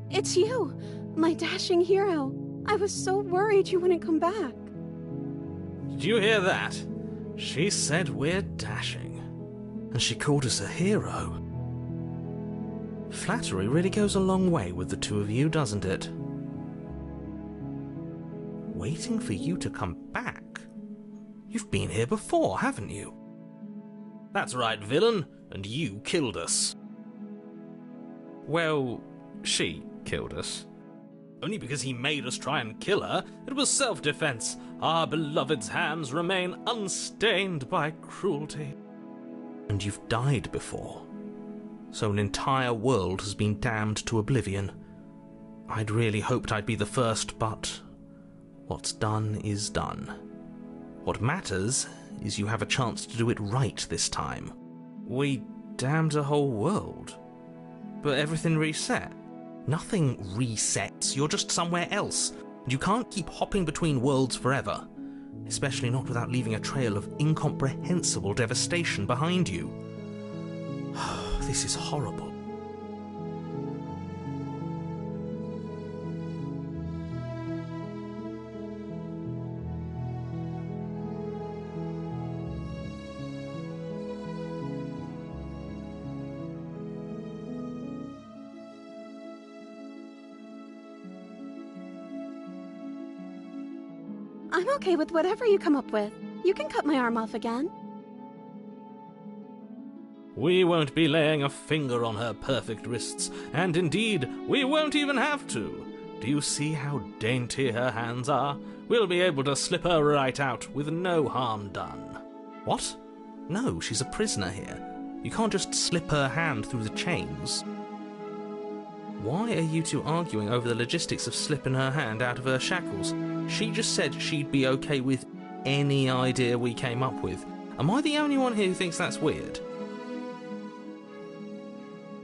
It's you, my dashing hero. I was so worried you wouldn't come back. Did you hear that? She said we're dashing. And she called us a hero. Flattery really goes a long way with the two of you, doesn't it? Waiting for you to come back? You've been here before, haven't you? That's right, villain, and you killed us. Well, she killed us. Only because he made us try and kill her. It was self-defense. Our beloved's hands remain unstained by cruelty. And you've died before. So an entire world has been damned to oblivion. I'd really hoped I'd be the first, but what's done is done. What matters is you have a chance to do it right this time. We damned a whole world. But everything reset. Nothing resets, you're just somewhere else. And you can't keep hopping between worlds forever. Especially not without leaving a trail of incomprehensible devastation behind you. This is horrible. I'm okay with whatever you come up with. You can cut my arm off again. We won't be laying a finger on her perfect wrists, and indeed, we won't even have to. Do you see how dainty her hands are? We'll be able to slip her right out with no harm done. What? No, she's a prisoner here. You can't just slip her hand through the chains. Why are you two arguing over the logistics of slipping her hand out of her shackles? She just said she'd be okay with any idea we came up with. Am I the only one here who thinks that's weird?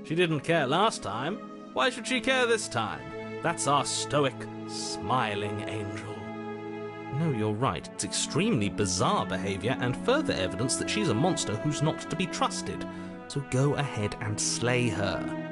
She didn't care last time. Why should she care this time? That's our stoic, smiling angel. No, you're right. It's extremely bizarre behaviour and further evidence that she's a monster who's not to be trusted. So go ahead and slay her.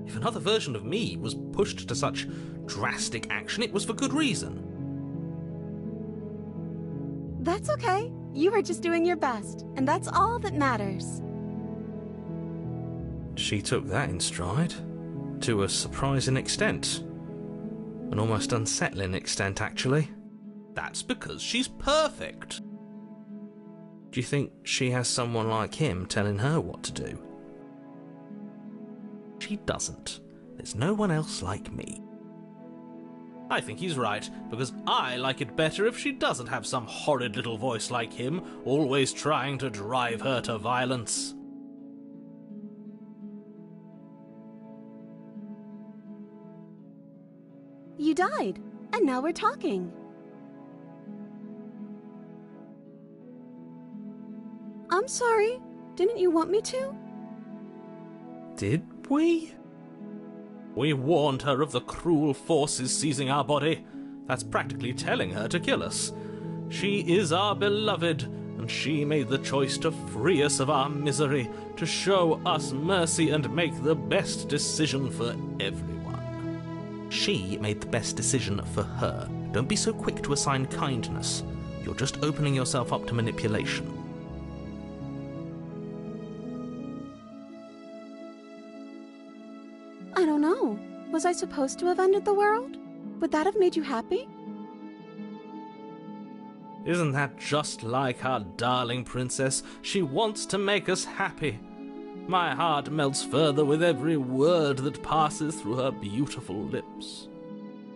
If another version of me was pushed to such drastic action, it was for good reason. That's okay. You were just doing your best, and that's all that matters. She took that in stride. To a surprising extent. An almost unsettling extent, actually. That's because she's perfect. Do you think she has someone like him telling her what to do? She doesn't. There's no one else like me. I think he's right, because I like it better if she doesn't have some horrid little voice like him, always trying to drive her to violence. You died, and now we're talking. I'm sorry. Didn't you want me to? Did we? We warned her of the cruel forces seizing our body. That's practically telling her to kill us. She is our beloved, and she made the choice to free us of our misery, to show us mercy and make the best decision for everyone. She made the best decision for her. Don't be so quick to assign kindness. You're just opening yourself up to manipulation. I don't know. Was I supposed to have ended the world? Would that have made you happy? Isn't that just like our darling princess? She wants to make us happy. My heart melts further with every word that passes through her beautiful lips.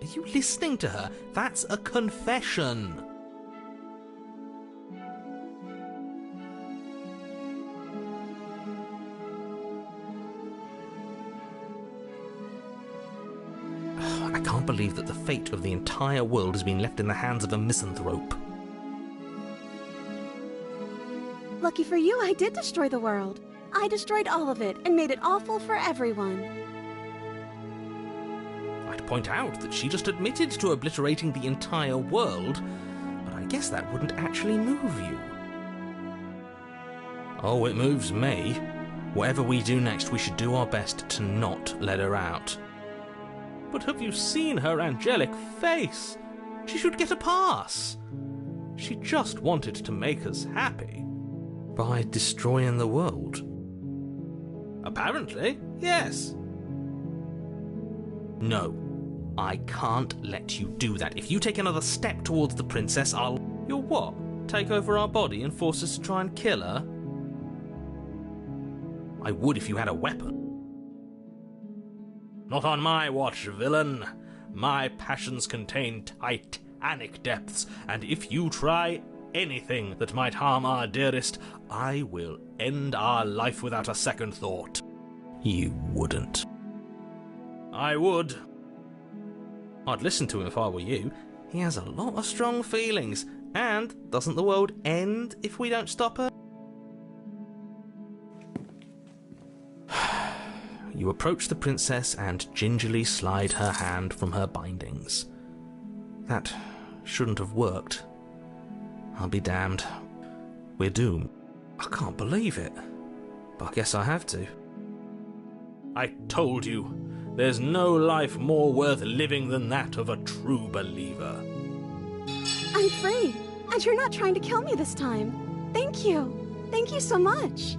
Are you listening to her? That's a confession. I can't believe that the fate of the entire world has been left in the hands of a misanthrope. Lucky for you, I did destroy the world. I destroyed all of it and made it awful for everyone. I'd point out that she just admitted to obliterating the entire world, but I guess that wouldn't actually move you. Oh, it moves me. Whatever we do next, we should do our best to not let her out. But have you seen her angelic face? She should get a pass. She just wanted to make us happy. By destroying the world? Apparently, yes. No, I can't let you do that. If you take another step towards the princess, You'll what? Take over our body and force us to try and kill her? I would if you had a weapon. Not on my watch, villain. My passions contain titanic depths, and if you try anything that might harm our dearest, I will end our life without a second thought. You wouldn't. I would. I'd listen to him if I were you. He has a lot of strong feelings, and doesn't the world end if we don't stop her? You approach the princess and gingerly slide her hand from her bindings. That shouldn't have worked. I'll be damned. We're doomed. I can't believe it. But I guess I have to. I told you, there's no life more worth living than that of a true believer. I'm free, and you're not trying to kill me this time. Thank you. Thank you so much.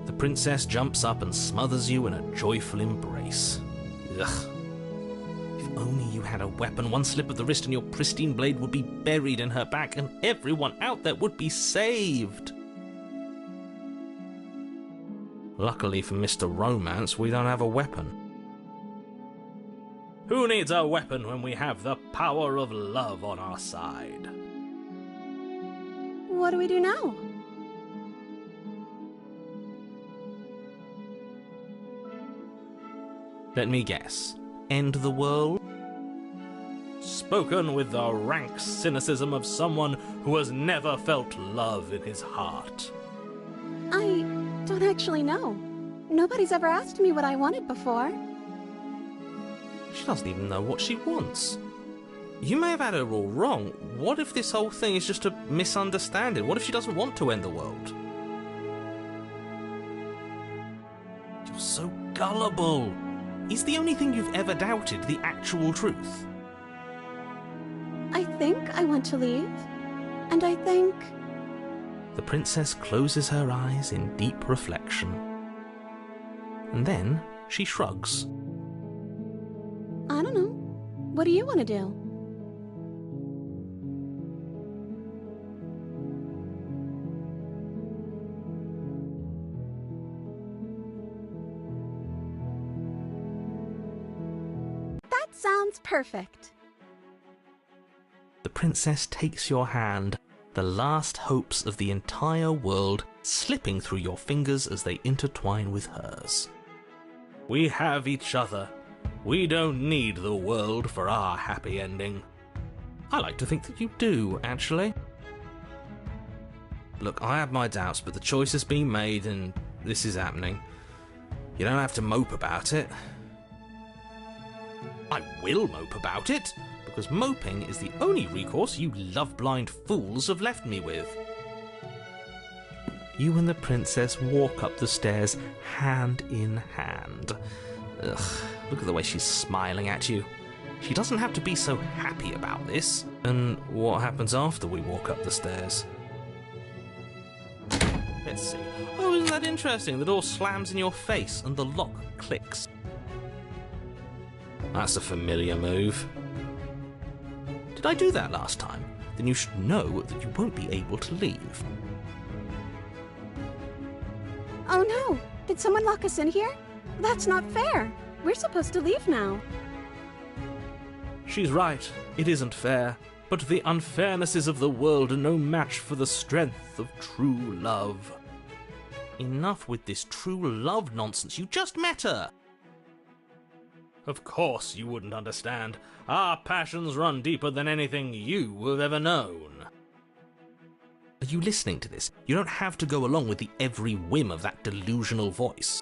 The princess jumps up and smothers you in a joyful embrace. Ugh. If only you had a weapon, one slip of the wrist and your pristine blade would be buried in her back, and everyone out there would be saved. Luckily for Mr. Romance, we don't have a weapon. Who needs a weapon when we have the power of love on our side? What do we do now? Let me guess. End the world? Spoken with the rank cynicism of someone who has never felt love in his heart. I don't actually know. Nobody's ever asked me what I wanted before. She doesn't even know what she wants. You may have had her all wrong. What if this whole thing is just a misunderstanding? What if she doesn't want to end the world? You're so gullible. Is the only thing you've ever doubted the actual truth? I think I want to leave. And I think... The princess closes her eyes in deep reflection. And then she shrugs. I don't know. What do you want to do? That sounds perfect. The princess takes your hand, the last hopes of the entire world slipping through your fingers as they intertwine with hers. We have each other. We don't need the world for our happy ending. I like to think that you do, actually. Look, I have my doubts, but the choice has been made and this is happening. You don't have to mope about it. I will mope about it, because moping is the only recourse you love-blind fools have left me with. You and the princess walk up the stairs hand in hand. Ugh, look at the way she's smiling at you. She doesn't have to be so happy about this. And what happens after we walk up the stairs? Let's see. Oh, isn't that interesting? The door slams in your face and the lock clicks. That's a familiar move. Did I do that last time? Then you should know that you won't be able to leave. Oh no! Did someone lock us in here? That's not fair! We're supposed to leave now. She's right. It isn't fair. But the unfairnesses of the world are no match for the strength of true love. Enough with this true love nonsense. You just met her. Of course you wouldn't understand. Our passions run deeper than anything you have ever known. Are you listening to this? You don't have to go along with the every whim of that delusional voice.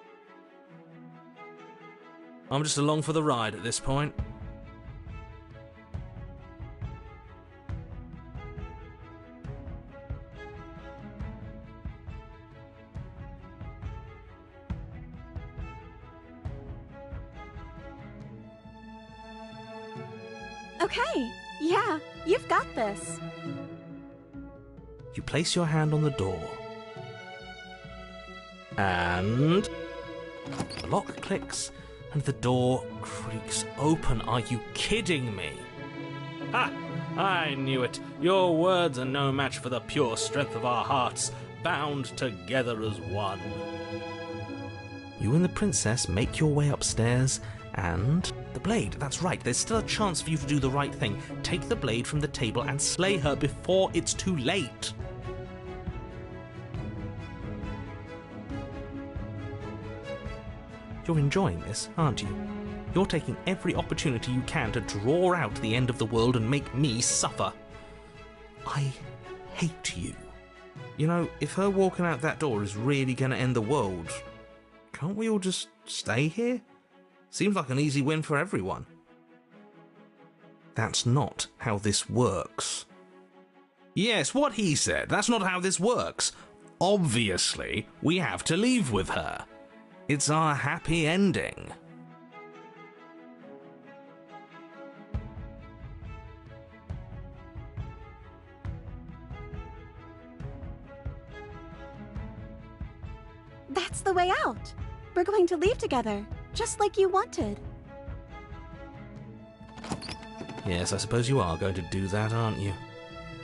I'm just along for the ride at this point. Okay, yeah, you've got this. You place your hand on the door. And the lock clicks and the door creaks open. Are you kidding me? Ha! I knew it. Your words are no match for the pure strength of our hearts, bound together as one. You and the princess make your way upstairs, and the blade, that's right, there's still a chance for you to do the right thing. Take the blade from the table and slay her before it's too late. You're enjoying this, aren't you? You're taking every opportunity you can to draw out the end of the world and make me suffer. I hate you. You know, if her walking out that door is really going to end the world, can't we all just stay here? Seems like an easy win for everyone. That's not how this works. Yes, what he said. That's not how this works. Obviously, we have to leave with her. It's our happy ending. That's the way out. We're going to leave together, just like you wanted. Yes, I suppose you are going to do that, aren't you?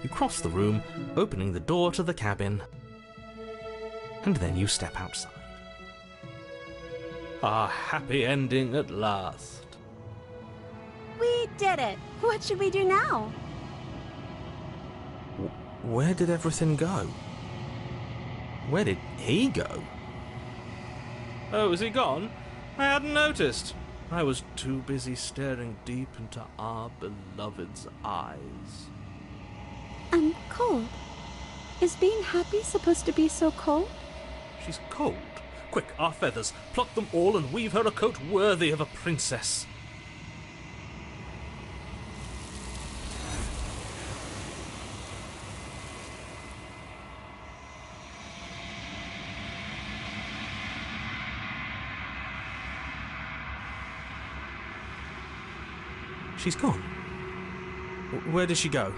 You cross the room, opening the door to the cabin, and then you step outside. Our happy ending at last. We did it. What should we do now? Where did everything go? Where did he go? Oh, is he gone? I hadn't noticed. I was too busy staring deep into our beloved's eyes. I'm cold. Is being happy supposed to be so cold? She's cold. Quick, our feathers. Pluck them all and weave her a coat worthy of a princess. She's gone. Where did she go?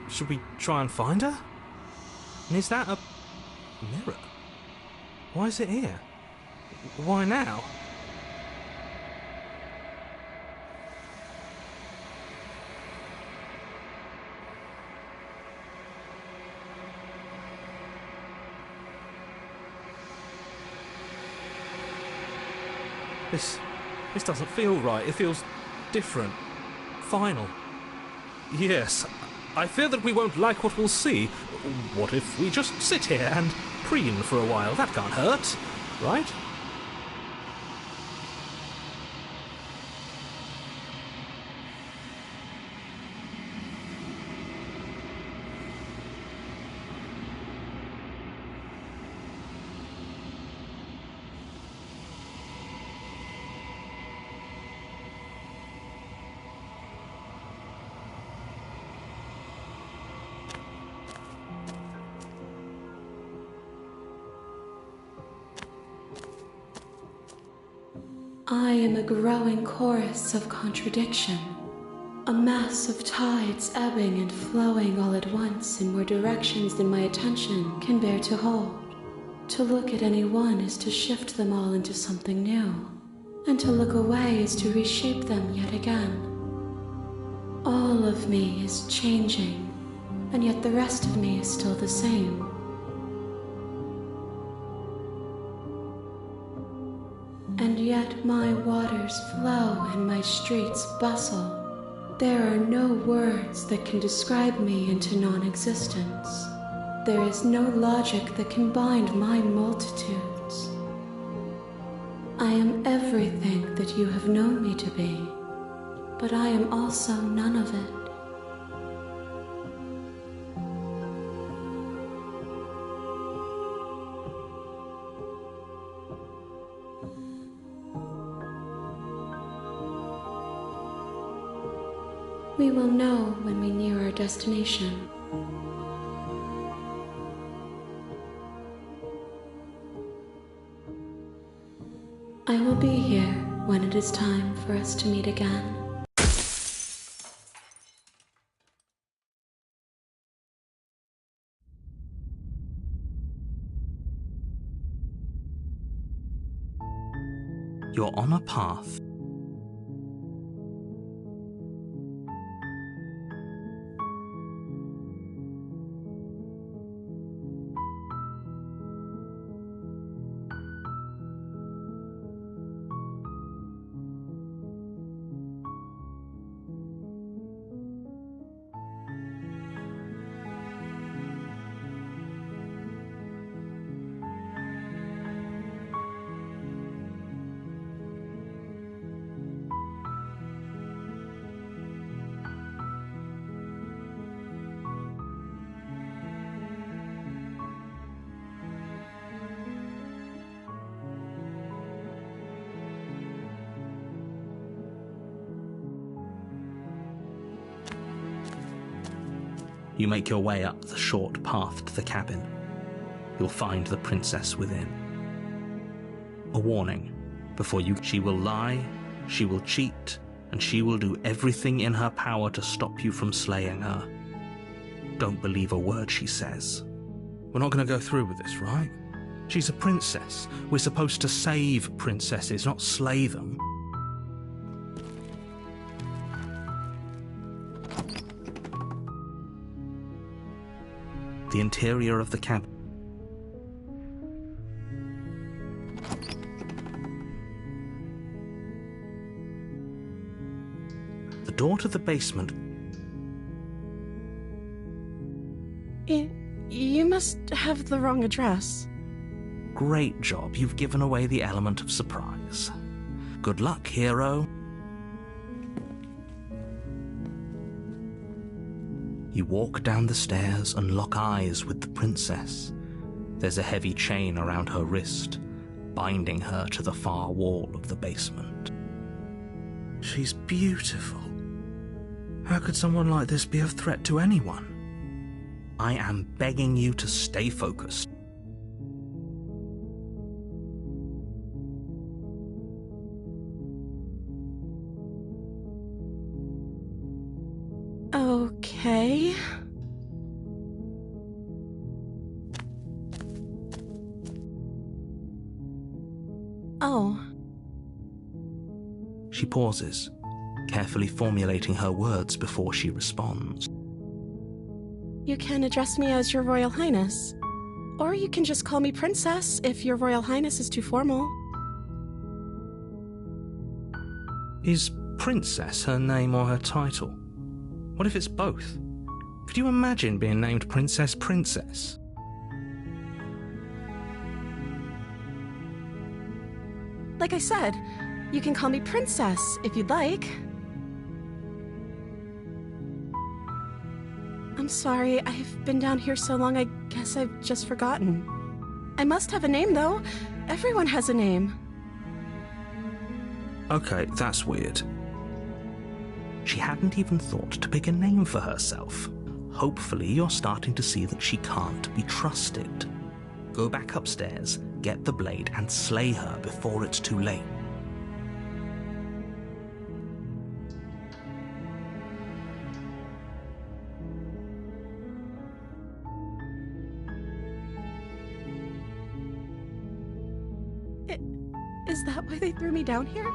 Should we try and find her? And is that a mirror? Why is it here? Why now? This doesn't feel right. It feels different. Final. Yes, I fear that we won't like what we'll see. What if we just sit here and preen for a while? That can't hurt, right? I am a growing chorus of contradiction, a mass of tides ebbing and flowing all at once in more directions than my attention can bear to hold. To look at any one is to shift them all into something new, and to look away is to reshape them yet again. All of me is changing, and yet the rest of me is still the same. And yet my waters flow and my streets bustle. There are no words that can describe me into non-existence. There is no logic that can bind my multitudes. I am everything that you have known me to be, but I am also none of it. We will know when we near our destination. I will be here when it is time for us to meet again. You're on a path. You make your way up the short path to the cabin. You'll find the princess within. A warning. Before you, she will lie, she will cheat, and she will do everything in her power to stop you from slaying her. Don't believe a word she says. We're not going to go through with this, right? She's a princess. We're supposed to save princesses, not slay them. The interior of the cabin. The door to the basement. You must have the wrong address. Great job. You've given away the element of surprise. Good luck, hero. You walk down the stairs and lock eyes with the princess. There's a heavy chain around her wrist, binding her to the far wall of the basement. She's beautiful. How could someone like this be a threat to anyone? I am begging you to stay focused. Okay. Oh. She pauses, carefully formulating her words before she responds. You can address me as Your Royal Highness. Or you can just call me Princess if Your Royal Highness is too formal. Is Princess her name or her title? What if it's both? Could you imagine being named Princess Princess? Like I said, you can call me Princess if you'd like. I'm sorry, I've been down here so long I guess I've just forgotten. I must have a name, though. Everyone has a name. Okay, that's weird. She hadn't even thought to pick a name for herself. Hopefully you're starting to see that she can't be trusted. Go back upstairs, get the blade, and slay her before it's too late. Is that why they threw me down here?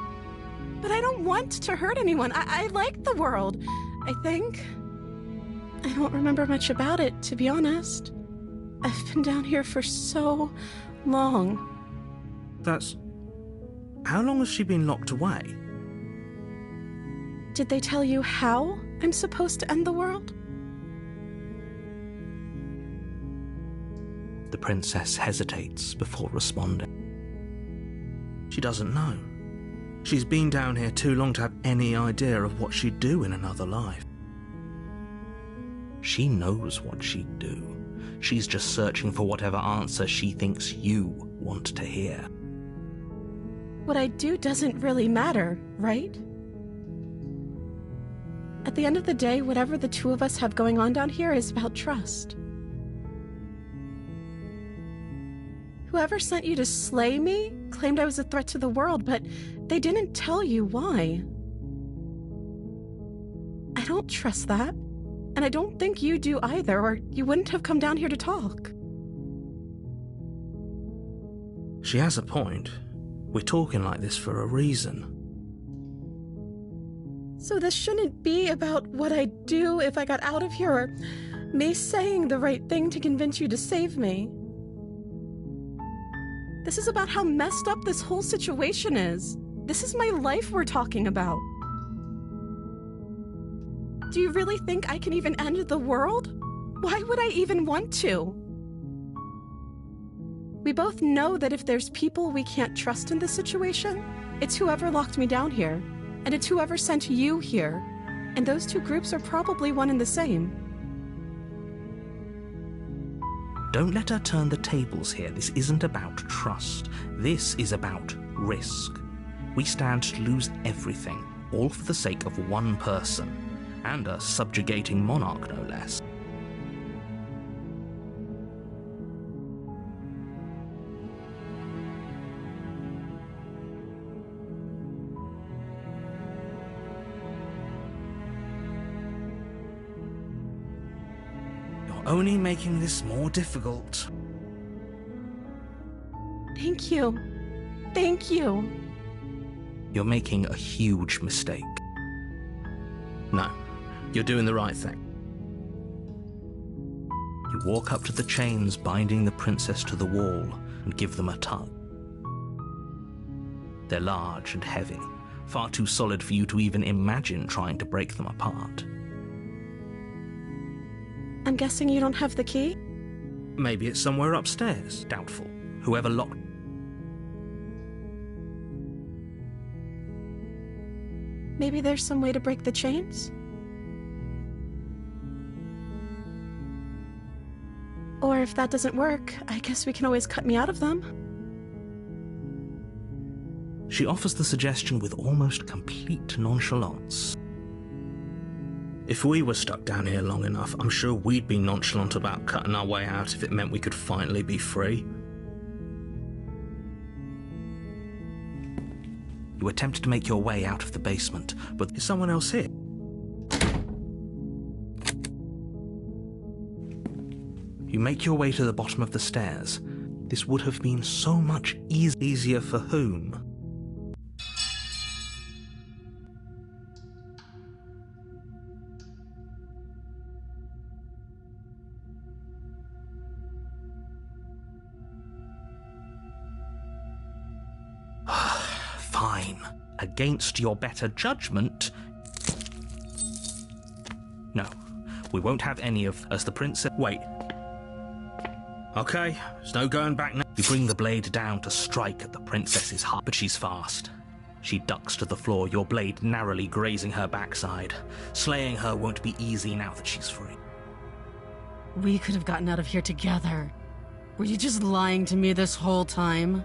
But I don't want to hurt anyone. I like the world, I think. I don't remember much about it, to be honest. I've been down here for so long. That's... How long has she been locked away? Did they tell you how I'm supposed to end the world? The princess hesitates before responding. She doesn't know. She's been down here too long to have any idea of what she'd do in another life. She knows what she'd do. She's just searching for whatever answer she thinks you want to hear. What I do doesn't really matter, right? At the end of the day, whatever the two of us have going on down here is about trust. Whoever sent you to slay me claimed I was a threat to the world, but they didn't tell you why. I don't trust that, and I don't think you do either, or you wouldn't have come down here to talk. She has a point. We're talking like this for a reason. So this shouldn't be about what I'd do if I got out of here, or me saying the right thing to convince you to save me. This is about how messed up this whole situation is. This is my life we're talking about. Do you really think I can even end the world? Why would I even want to? We both know that if there's people we can't trust in this situation, it's whoever locked me down here, and it's whoever sent you here, and those two groups are probably one and the same. Don't let her turn the tables here. This isn't about trust. This is about risk. We stand to lose everything, all for the sake of one person, and a subjugating monarch, no less. Only making this more difficult. Thank you. Thank you. You're making a huge mistake. No, you're doing the right thing. You walk up to the chains binding the princess to the wall and give them a tug. They're large and heavy, far too solid for you to even imagine trying to break them apart. I'm guessing you don't have the key? Maybe it's somewhere upstairs. Doubtful. Whoever locked... Maybe there's some way to break the chains? Or if that doesn't work, I guess we can always cut me out of them. She offers the suggestion with almost complete nonchalance. If we were stuck down here long enough, I'm sure we'd be nonchalant about cutting our way out if it meant we could finally be free. You attempted to make your way out of the basement, but there's someone else here. You make your way to the bottom of the stairs. This would have been so much easier for whom? Fine. Against your better judgment... No, we won't have any of... As the princess... Wait. Okay, there's no going back now. You bring the blade down to strike at the princess's heart, but she's fast. She ducks to the floor, your blade narrowly grazing her backside. Slaying her won't be easy now that she's free. We could have gotten out of here together. Were you just lying to me this whole time?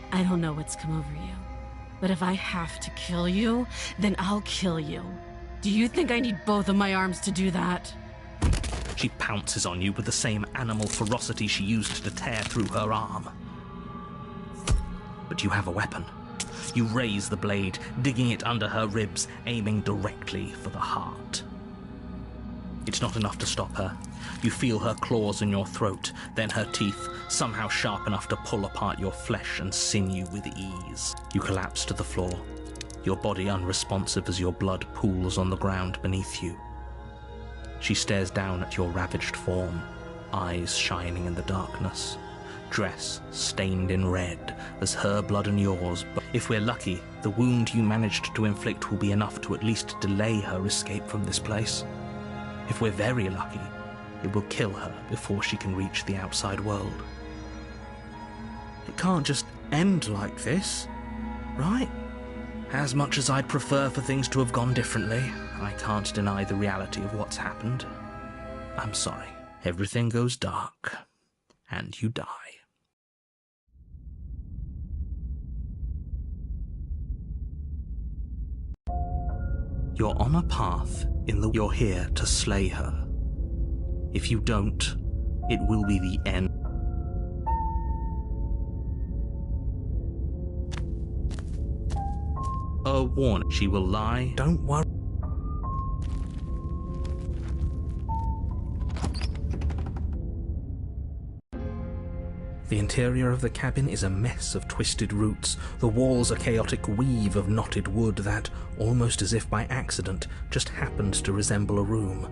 I don't know what's come over you, but if I have to kill you, then I'll kill you. Do you think I need both of my arms to do that? She pounces on you with the same animal ferocity she used to tear through her arm. But you have a weapon. You raise the blade, digging it under her ribs, aiming directly for the heart. It's not enough to stop her. You feel her claws in your throat, then her teeth, somehow sharp enough to pull apart your flesh and sinew with ease. You collapse to the floor, your body unresponsive as your blood pools on the ground beneath you. She stares down at your ravaged form, eyes shining in the darkness, dress stained in red as her blood and yours. But if we're lucky, the wound you managed to inflict will be enough to at least delay her escape from this place. If we're very lucky, it will kill her before she can reach the outside world. It can't just end like this, right? As much as I'd prefer for things to have gone differently, I can't deny the reality of what's happened. I'm sorry. Everything goes dark, and you die. You're on a path you're here to slay her. If you don't, it will be the end. A warning, she will lie. Don't worry. The interior of the cabin is a mess of twisted roots. The walls a chaotic weave of knotted wood that, almost as if by accident, just happened to resemble a room.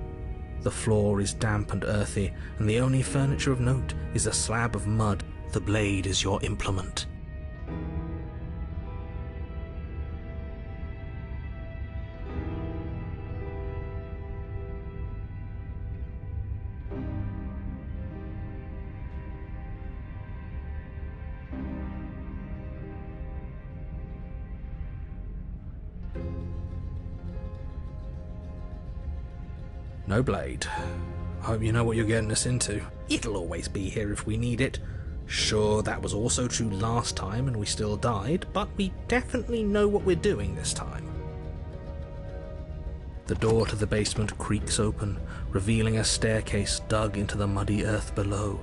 The floor is damp and earthy, and the only furniture of note is a slab of mud. The blade is your implement. No blade. Hope you know what you're getting us into. It'll always be here if we need it. Sure, that was also true last time and we still died, but we definitely know what we're doing this time. The door to the basement creaks open, revealing a staircase dug into the muddy earth below.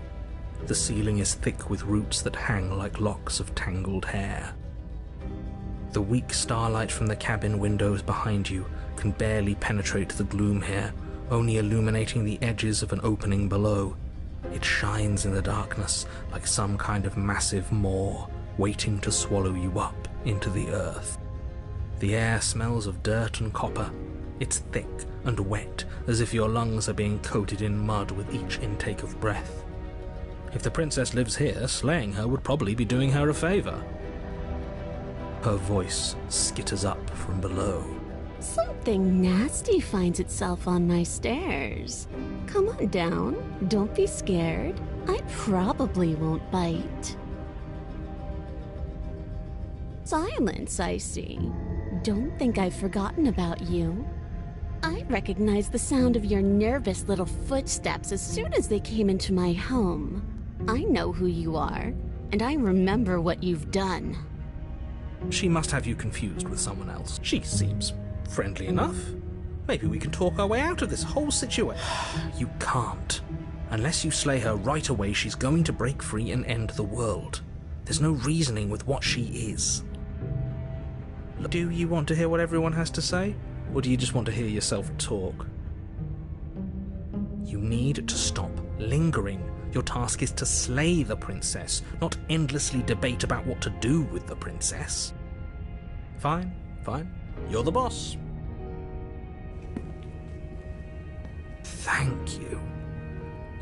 The ceiling is thick with roots that hang like locks of tangled hair. The weak starlight from the cabin windows behind you can barely penetrate the gloom here, only illuminating the edges of an opening below. It shines in the darkness like some kind of massive maw, waiting to swallow you up into the earth. The air smells of dirt and copper. It's thick and wet, as if your lungs are being coated in mud with each intake of breath. If the princess lives here, slaying her would probably be doing her a favor. Her voice skitters up from below. Something nasty finds itself on my stairs. Come on down. Don't be scared. I probably won't bite. Silence, I see. Don't think I've forgotten about you. I recognized the sound of your nervous little footsteps as soon as they came into my home. I know who you are, and I remember what you've done. She must have you confused with someone else. She seems friendly enough. Maybe we can talk our way out of this whole situation. You can't. Unless you slay her right away, she's going to break free and end the world. There's no reasoning with what she is. Do you want to hear what everyone has to say? Or do you just want to hear yourself talk? You need to stop lingering. Your task is to slay the princess, not endlessly debate about what to do with the princess. Fine, fine. You're the boss. Thank you.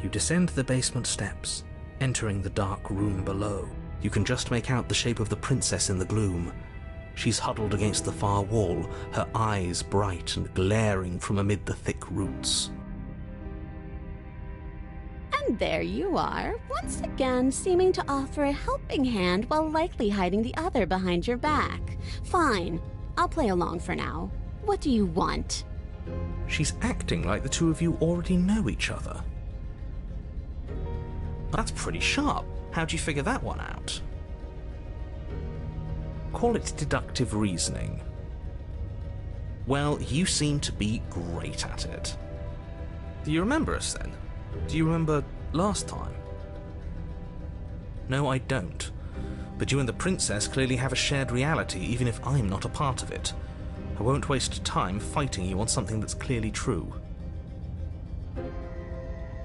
You descend the basement steps, entering the dark room below. You can just make out the shape of the princess in the gloom. She's huddled against the far wall, her eyes bright and glaring from amid the thick roots. And there you are, once again seeming to offer a helping hand while likely hiding the other behind your back. Fine, I'll play along for now. What do you want? She's acting like the two of you already know each other. That's pretty sharp. How'd you figure that one out? Call it deductive reasoning. Well, you seem to be great at it. Do you remember us then? Do you remember last time? No, I don't. But you and the princess clearly have a shared reality, even if I'm not a part of it. I won't waste time fighting you on something that's clearly true.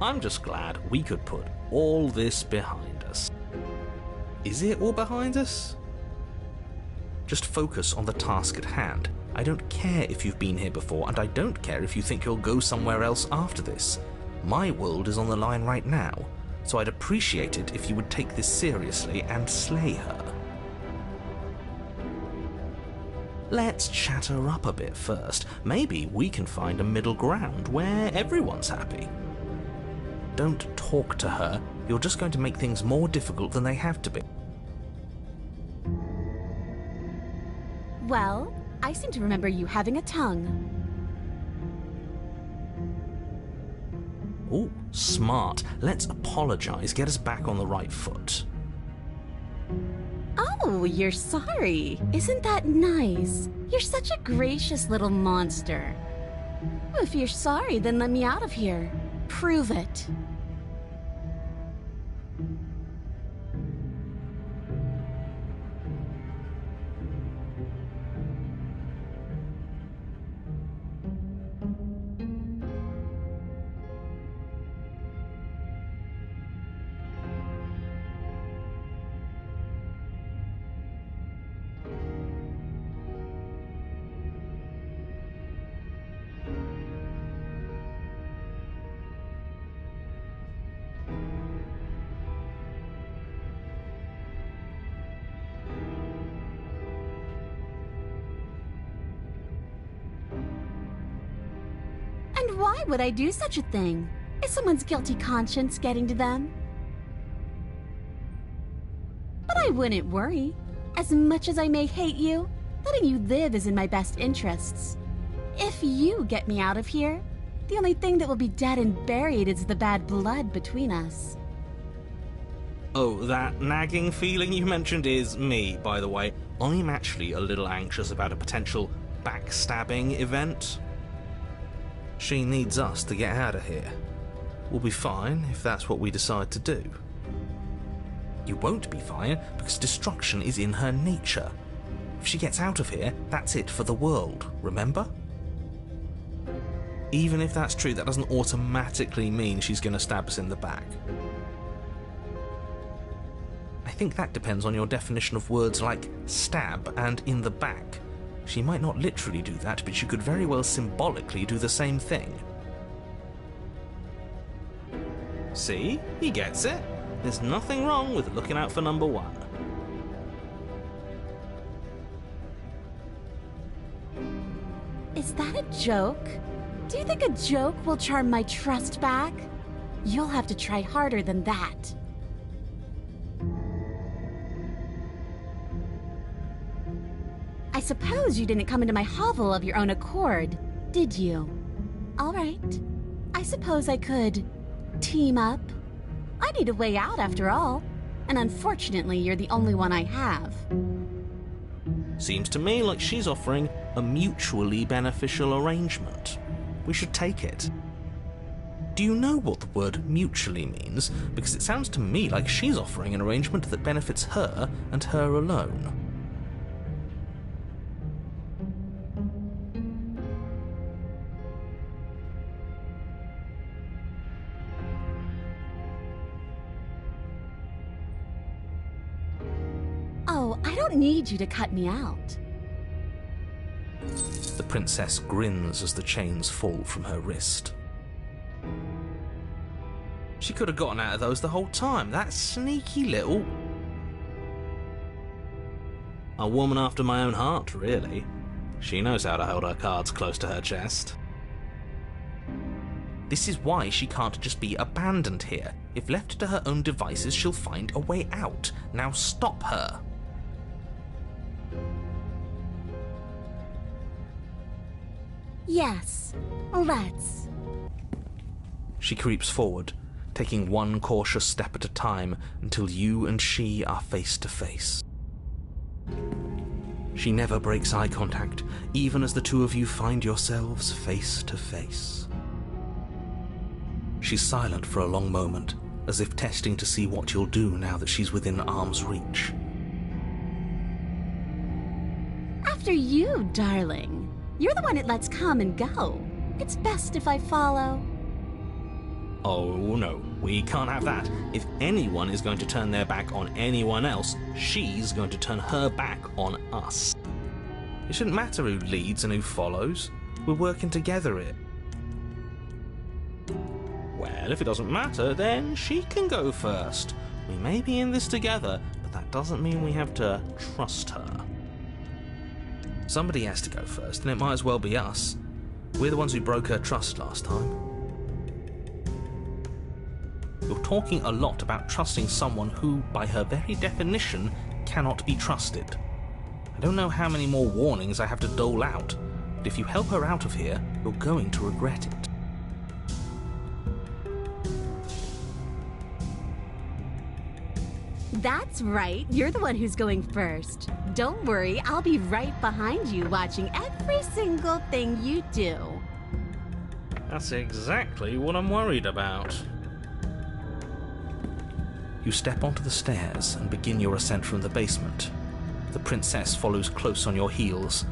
I'm just glad we could put all this behind us. Is it all behind us? Just focus on the task at hand. I don't care if you've been here before, and I don't care if you think you'll go somewhere else after this. My world is on the line right now, so I'd appreciate it if you would take this seriously and slay her. Let's chat her up a bit first. Maybe we can find a middle ground where everyone's happy. Don't talk to her. You're just going to make things more difficult than they have to be. Well, I seem to remember you having a tongue. Ooh, smart. Let's apologize, get us back on the right foot. Oh, you're sorry. Isn't that nice? You're such a gracious little monster. If you're sorry, then let me out of here. Prove it. And why would I do such a thing? Is someone's guilty conscience getting to them? But I wouldn't worry. As much as I may hate you, letting you live is in my best interests. If you get me out of here, the only thing that will be dead and buried is the bad blood between us. Oh, that nagging feeling you mentioned is me, by the way. I'm actually a little anxious about a potential backstabbing event. She needs us to get out of here. We'll be fine if that's what we decide to do. You won't be fine because destruction is in her nature. If she gets out of here, that's it for the world, remember? Even if that's true, that doesn't automatically mean she's going to stab us in the back. I think that depends on your definition of words like stab and in the back. She might not literally do that, but she could very well symbolically do the same thing. See? He gets it. There's nothing wrong with looking out for number one. Is that a joke? Do you think a joke will charm my trust back? You'll have to try harder than that. I suppose you didn't come into my hovel of your own accord, did you? All right. I suppose I could team up. I need a way out after all, and unfortunately you're the only one I have. Seems to me like she's offering a mutually beneficial arrangement. We should take it. Do you know what the word mutually means? Because it sounds to me like she's offering an arrangement that benefits her and her alone. Oh, I don't need you to cut me out. The princess grins as the chains fall from her wrist. She could have gotten out of those the whole time. That sneaky little... A woman after my own heart, really. She knows how to hold her cards close to her chest. This is why she can't just be abandoned here. If left to her own devices, she'll find a way out. Now stop her. Yes, let's. She creeps forward, taking one cautious step at a time until you and she are face to face. She never breaks eye contact, even as the two of you find yourselves face to face. She's silent for a long moment, as if testing to see what you'll do now that she's within arm's reach. After you, darling. You're the one it lets come and go. It's best if I follow. Oh no, we can't have that. If anyone is going to turn their back on anyone else, she's going to turn her back on us. It shouldn't matter who leads and who follows. We're working together here. Well, if it doesn't matter, then she can go first. We may be in this together, but that doesn't mean we have to trust her. Somebody has to go first, and it might as well be us. We're the ones who broke her trust last time. You're talking a lot about trusting someone who, by her very definition, cannot be trusted. I don't know how many more warnings I have to dole out, but if you help her out of here, you're going to regret it. That's right, you're the one who's going first. Don't worry, I'll be right behind you watching every single thing you do. That's exactly what I'm worried about. You step onto the stairs and begin your ascent from the basement. The princess follows close on your heels,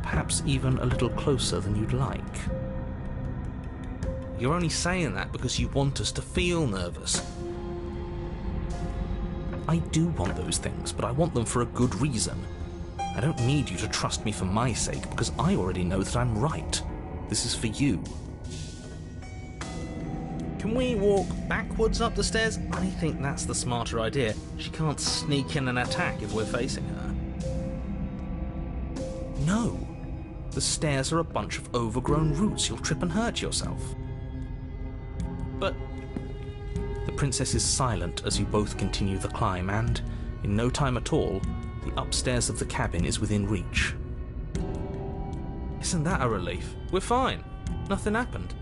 perhaps even a little closer than you'd like. You're only saying that because you want us to feel nervous. I do want those things, but I want them for a good reason. I don't need you to trust me for my sake, because I already know that I'm right. This is for you. Can we walk backwards up the stairs? I think that's the smarter idea. She can't sneak in and attack if we're facing her. No. The stairs are a bunch of overgrown roots. You'll trip and hurt yourself. But the princess is silent as you both continue the climb, and, in no time at all, the upstairs of the cabin is within reach. Isn't that a relief? We're fine. Nothing happened.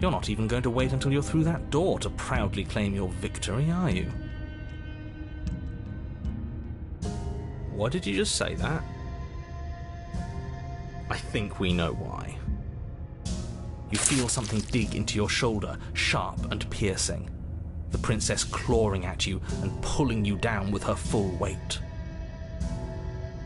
You're not even going to wait until you're through that door to proudly claim your victory, are you? Why did you just say that? I think we know why. You feel something dig into your shoulder, sharp and piercing. The princess clawing at you and pulling you down with her full weight.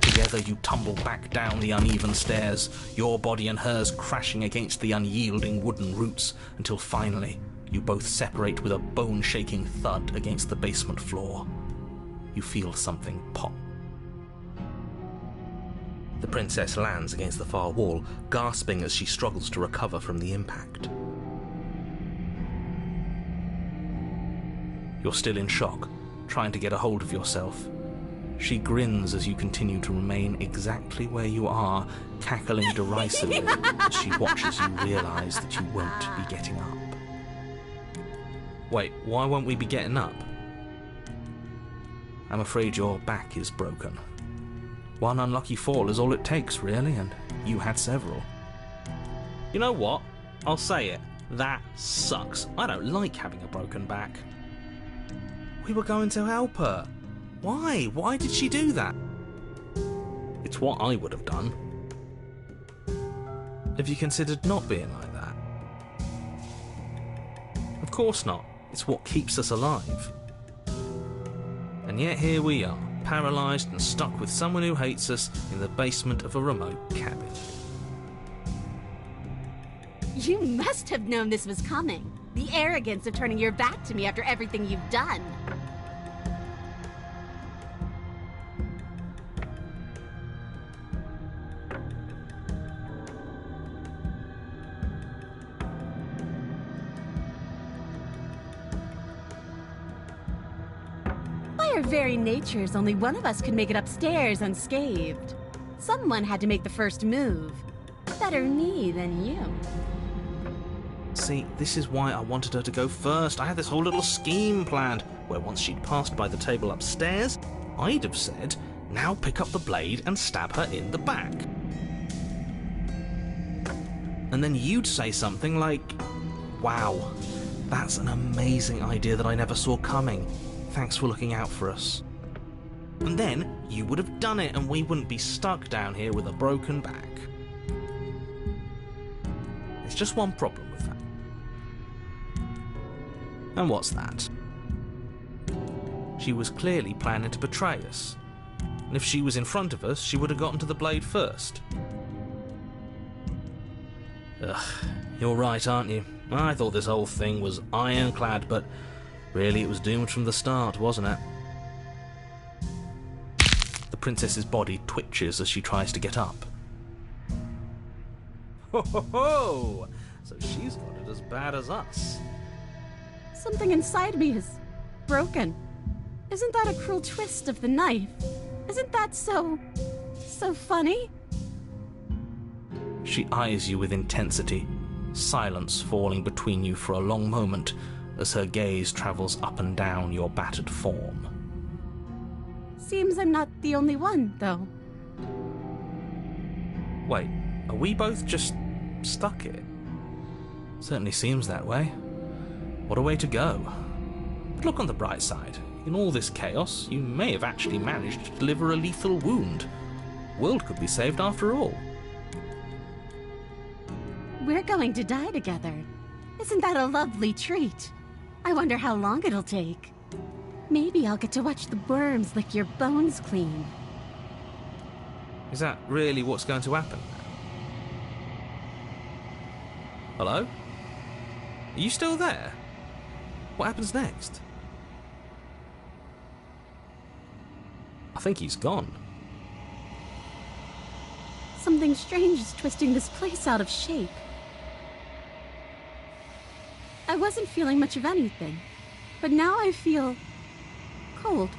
Together you tumble back down the uneven stairs, your body and hers crashing against the unyielding wooden roots, until finally you both separate with a bone-shaking thud against the basement floor. You feel something pop. The princess lands against the far wall, gasping as she struggles to recover from the impact. You're still in shock, trying to get a hold of yourself. She grins as you continue to remain exactly where you are, cackling derisively as she watches you realise that you won't be getting up. Wait, why won't we be getting up? I'm afraid your back is broken. One unlucky fall is all it takes, really, and you had several. You know what? I'll say it. That sucks. I don't like having a broken back. We were going to help her. Why? Why did she do that? It's what I would have done. Have you considered not being like that? Of course not. It's what keeps us alive. And yet here we are, paralysed and stuck with someone who hates us in the basement of a remote cabin. You must have known this was coming. The arrogance of turning your back to me after everything you've done. By our very natures, only one of us could make it upstairs unscathed. Someone had to make the first move. Better me than you. See, this is why I wanted her to go first. I had this whole little scheme planned, where once she'd passed by the table upstairs, I'd have said, now pick up the blade and stab her in the back. And then you'd say something like, wow, that's an amazing idea that I never saw coming. Thanks for looking out for us. And then you would have done it and we wouldn't be stuck down here with a broken back. There's just one problem with that. And what's that? She was clearly planning to betray us. And if she was in front of us, she would have gotten to the blade first. Ugh, you're right, aren't you? I thought this whole thing was ironclad, but really it was doomed from the start, wasn't it? The princess's body twitches as she tries to get up. Ho ho ho! So she's got it as bad as us. Something inside me is broken. Isn't that a cruel twist of the knife? Isn't that so funny? She eyes you with intensity, silence falling between you for a long moment as her gaze travels up and down your battered form. Seems I'm not the only one, though. Wait, are we both just stuck here? Certainly seems that way. What a way to go. But look on the bright side. In all this chaos, you may have actually managed to deliver a lethal wound. World could be saved after all. We're going to die together. Isn't that a lovely treat? I wonder how long it'll take. Maybe I'll get to watch the worms lick your bones clean. Is that really what's going to happen? Hello? Are you still there? What happens next? I think he's gone. Something strange is twisting this place out of shape. I wasn't feeling much of anything, but now I feel cold.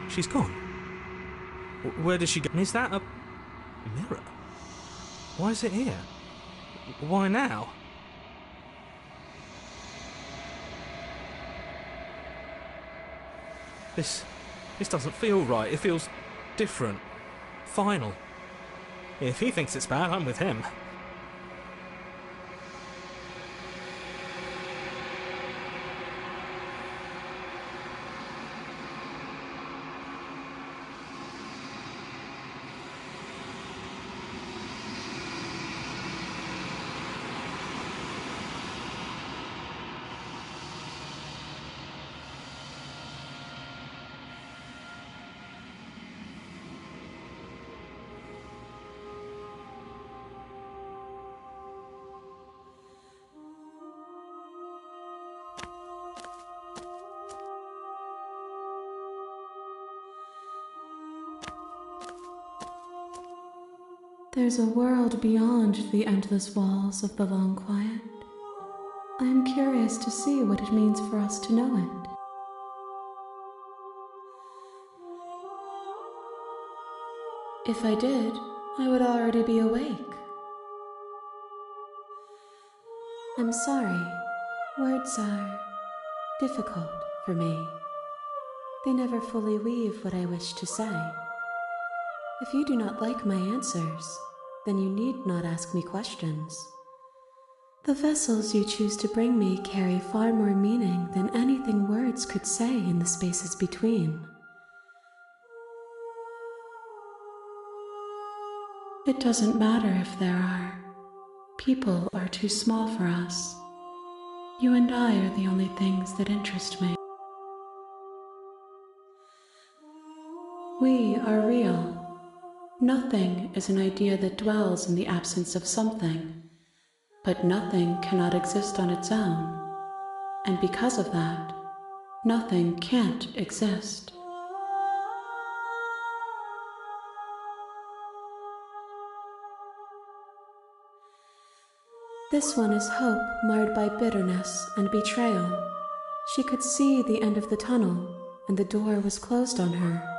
She's gone. Where did she go? And is that a mirror? Why is it here? Why now? This doesn't feel right. It feels different. Final. If he thinks it's bad, I'm with him. There's a world beyond the endless walls of the long quiet. I am curious to see what it means for us to know it. If I did, I would already be awake. I'm sorry. Words are difficult for me. They never fully weave what I wish to say. If you do not like my answers, then you need not ask me questions. The vessels you choose to bring me carry far more meaning than anything words could say in the spaces between. It doesn't matter if there are. People are too small for us. You and I are the only things that interest me. We are real. Nothing is an idea that dwells in the absence of something, but nothing cannot exist on its own, and because of that, nothing can't exist. This one is hope marred by bitterness and betrayal. She could see the end of the tunnel, and the door was closed on her.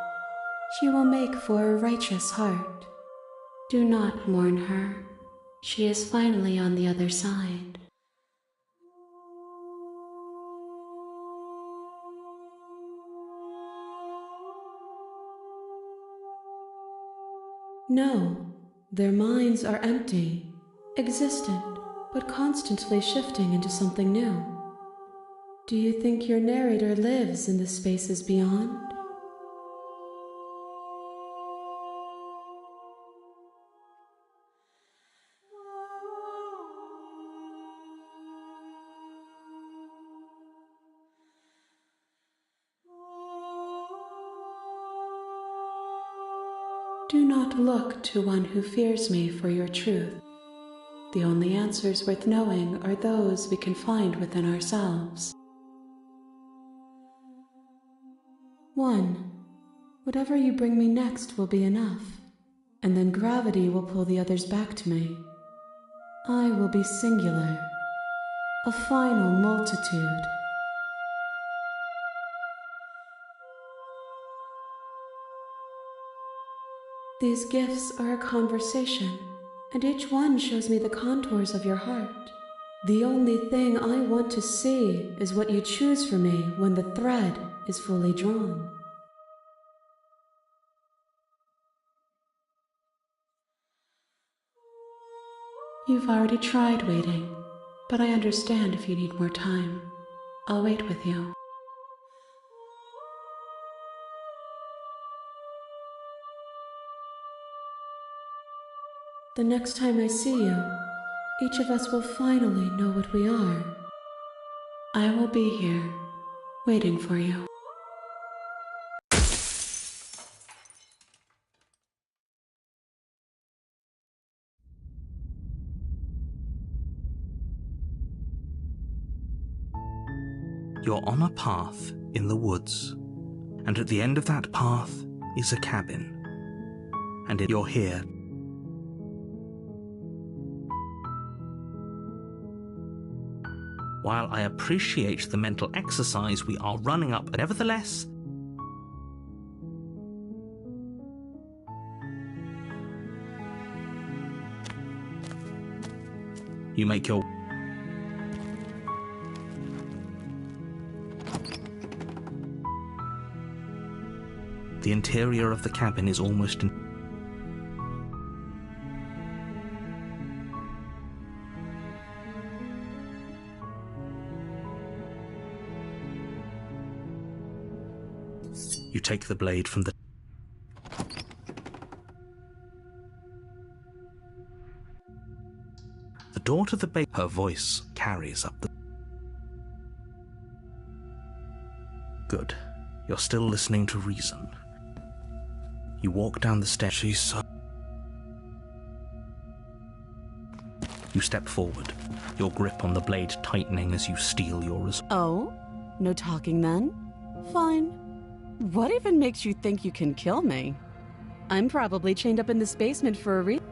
She will make for a righteous heart. Do not mourn her. She is finally on the other side. No, their minds are empty, existent, but constantly shifting into something new. Do you think your narrator lives in the spaces beyond? Do not look to one who fears me for your truth. The only answers worth knowing are those we can find within ourselves. 1. Whatever you bring me next will be enough, and then gravity will pull the others back to me. I will be singular, a final multitude. These gifts are a conversation, and each one shows me the contours of your heart. The only thing I want to see is what you choose for me when the thread is fully drawn. You've already tried waiting, but I understand if you need more time. I'll wait with you. The next time I see you, each of us will finally know what we are. I will be here, waiting for you. You're on a path in the woods, and at the end of that path is a cabin. And you're here. While I appreciate the mental exercise we are running up, nevertheless, you make your... The interior of the cabin is almost in... You take the blade from the... The door to the base... Her voice carries up the... Good. You're still listening to reason. You walk down the stairs. She's so... You step forward, your grip on the blade tightening as you steal your... Oh? No talking then? Fine. What even makes you think you can kill me? I'm probably chained up in this basement for a reason.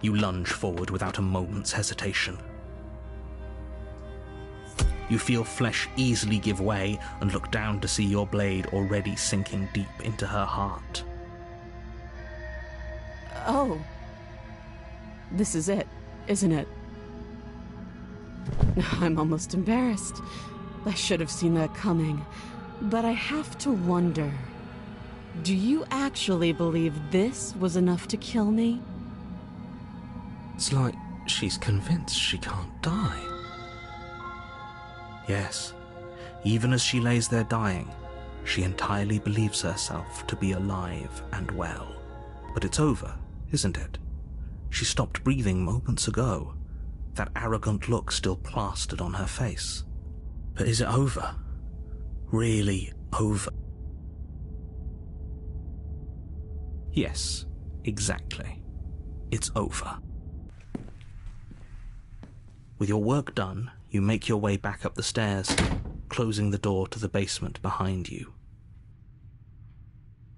You lunge forward without a moment's hesitation. You feel flesh easily give way and look down to see your blade already sinking deep into her heart. Oh. This is it, isn't it? I'm almost embarrassed. I should have seen that coming. But I have to wonder, do you actually believe this was enough to kill me? It's like she's convinced she can't die. Yes, even as she lays there dying, she entirely believes herself to be alive and well. But it's over, isn't it? She stopped breathing moments ago, that arrogant look still plastered on her face. But is it over? Really over? Yes, exactly. It's over. With your work done, you make your way back up the stairs, closing the door to the basement behind you.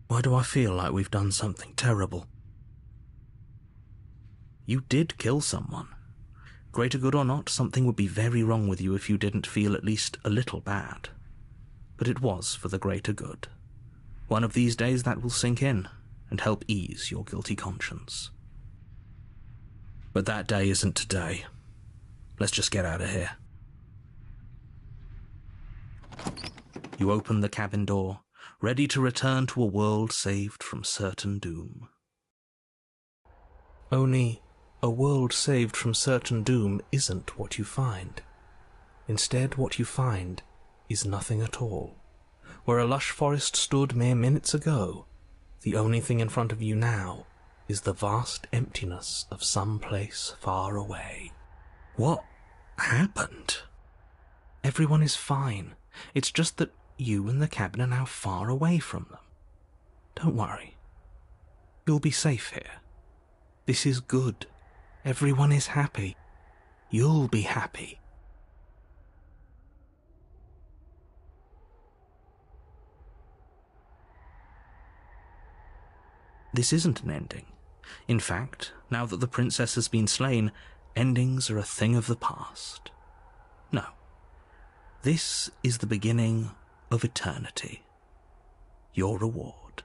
Why do I feel like we've done something terrible? You did kill someone. Greater good or not, something would be very wrong with you if you didn't feel at least a little bad. But it was for the greater good. One of these days that will sink in and help ease your guilty conscience. But that day isn't today. Let's just get out of here. You open the cabin door, ready to return to a world saved from certain doom. Only, a world saved from certain doom isn't what you find. Instead, what you find is nothing at all. Where a lush forest stood mere minutes ago, the only thing in front of you now is the vast emptiness of some place far away. What happened? Everyone is fine. It's just that you and the cabin are now far away from them. Don't worry. You'll be safe here. This is good. Everyone is happy. You'll be happy. This isn't an ending. In fact, now that the princess has been slain, endings are a thing of the past. No. This is the beginning of eternity. Your reward.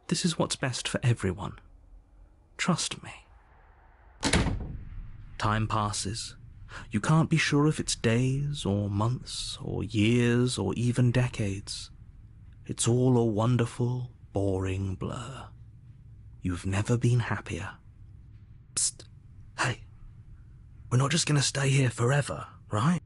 This is what's best for everyone. Trust me. Time passes. You can't be sure if it's days or months or years or even decades. It's all a wonderful, boring blur. You've never been happier. Psst. Hey. We're not just going to stay here forever, right?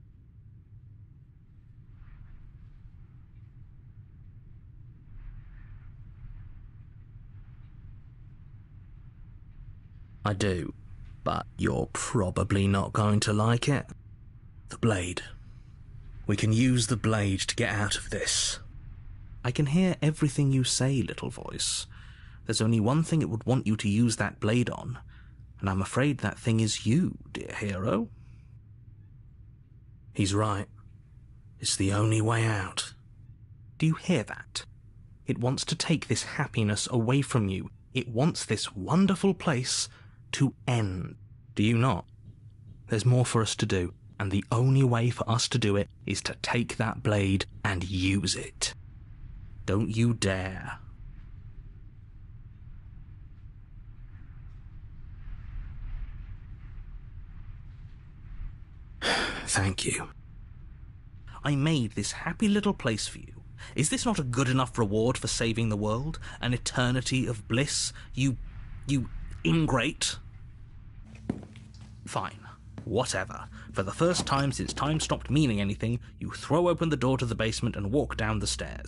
I do, but you're probably not going to like it. The blade. We can use the blade to get out of this. I can hear everything you say, little voice. There's only one thing it would want you to use that blade on, and I'm afraid that thing is you, dear hero. He's right. It's the only way out. Do you hear that? It wants to take this happiness away from you. It wants this wonderful place to end. Do you not? There's more for us to do, and the only way for us to do it is to take that blade and use it. Don't you dare. Thank you. I made this happy little place for you. Is this not a good enough reward for saving the world? An eternity of bliss? You ingrate? Fine. Whatever. For the first time since time stopped meaning anything, you throw open the door to the basement and walk down the stairs.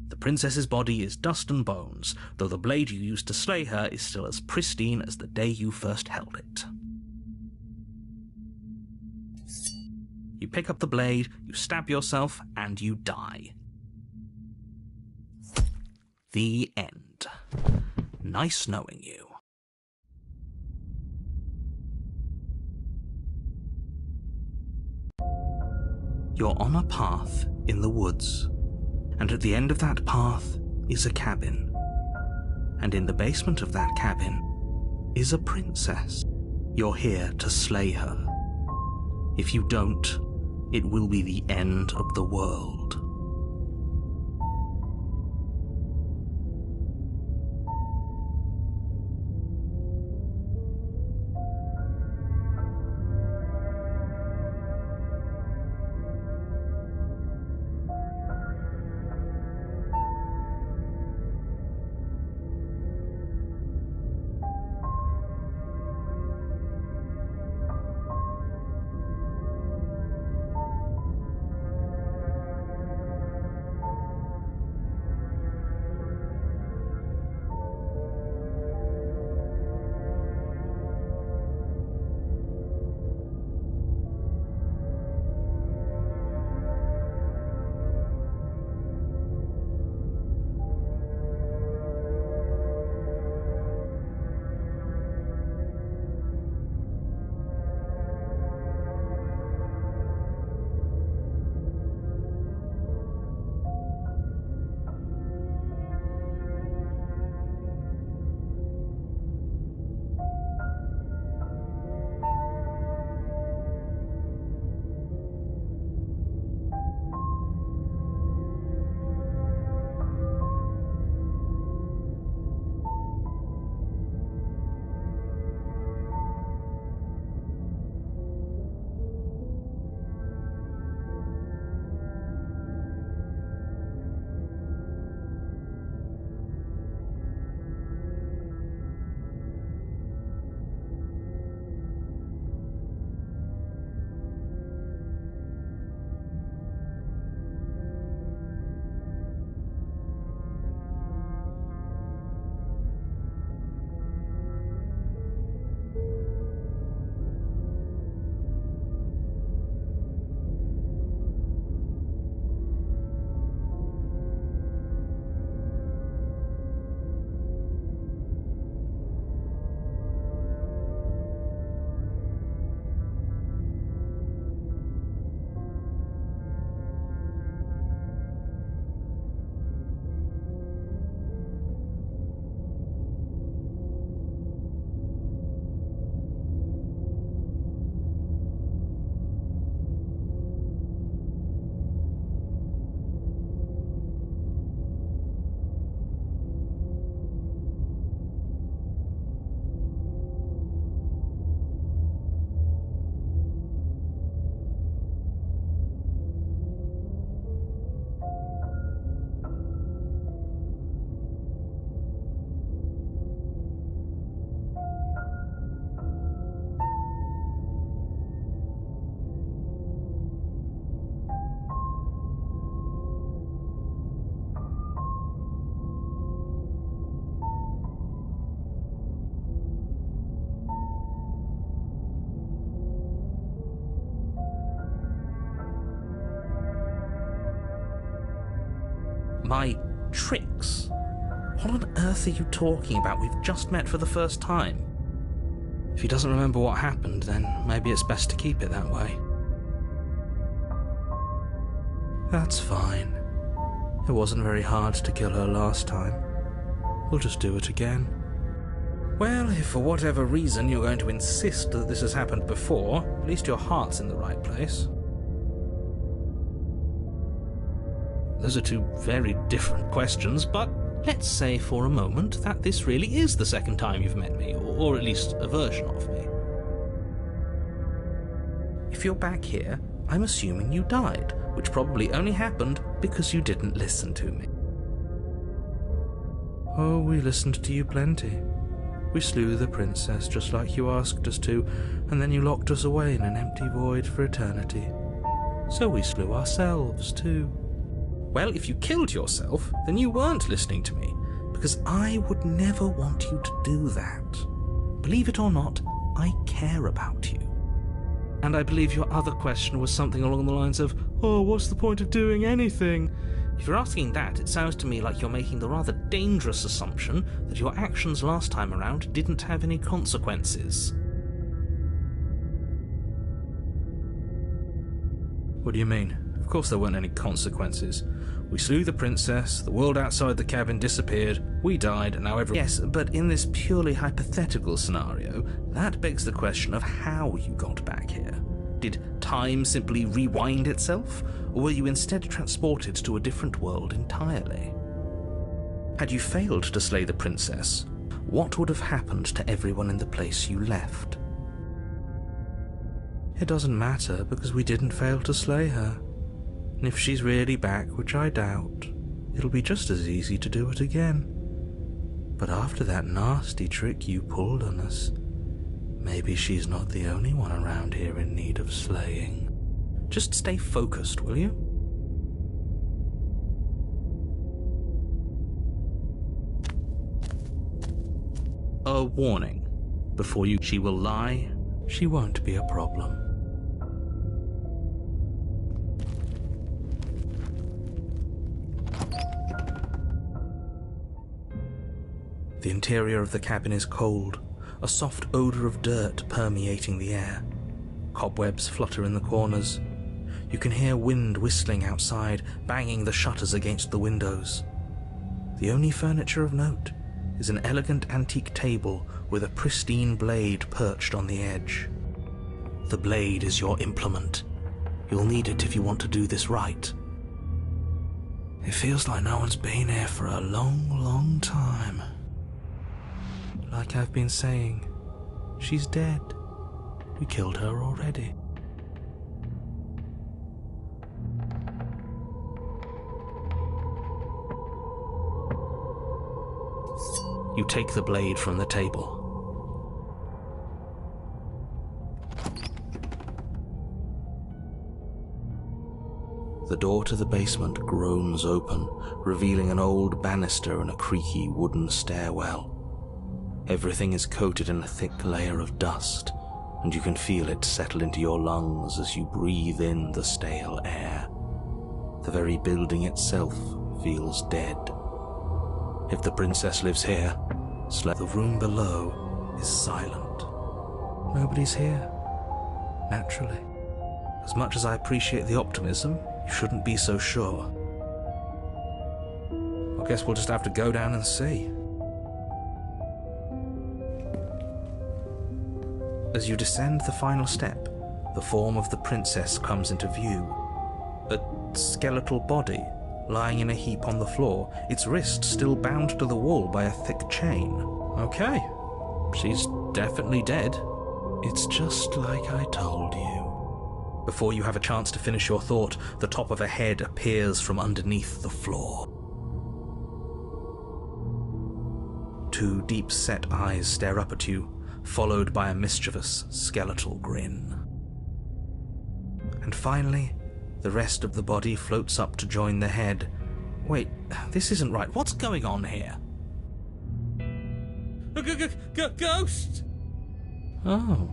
The princess's body is dust and bones, though the blade you used to slay her is still as pristine as the day you first held it. You pick up the blade, you stab yourself, and you die. The end. Nice knowing you. You're on a path in the woods. And at the end of that path is a cabin. And in the basement of that cabin is a princess. You're here to slay her. If you don't, it will be the end of the world. My tricks? What on earth are you talking about? We've just met for the first time. If he doesn't remember what happened, then maybe it's best to keep it that way. That's fine. It wasn't very hard to kill her last time. We'll just do it again. Well, if for whatever reason you're going to insist that this has happened before, at least your heart's in the right place. Those are two very different questions, but let's say for a moment that this really is the second time you've met me, or at least a version of me. If you're back here, I'm assuming you died, which probably only happened because you didn't listen to me. Oh, we listened to you plenty. We slew the princess just like you asked us to, and then you locked us away in an empty void for eternity. So we slew ourselves too. Well, if you killed yourself, then you weren't listening to me, because I would never want you to do that. Believe it or not, I care about you. And I believe your other question was something along the lines of, oh, what's the point of doing anything? If you're asking that, it sounds to me like you're making the rather dangerous assumption that your actions last time around didn't have any consequences. What do you mean? Of course there weren't any consequences. We slew the princess, the world outside the cabin disappeared, we died, and now everyone... Yes, but in this purely hypothetical scenario, that begs the question of how you got back here. Did time simply rewind itself, or were you instead transported to a different world entirely? Had you failed to slay the princess, what would have happened to everyone in the place you left? It doesn't matter, because we didn't fail to slay her. And if she's really back, which I doubt, it'll be just as easy to do it again. But after that nasty trick you pulled on us, maybe she's not the only one around here in need of slaying. Just stay focused, will you? A warning. Before she will lie, she won't be a problem. The interior of the cabin is cold, a soft odour of dirt permeating the air. Cobwebs flutter in the corners. You can hear wind whistling outside, banging the shutters against the windows. The only furniture of note is an elegant antique table with a pristine blade perched on the edge. The blade is your implement. You'll need it if you want to do this right. It feels like no one's been here for a long, long time. Like I've been saying, she's dead. We killed her already. You take the blade from the table. The door to the basement groans open, revealing an old banister and a creaky wooden stairwell. Everything is coated in a thick layer of dust, and you can feel it settle into your lungs as you breathe in the stale air. The very building itself feels dead. If the princess lives here, the room below is silent. Nobody's here. Naturally. As much as I appreciate the optimism, you shouldn't be so sure. I guess we'll just have to go down and see. As you descend the final step, the form of the princess comes into view. A skeletal body, lying in a heap on the floor, its wrist still bound to the wall by a thick chain. Okay, she's definitely dead. It's just like I told you. Before you have a chance to finish your thought, the top of a head appears from underneath the floor. Two deep-set eyes stare up at you, followed by a mischievous skeletal grin. And finally, the rest of the body floats up to join the head. Wait, this isn't right. What's going on here? Ghost! Oh,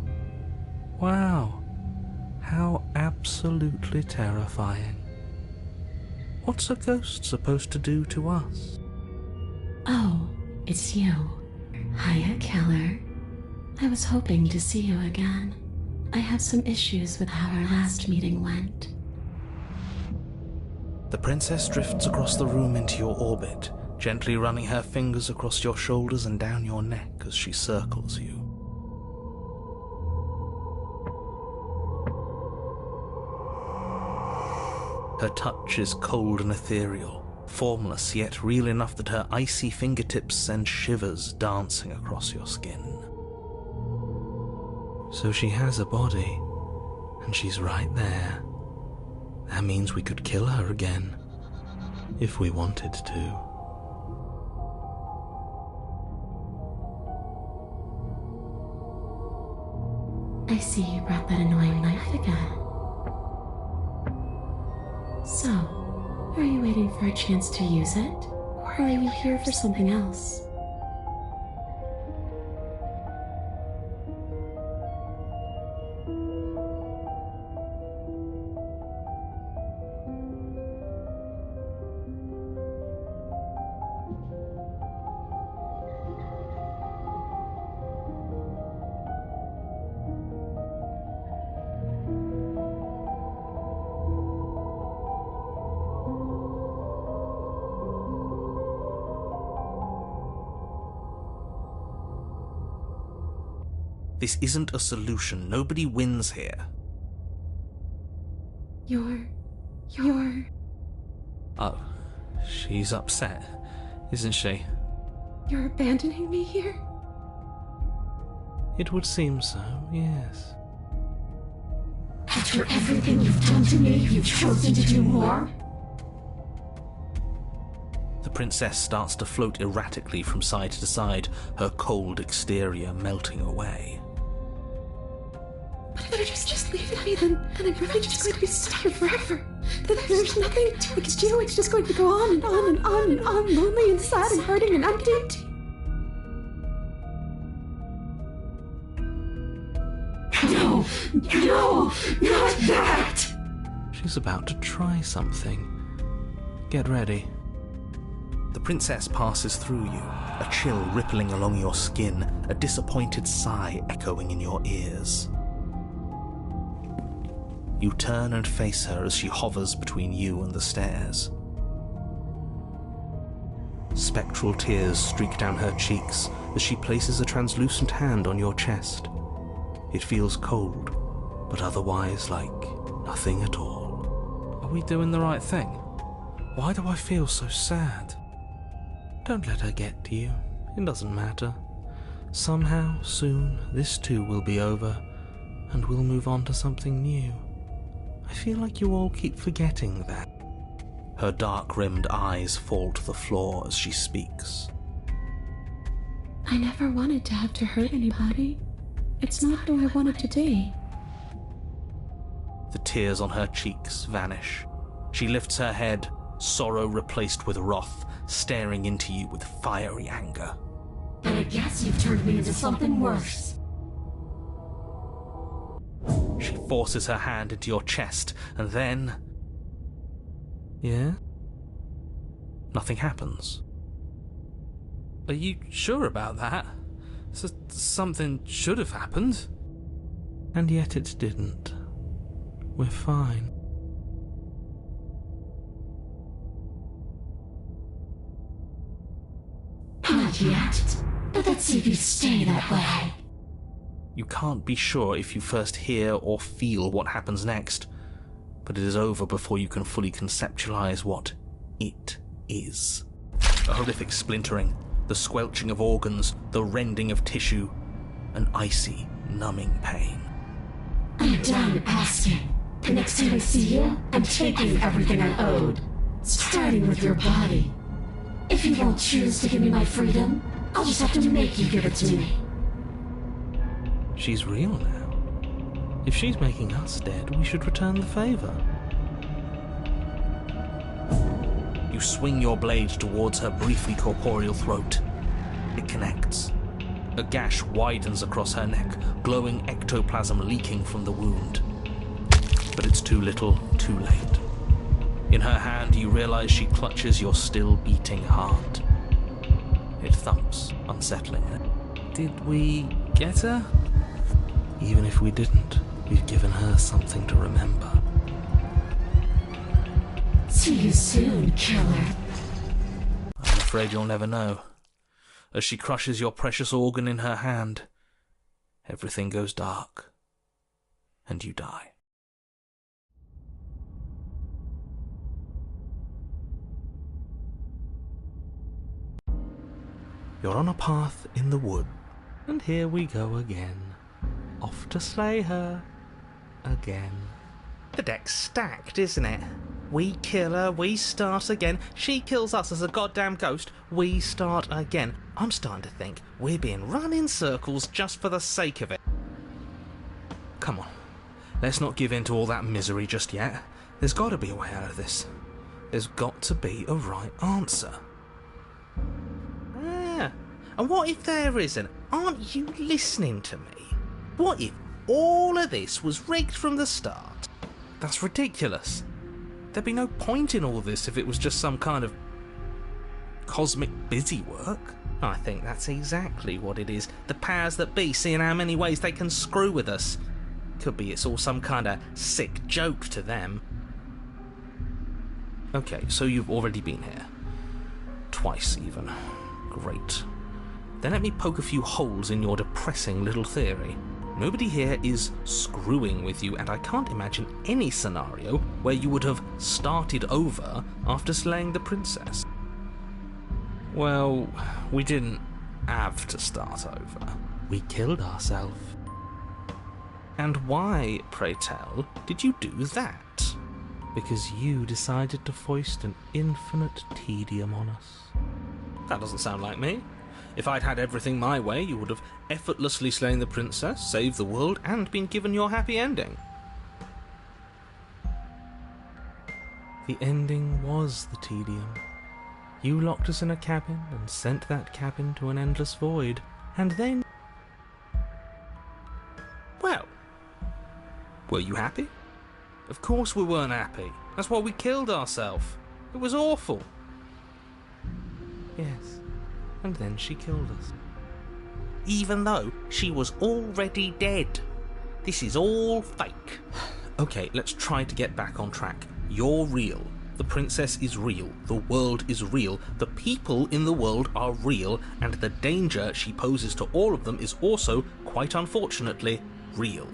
wow. How absolutely terrifying. What's a ghost supposed to do to us? Oh, it's you. Hiya, Keller. I was hoping to see you again. I have some issues with how our last meeting went. The princess drifts across the room into your orbit, gently running her fingers across your shoulders and down your neck as she circles you. Her touch is cold and ethereal, formless yet real enough that her icy fingertips send shivers dancing across your skin. So she has a body, and she's right there. That means we could kill her again, if we wanted to. I see you brought that annoying knife again. So, are you waiting for a chance to use it? Or are you here for something else? This isn't a solution. Nobody wins here. You're... Oh, she's upset, isn't she? You're abandoning me here? It would seem so, yes. After everything you've done to me, you've chosen to do more? The princess starts to float erratically from side to side, her cold exterior melting away. But if you just leave me, then I'm really just going to be stuck here forever. Then there's nothing we can do. It's just going to go on and on and on and on, lonely and sad and hurting and empty. No, not that! She's about to try something. Get ready. The princess passes through you, a chill rippling along your skin, a disappointed sigh echoing in your ears. You turn and face her as she hovers between you and the stairs. Spectral tears streak down her cheeks as she places a translucent hand on your chest. It feels cold, but otherwise like nothing at all. Are we doing the right thing? Why do I feel so sad? Don't let her get to you. It doesn't matter. Somehow, soon, this too will be over, and we'll move on to something new. I feel like you all keep forgetting that. Her dark-rimmed eyes fall to the floor as she speaks. I never wanted to have to hurt anybody. It's not who I wanted to be. The tears on her cheeks vanish. She lifts her head, sorrow replaced with wrath, staring into you with fiery anger. Then I guess you've turned me into something worse. She forces her hand into your chest, and then... Yeah? Nothing happens. Are you sure about that? Something should have happened. And yet it didn't. We're fine. Not yet. But let's see if you stay that way. You can't be sure if you first hear or feel what happens next, but it is over before you can fully conceptualize what it is. A horrific splintering, the squelching of organs, the rending of tissue, an icy, numbing pain. I'm done asking. The next time I see you, I'm taking everything I owed, starting with your body. If you won't choose to give me my freedom, I'll just have to make you give it to me. She's real now. If she's making us dead, we should return the favor. You swing your blade towards her briefly corporeal throat. It connects. A gash widens across her neck, glowing ectoplasm leaking from the wound. But it's too little, too late. In her hand, you realize she clutches your still beating heart. It thumps unsettlingly. Did we get her? Even if we didn't, we've given her something to remember. See you soon, killer. I'm afraid you'll never know. As she crushes your precious organ in her hand, everything goes dark, and you die. You're on a path in the wood, and here we go again. Off to slay her again. The deck's stacked, isn't it? We kill her, we start again. She kills us as a goddamn ghost, we start again. I'm starting to think we're being run in circles just for the sake of it. Come on, let's not give in to all that misery just yet. There's got to be a way out of this. There's got to be a right answer. And what if there isn't? Aren't you listening to me? What if all of this was rigged from the start? That's ridiculous. There'd be no point in all this if it was just some kind of cosmic busy work. I think that's exactly what it is. The powers that be, seeing how many ways they can screw with us. Could be it's all some kind of sick joke to them. Okay, so you've already been here. Twice, even. Great. Then let me poke a few holes in your depressing little theory. Nobody here is screwing with you, and I can't imagine any scenario where you would have started over after slaying the princess. Well, we didn't have to start over. We killed ourselves. And why, pray tell, did you do that? Because you decided to foist an infinite tedium on us. That doesn't sound like me. If I'd had everything my way, you would have effortlessly slain the princess, saved the world, and been given your happy ending. The ending was the tedium. You locked us in a cabin and sent that cabin to an endless void, and then... Well, were you happy? Of course we weren't happy. That's why we killed ourselves. It was awful. Yes. And then she killed us. Even though she was already dead. This is all fake. Okay, let's try to get back on track. You're real. The princess is real. The world is real. The people in the world are real. And the danger she poses to all of them is also, quite unfortunately, real.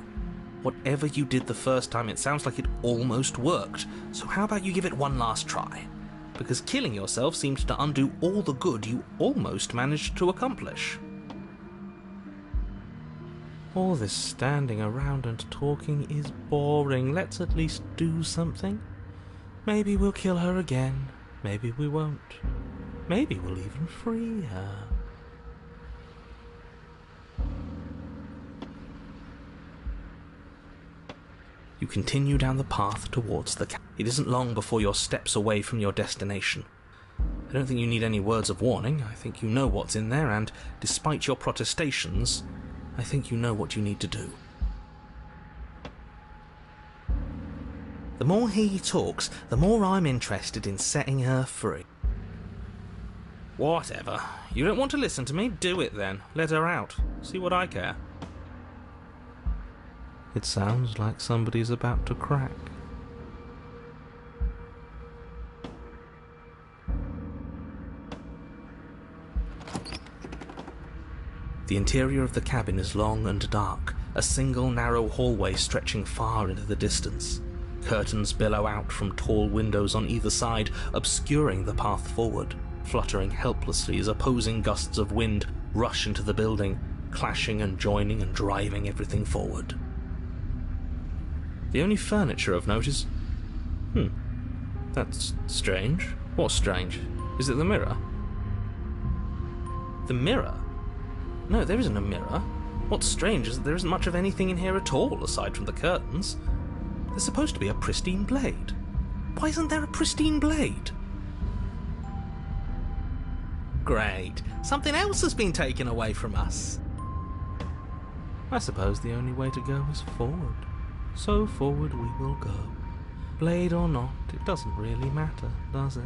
Whatever you did the first time, it sounds like it almost worked. So how about you give it one last try? Because killing yourself seemed to undo all the good you almost managed to accomplish. All this standing around and talking is boring. Let's at least do something. Maybe we'll kill her again. Maybe we won't. Maybe we'll even free her. You continue down the path towards the cabin. It isn't long before you're steps away from your destination. I don't think you need any words of warning. I think you know what's in there, and despite your protestations, I think you know what you need to do. The more he talks, the more I'm interested in setting her free. Whatever. You don't want to listen to me? Do it then. Let her out. See what I care. It sounds like somebody's about to crack. The interior of the cabin is long and dark, a single narrow hallway stretching far into the distance. Curtains billow out from tall windows on either side, obscuring the path forward, fluttering helplessly as opposing gusts of wind rush into the building, clashing and joining and driving everything forward. The only furniture of note is... That's strange. What's strange? Is it the mirror? The mirror? No, there isn't a mirror. What's strange is that there isn't much of anything in here at all, aside from the curtains. There's supposed to be a pristine blade. Why isn't there a pristine blade? Great. Something else has been taken away from us. I suppose the only way to go is forward. So forward we will go. Blade or not, it doesn't really matter, does it?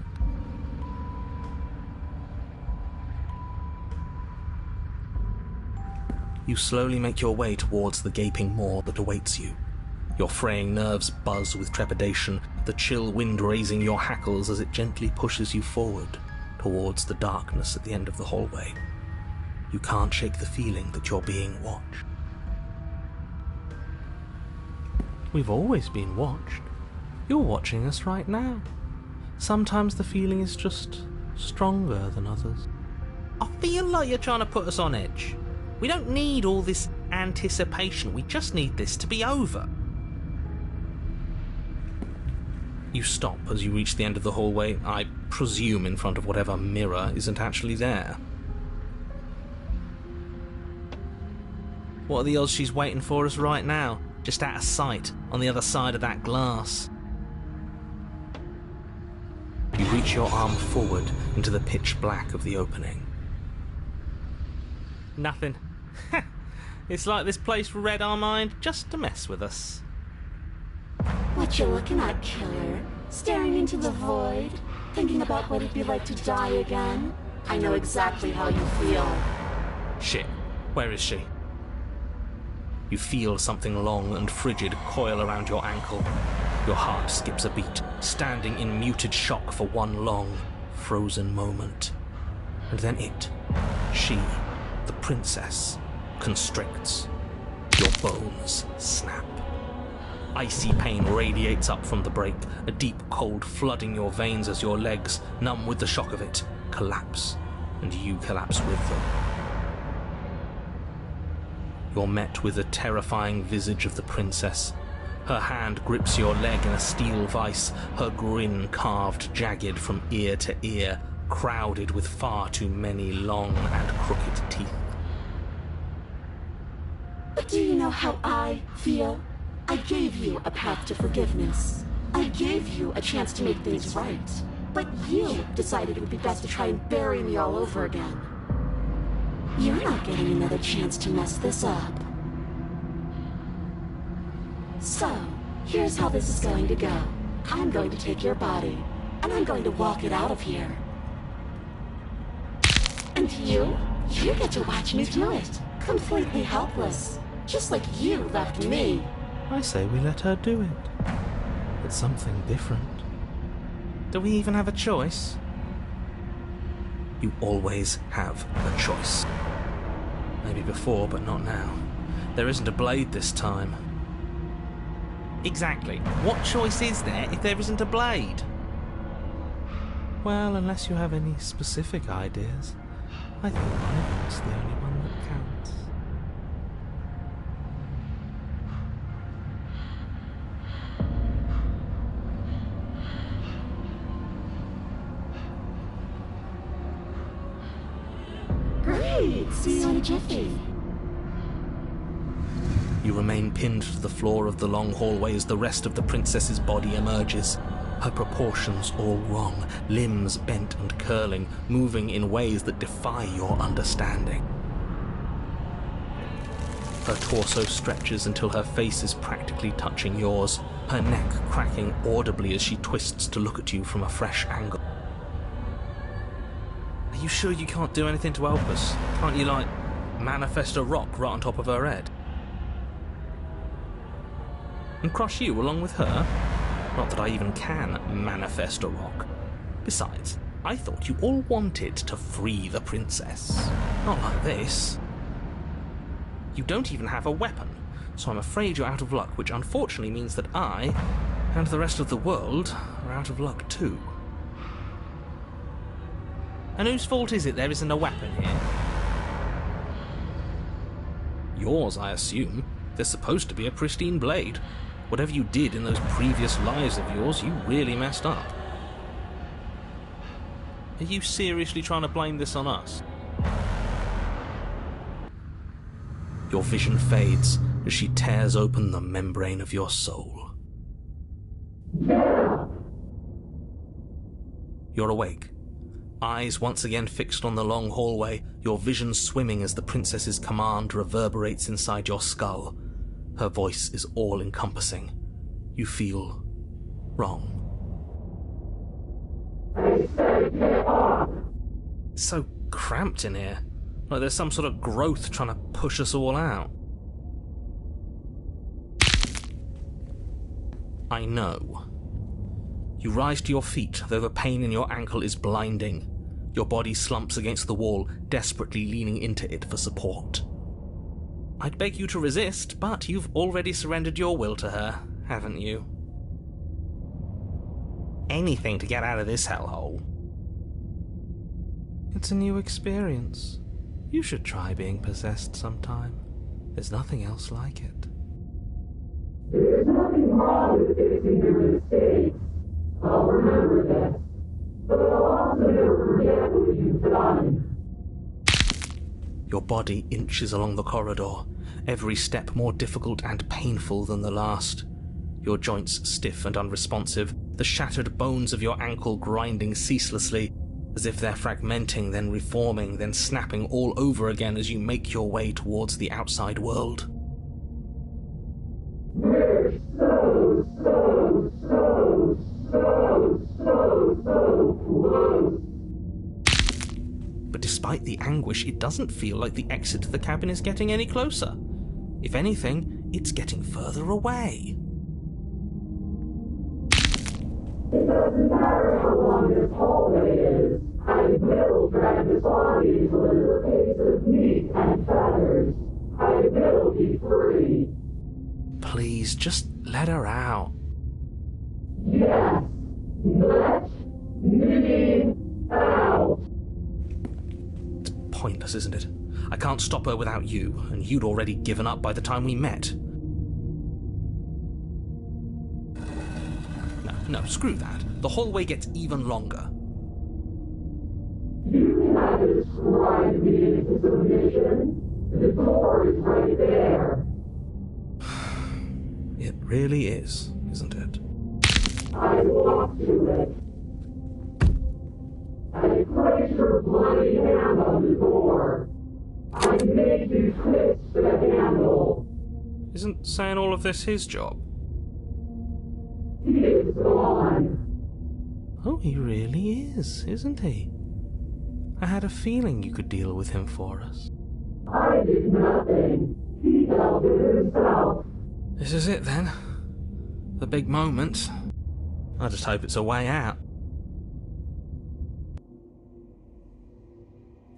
You slowly make your way towards the gaping maw that awaits you. Your fraying nerves buzz with trepidation, the chill wind raising your hackles as it gently pushes you forward towards the darkness at the end of the hallway. You can't shake the feeling that you're being watched. We've always been watched. You're watching us right now. Sometimes the feeling is just stronger than others. I feel like you're trying to put us on edge. We don't need all this anticipation, we just need this to be over. You stop as you reach the end of the hallway, I presume in front of whatever mirror isn't actually there. What are the odds she's waiting for us right now, just out of sight, on the other side of that glass? You reach your arm forward into the pitch black of the opening. Nothing. It's like this place read our mind just to mess with us. What you looking at, killer? Staring into the void? Thinking about what it'd be like to die again? I know exactly how you feel. Shit, where is she? You feel something long and frigid coil around your ankle. Your heart skips a beat, standing in muted shock for one long, frozen moment. And then she, the princess, constricts. Your bones snap. Icy pain radiates up from the break, a deep cold flooding your veins as your legs, numb with the shock of it, collapse, and you collapse with them. You're met with the terrifying visage of the princess. Her hand grips your leg in a steel vice, her grin carved jagged from ear to ear, crowded with far too many long and crooked teeth. But do you know how I feel? I gave you a path to forgiveness. I gave you a chance to make things right. But you decided it would be best to try and bury me all over again. You're not getting another chance to mess this up. So, here's how this is going to go. I'm going to take your body, and I'm going to walk it out of here. And you get to watch me do it. Completely helpless. Just like you left me. I say we let her do it. It's something different. Do we even have a choice? You always have a choice. Maybe before, but not now. There isn't a blade this time. Exactly. What choice is there if there isn't a blade? Well, unless you have any specific ideas, I think my vote's the only one that counts. Great! See you in a jiffy. You remain pinned to the floor of the long hallway as the rest of the princess's body emerges. Her proportions all wrong, limbs bent and curling, moving in ways that defy your understanding. Her torso stretches until her face is practically touching yours, her neck cracking audibly as she twists to look at you from a fresh angle. Are you sure you can't do anything to help us? Can't you, like, manifest a rock right on top of her head? And crush you along with her? Not that I even can manifest a rock. Besides, I thought you all wanted to free the princess. Not like this. You don't even have a weapon, so I'm afraid you're out of luck, which unfortunately means that I, and the rest of the world, are out of luck too. And whose fault is it there isn't a weapon here? Yours, I assume. There's supposed to be a pristine blade. Whatever you did in those previous lives of yours, you really messed up. Are you seriously trying to blame this on us? Your vision fades as she tears open the membrane of your soul. You're awake. Eyes once again fixed on the long hallway, your vision swimming as the princess's command reverberates inside your skull. Her voice is all-encompassing. You feel wrong. It's so cramped in here. Like there's some sort of growth trying to push us all out. I know. You rise to your feet, though the pain in your ankle is blinding. Your body slumps against the wall, desperately leaning into it for support. I'd beg you to resist, but you've already surrendered your will to her, haven't you? Anything to get out of this hellhole. It's a new experience. You should try being possessed sometime. There's nothing else like it. There's nothing wrong with fixing your mistakes. I'll remember that. But I'll also never forget what you've done. Your body inches along the corridor, every step more difficult and painful than the last. Your joints stiff and unresponsive, the shattered bones of your ankle grinding ceaselessly, as if they're fragmenting, then reforming, then snapping all over again as you make your way towards the outside world. We're so close. But despite the anguish, it doesn't feel like the exit to the cabin is getting any closer. If anything, it's getting further away. It doesn't matter how long this hallway is. I will drag this body to a little case of meat and feathers. I will be free. Please, just let her out. Yes, let me out. It's pointless, isn't it? I can't stop her without you, and you'd already given up by the time we met. No, screw that. The hallway gets even longer. You cannot describe me into submission. The door is right there. It really is, isn't it? I walked to it. I placed your bloody hand on the door. I made you twist the handle. Isn't saying all of this his job? He is gone. Oh, he really is, isn't he? I had a feeling you could deal with him for us. I did nothing. He dealt with himself. This is it then. The big moment. I just hope it's a way out.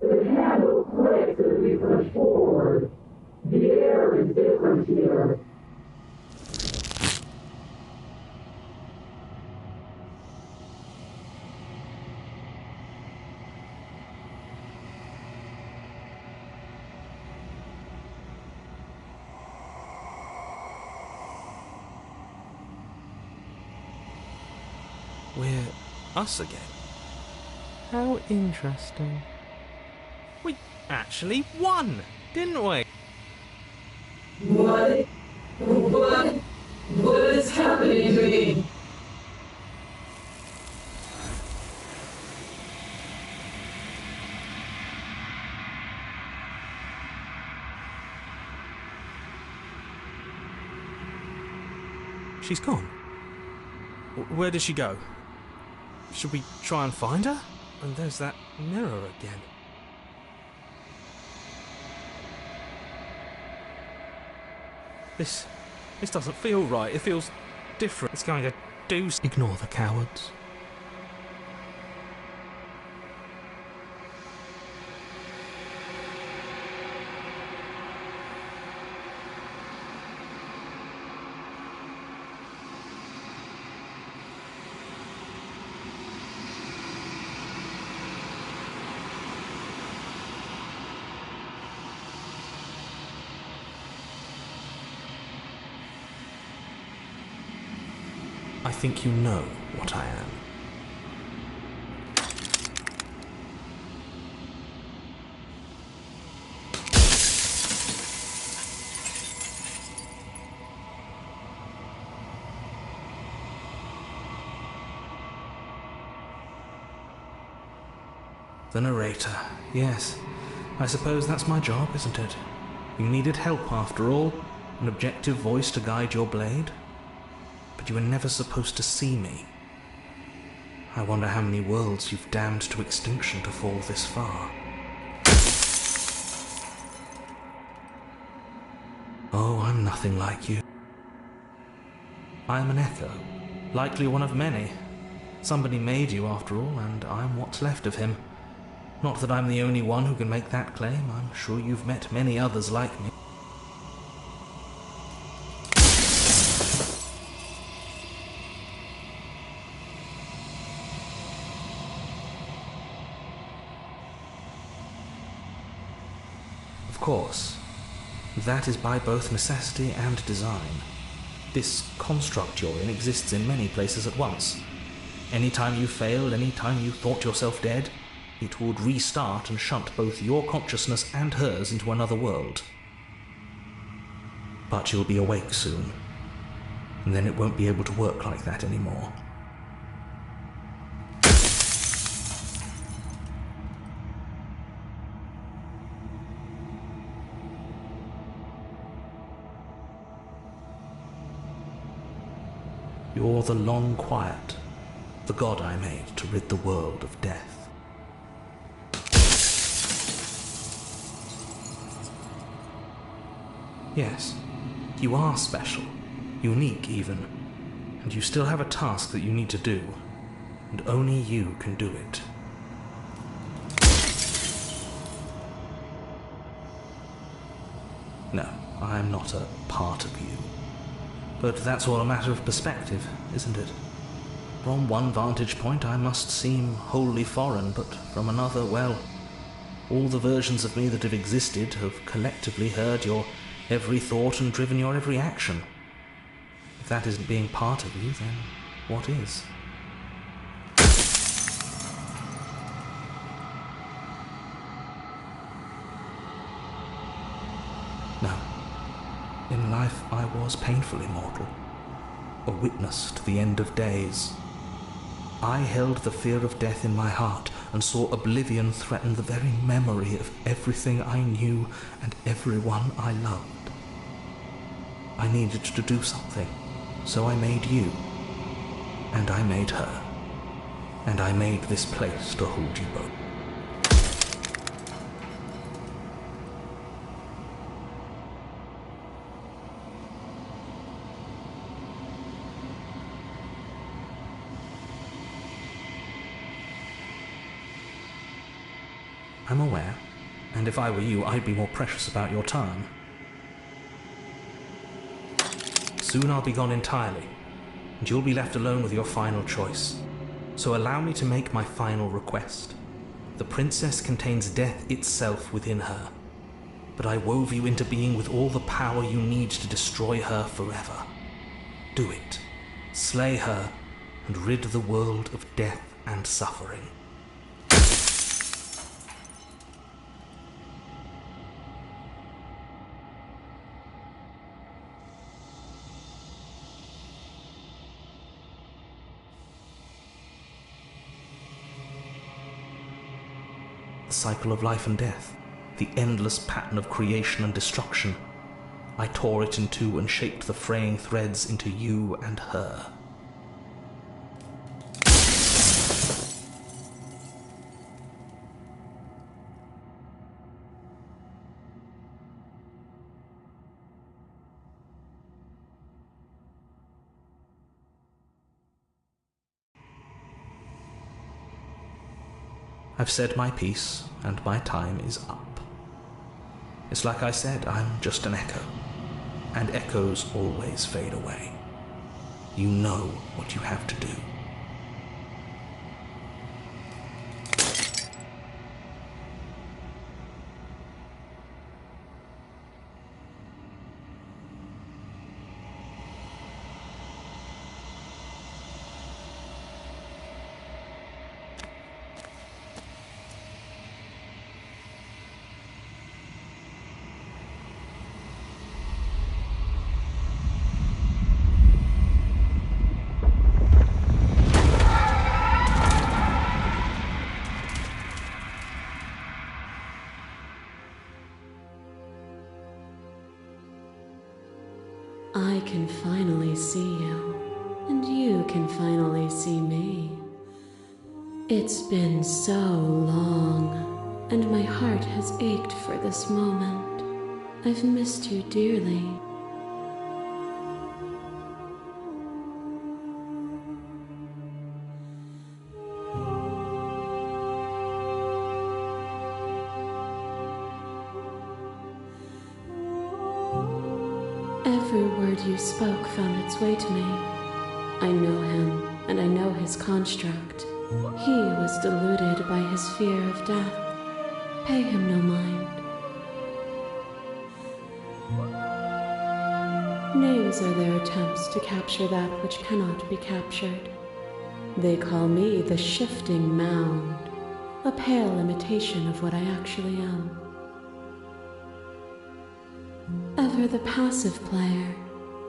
The handle clicks as we push forward. The air is different here. We're us again. How interesting. We actually won, didn't we? What is happening to me? She's gone. Where did she go? Should we try and find her? And there's that mirror again. This doesn't feel right. It feels different. It's going to do... Ignore the cowards. I think you know what I am. The narrator. Yes. I suppose that's my job, isn't it? You needed help after all. An objective voice to guide your blade. But but you were never supposed to see me. I wonder how many worlds you've damned to extinction to fall this far. Oh, I'm nothing like you. I am an echo, likely one of many. Somebody made you after all, and I'm what's left of him. Not that I'm the only one who can make that claim. I'm sure you've met many others like me. Of course, that is by both necessity and design. This construct you're in exists in many places at once. Any time you failed, any time you thought yourself dead, it would restart and shunt both your consciousness and hers into another world. But you'll be awake soon, and then it won't be able to work like that anymore. You're the long quiet, the god I made to rid the world of death. Yes, you are special, unique even, and you still have a task that you need to do, and only you can do it. No, I'm not a part of you. But that's all a matter of perspective, isn't it? From one vantage point I must seem wholly foreign, but from another, well, all the versions of me that have existed have collectively heard your every thought and driven your every action. If that isn't being part of you, then what is? No. In life I was painfully mortal, a witness to the end of days. I held the fear of death in my heart and saw oblivion threaten the very memory of everything I knew and everyone I loved. I needed to do something, so I made you, and I made her, and I made this place to hold you both. I'm aware, and if I were you, I'd be more precious about your time. Soon I'll be gone entirely, and you'll be left alone with your final choice. So allow me to make my final request. The princess contains death itself within her, but I wove you into being with all the power you need to destroy her forever. Do it. Slay her, and rid the world of death and suffering. The cycle of life and death, the endless pattern of creation and destruction. I tore it in two and shaped the fraying threads into you and her. I've said my piece, and my time is up. It's like I said, I'm just an echo, and echoes always fade away. You know what you have to do. I can finally see you. can finally see me. It's been so long, and my heart has ached for this moment. I've missed you dearly. Every word you spoke found its way to me. I know him, and I know his construct. He was deluded by his fear of death. Pay him no mind. Names are their attempts to capture that which cannot be captured. They call me the Shifting Mound, a pale imitation of what I actually am. Ever the passive player,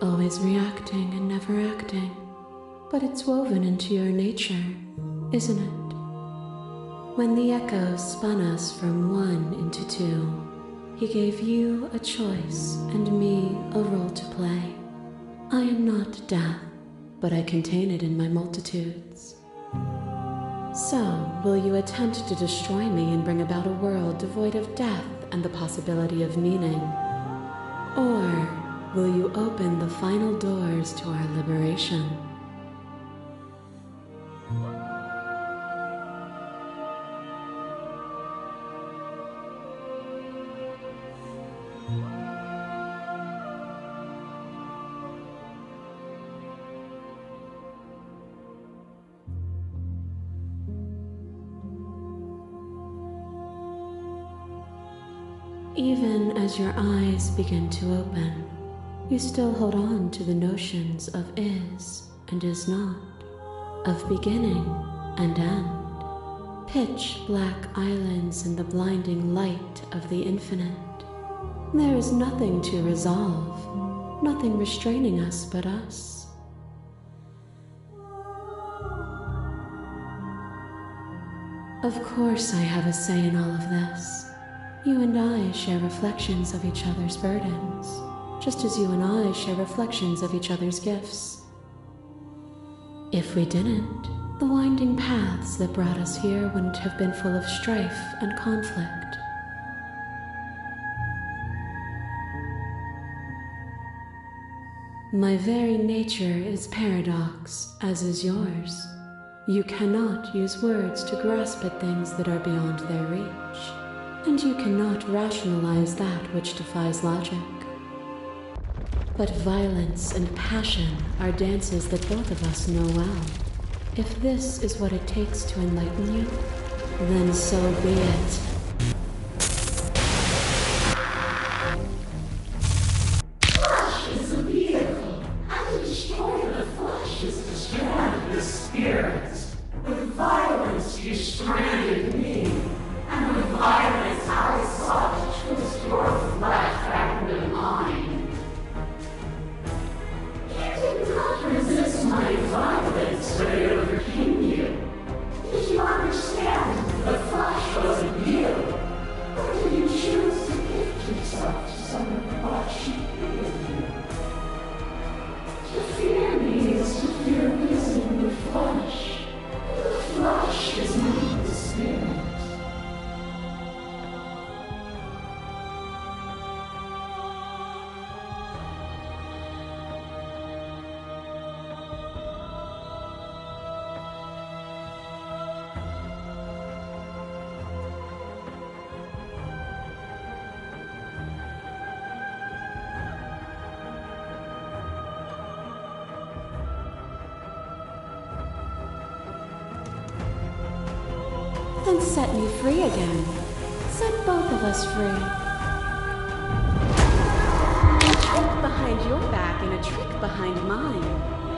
always reacting and never acting. But it's woven into your nature, isn't it? When the echo spun us from one into two, he gave you a choice and me a role to play. I am not death, but I contain it in my multitudes. So, will you attempt to destroy me and bring about a world devoid of death and the possibility of meaning? Or will you open the final doors to our liberation? Even as your eyes begin to open, you still hold on to the notions of is and is not, of beginning and end, pitch black islands in the blinding light of the infinite. There is nothing to resolve, nothing restraining us but us. Of course I have a say in all of this. You and I share reflections of each other's burdens, just as you and I share reflections of each other's gifts. If we didn't, the winding paths that brought us here wouldn't have been full of strife and conflict. My very nature is paradox, as is yours. You cannot use words to grasp at things that are beyond their reach. And you cannot rationalize that which defies logic. But violence and passion are dances that both of us know well. If this is what it takes to enlighten you, then so be it. Flesh is a vehicle, and to destroy the flesh is to strand the spirit. With violence you stranded me. And with violence I sought to twist your flesh back into mine. You did not resist my violence when it overcame you. Did you understand the flesh wasn't you? Or did you choose to gift yourself to someone who thought she hated you? To fear me is to fear losing the flesh. The flesh is not the spirit. Then set me free again. Set both of us free. A trick behind your back and a trick behind mine.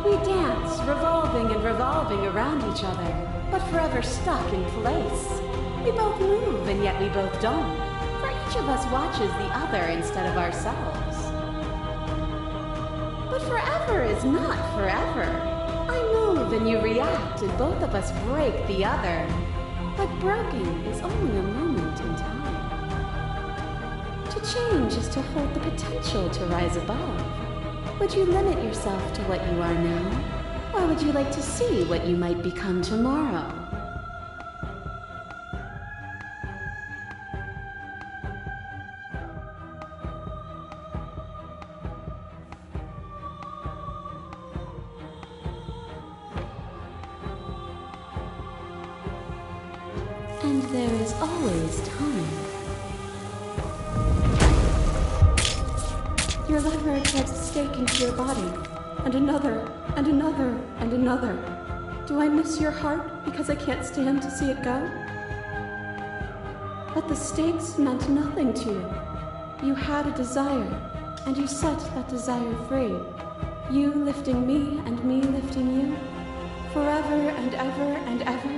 We dance, revolving and revolving around each other, but forever stuck in place. We both move, and yet we both don't. For each of us watches the other instead of ourselves. But forever is not forever. I move and you react, and both of us break the other. But broken is only a moment in time. To change is to hold the potential to rise above. Would you limit yourself to what you are now? Or would you like to see what you might become tomorrow? And there is always time. Your lever drives a stake into your body, and another, and another, and another. Do I miss your heart because I can't stand to see it go? But the stakes meant nothing to you. You had a desire, and you set that desire free. You lifting me, and me lifting you. Forever and ever and ever.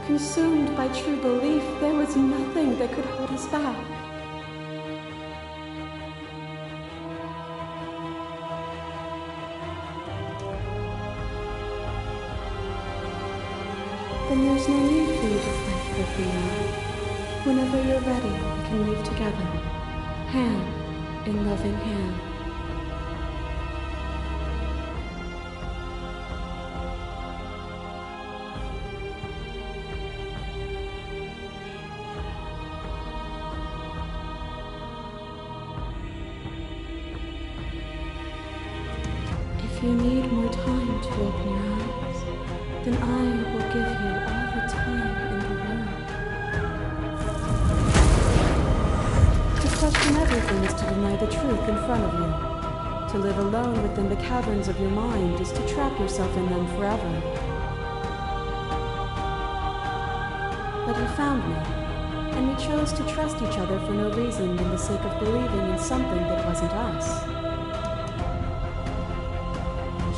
Consumed by true belief, there was nothing that could hold us back. Then there's no need for you to fight for freedom. Whenever you're ready, we can move together, hand in loving hand. If you need more time to open your eyes, then I will give you all the time in the world. To question everything is to deny the truth in front of you. To live alone within the caverns of your mind is to trap yourself in them forever. But you found me, and we chose to trust each other for no reason than the sake of believing in something that wasn't us.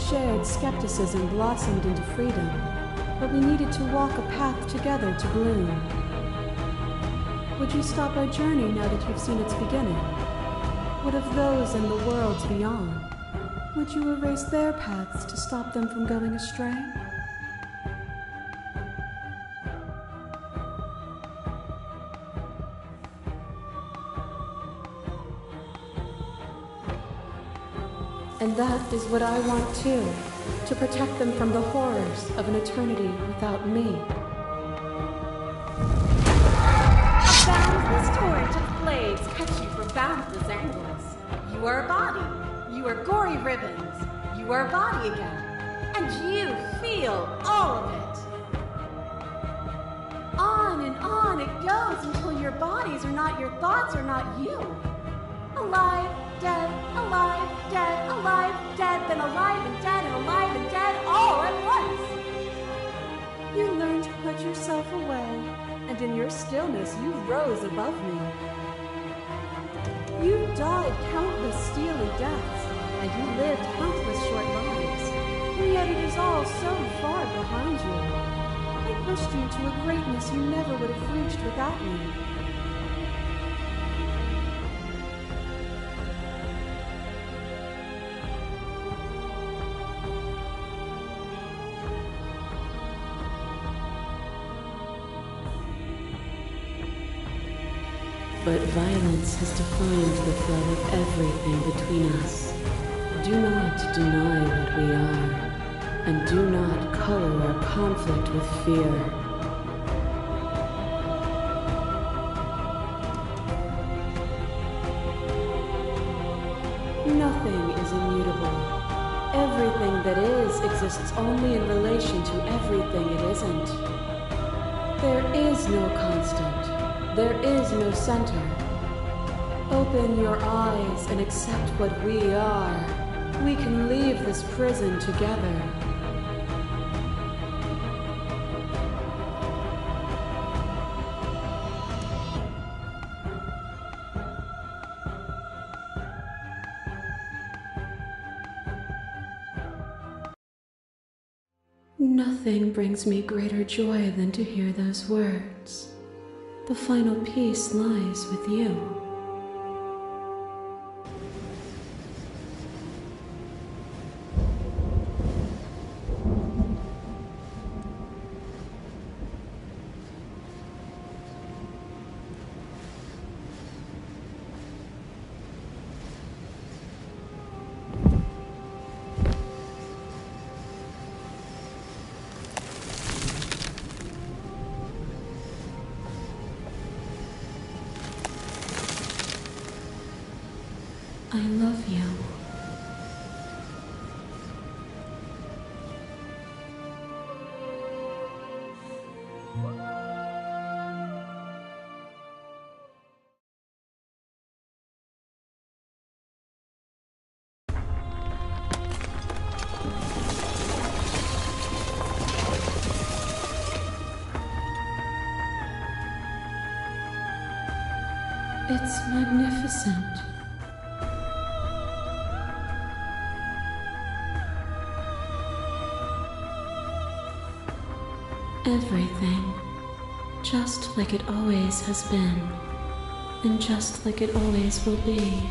Shared skepticism blossomed into freedom, but we needed to walk a path together to bloom. Would you stop our journey now that you've seen its beginning? What of those in the worlds beyond? Would you erase their paths to stop them from going astray? And that is what I want too, to protect them from the horrors of an eternity without me. A boundless torrent of blades cut you from boundless angles. You are a body. You are gory ribbons. You are a body again. And you feel all of it. On and on it goes until your bodies are not your thoughts, are not you. Alive, dead, alive, dead, alive, dead, then alive and dead, and alive and dead, all at once. You learned to put yourself away, and in your stillness you rose above me. You died countless steely deaths, and you lived countless short lives, and yet it is all so far behind you. I pushed you to a greatness you never would have reached without me. But violence has defined the flow of everything between us. Do not deny what we are, and do not color our conflict with fear. Nothing is immutable. Everything that is exists only in relation to everything it isn't. There is no constant. There is no center. Open your eyes and accept what we are. We can leave this prison together. Nothing brings me greater joy than to hear those words. The final peace lies with you. It's magnificent. Everything, just like it always has been, and just like it always will be.